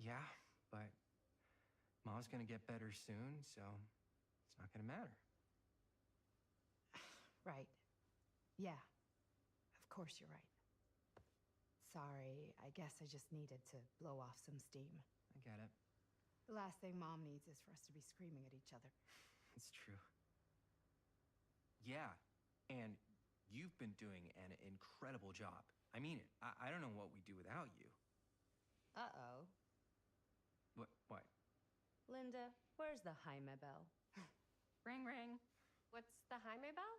Yeah, but Mom's gonna get better soon, so it's not gonna matter. Right. Yeah. Of course you're right. Sorry, I guess I just needed to blow off some steam. I get it. The last thing Mom needs is for us to be screaming at each other. It's true. Yeah, and you've been doing an incredible job. I mean it. I don't know what we'd do without you. Uh-oh. What? Linda, where's the Jaime bell? Ring, ring. What's the Jaime bell?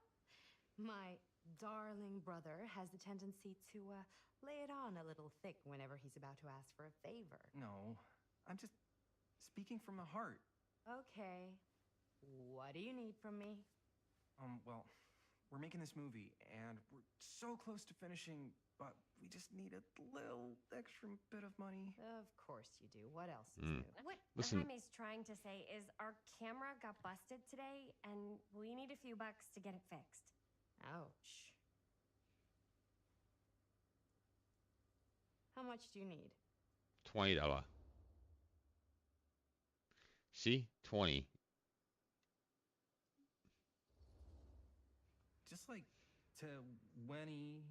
My darling brother has the tendency to lay it on a little thick whenever he's about to ask for a favor. No, I'm just speaking from the heart. Okay. What do you need from me? Well, we're making this movie, and we're so close to finishing, but we just need a little extra bit of money. Of course you do. What else is new? What Listen. Jaime's trying to say is our camera got busted today, and we need a few bucks to get it fixed. Ouch. How much do you need? $20. See? 20. Just like $20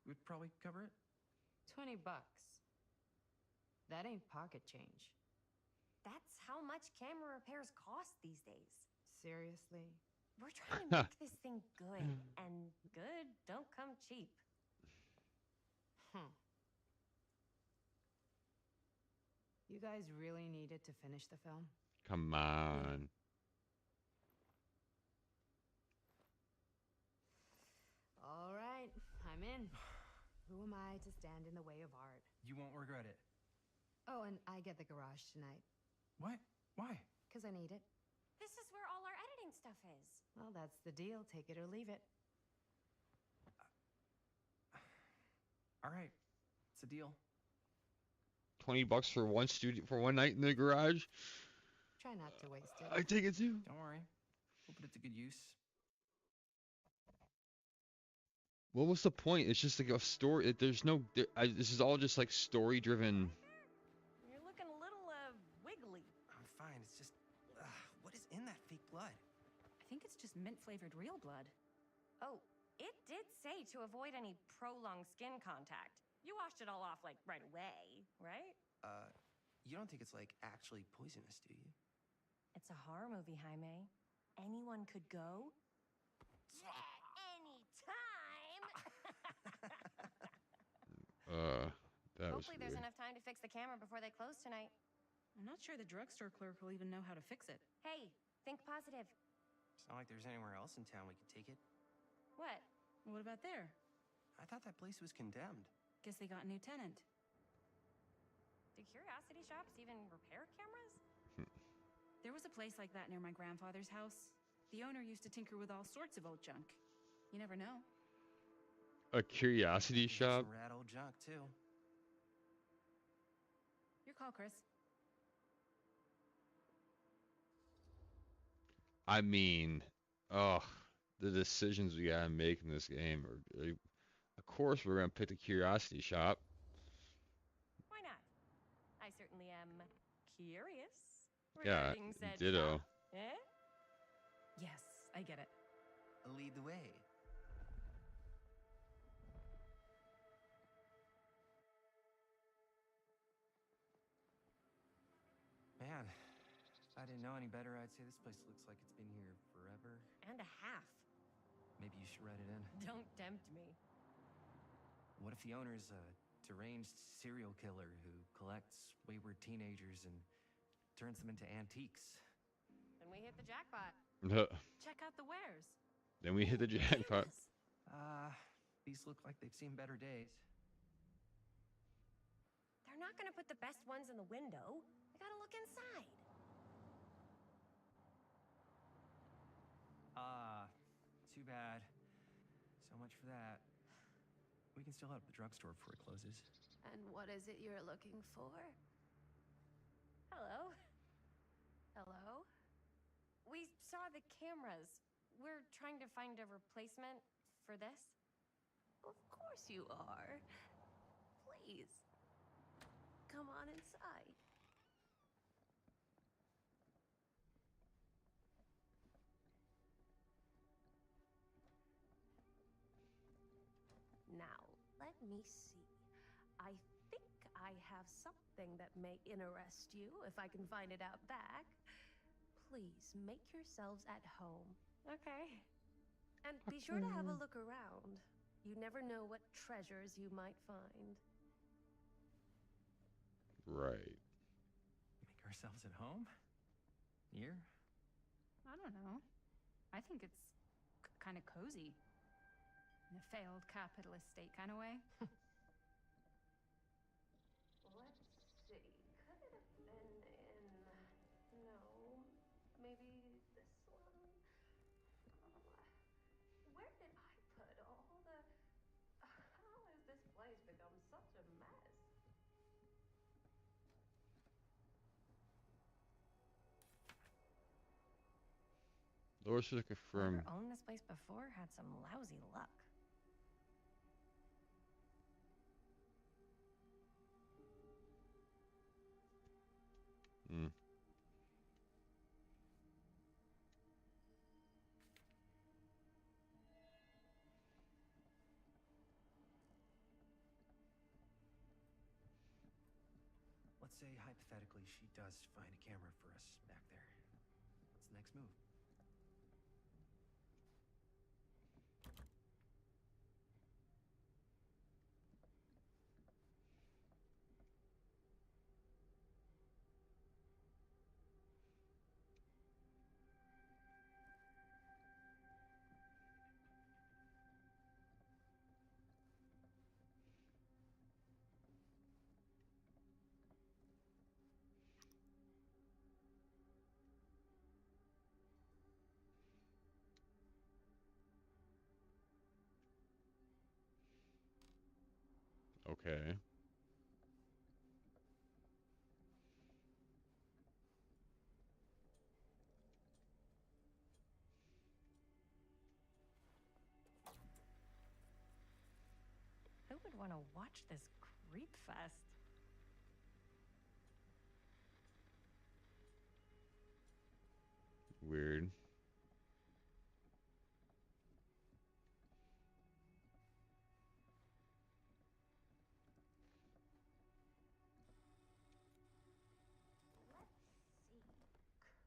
would probably cover it. $20. That ain't pocket change. That's how much camera repairs cost these days. Seriously? We're trying to make this thing good, and good don't come cheap. You guys really needed to finish the film? Come on. All right, I'm in. Who am I to stand in the way of art? You won't regret it. Oh, and I get the garage tonight. What? Why? Because I need it. This is where all our editing stuff is. Well, that's the deal. Take it or leave it. All right, it's a deal. $20 for one night in the garage. Try not to waste it. I take it too. Don't worry. We'll put it to good use. What was the point? It's just like a story. There's no. This is all just like story-driven. You're looking a little, wiggly. I'm fine. It's just, what is in that fake blood? I think it's just mint-flavored real blood. Oh, it did say to avoid any prolonged skin contact. You washed it all off, like, right away, right? You don't think it's, like, actually poisonous, do you? It's a horror movie, Jaime. Anyone could go. Anytime! That was Hopefully there's weird. enough time to fix the camera before they close tonight. I'm not sure the drugstore clerk will even know how to fix it. Hey, think positive. It's not like there's anywhere else in town we could take it. What? What about there? I thought that place was condemned. Guess they got a new tenant. Do curiosity shops even repair cameras? There was a place like that near my grandfather's house. The owner used to tinker with all sorts of old junk. You never know. A curiosity shop? Some rad old junk, too. Your call, Chris. I mean, oh, the decisions we gotta make in this game are. Of course, we're gonna pick the curiosity shop. Why not? I certainly am curious Yeah, regarding said ditto. shop. Eh? Yes, I get it. Lead the way. Man, if I didn't know any better, I'd say this place looks like it's been here forever. And a half. Maybe you should write it in. Don't tempt me. What if the owner's a deranged serial killer who collects wayward teenagers and turns them into antiques? Then we hit the jackpot. Check out the wares. Then we hit the jackpot. These look like they've seen better days. They're not gonna put the best ones in the window. I gotta look inside. Too bad. So much for that. We can still head up the drugstore before it closes. And what is it you're looking for? Hello. Hello. We saw the cameras. We're trying to find a replacement for this. Of course you are. Please, come on inside. Now, let me see. I think I have something that may interest you, if I can find it out back. Please make yourselves at home, okay? And be sure to have a look around. You never know what treasures you might find. Right. Make ourselves at home? Here? I don't know. I think it's kind of cozy. In a failed capitalist state kind of way. Let's see. Could it have been in... No. Maybe this one? Where did I put all the... How has this place become such a mess? Laura should confirm. Whoever owned this place before had some lousy luck. Hmm. Let's say, hypothetically, she does find a camera for us back there. What's the next move? Okay. Who would want to watch this creep fest? Weird.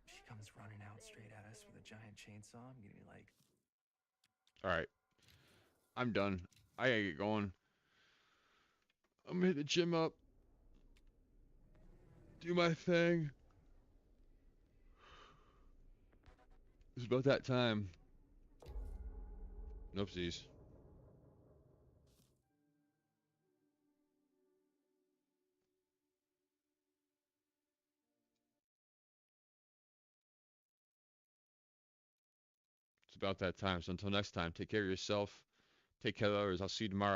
She comes running out straight at us with a giant chainsaw. I'm gonna be like, All right. I'm done. I gotta get going. I'm gonna hit the gym up. Do my thing. It's about that time. Noopsies. It's about that time. So until next time, take care of yourself. Take care of others. I'll see you tomorrow.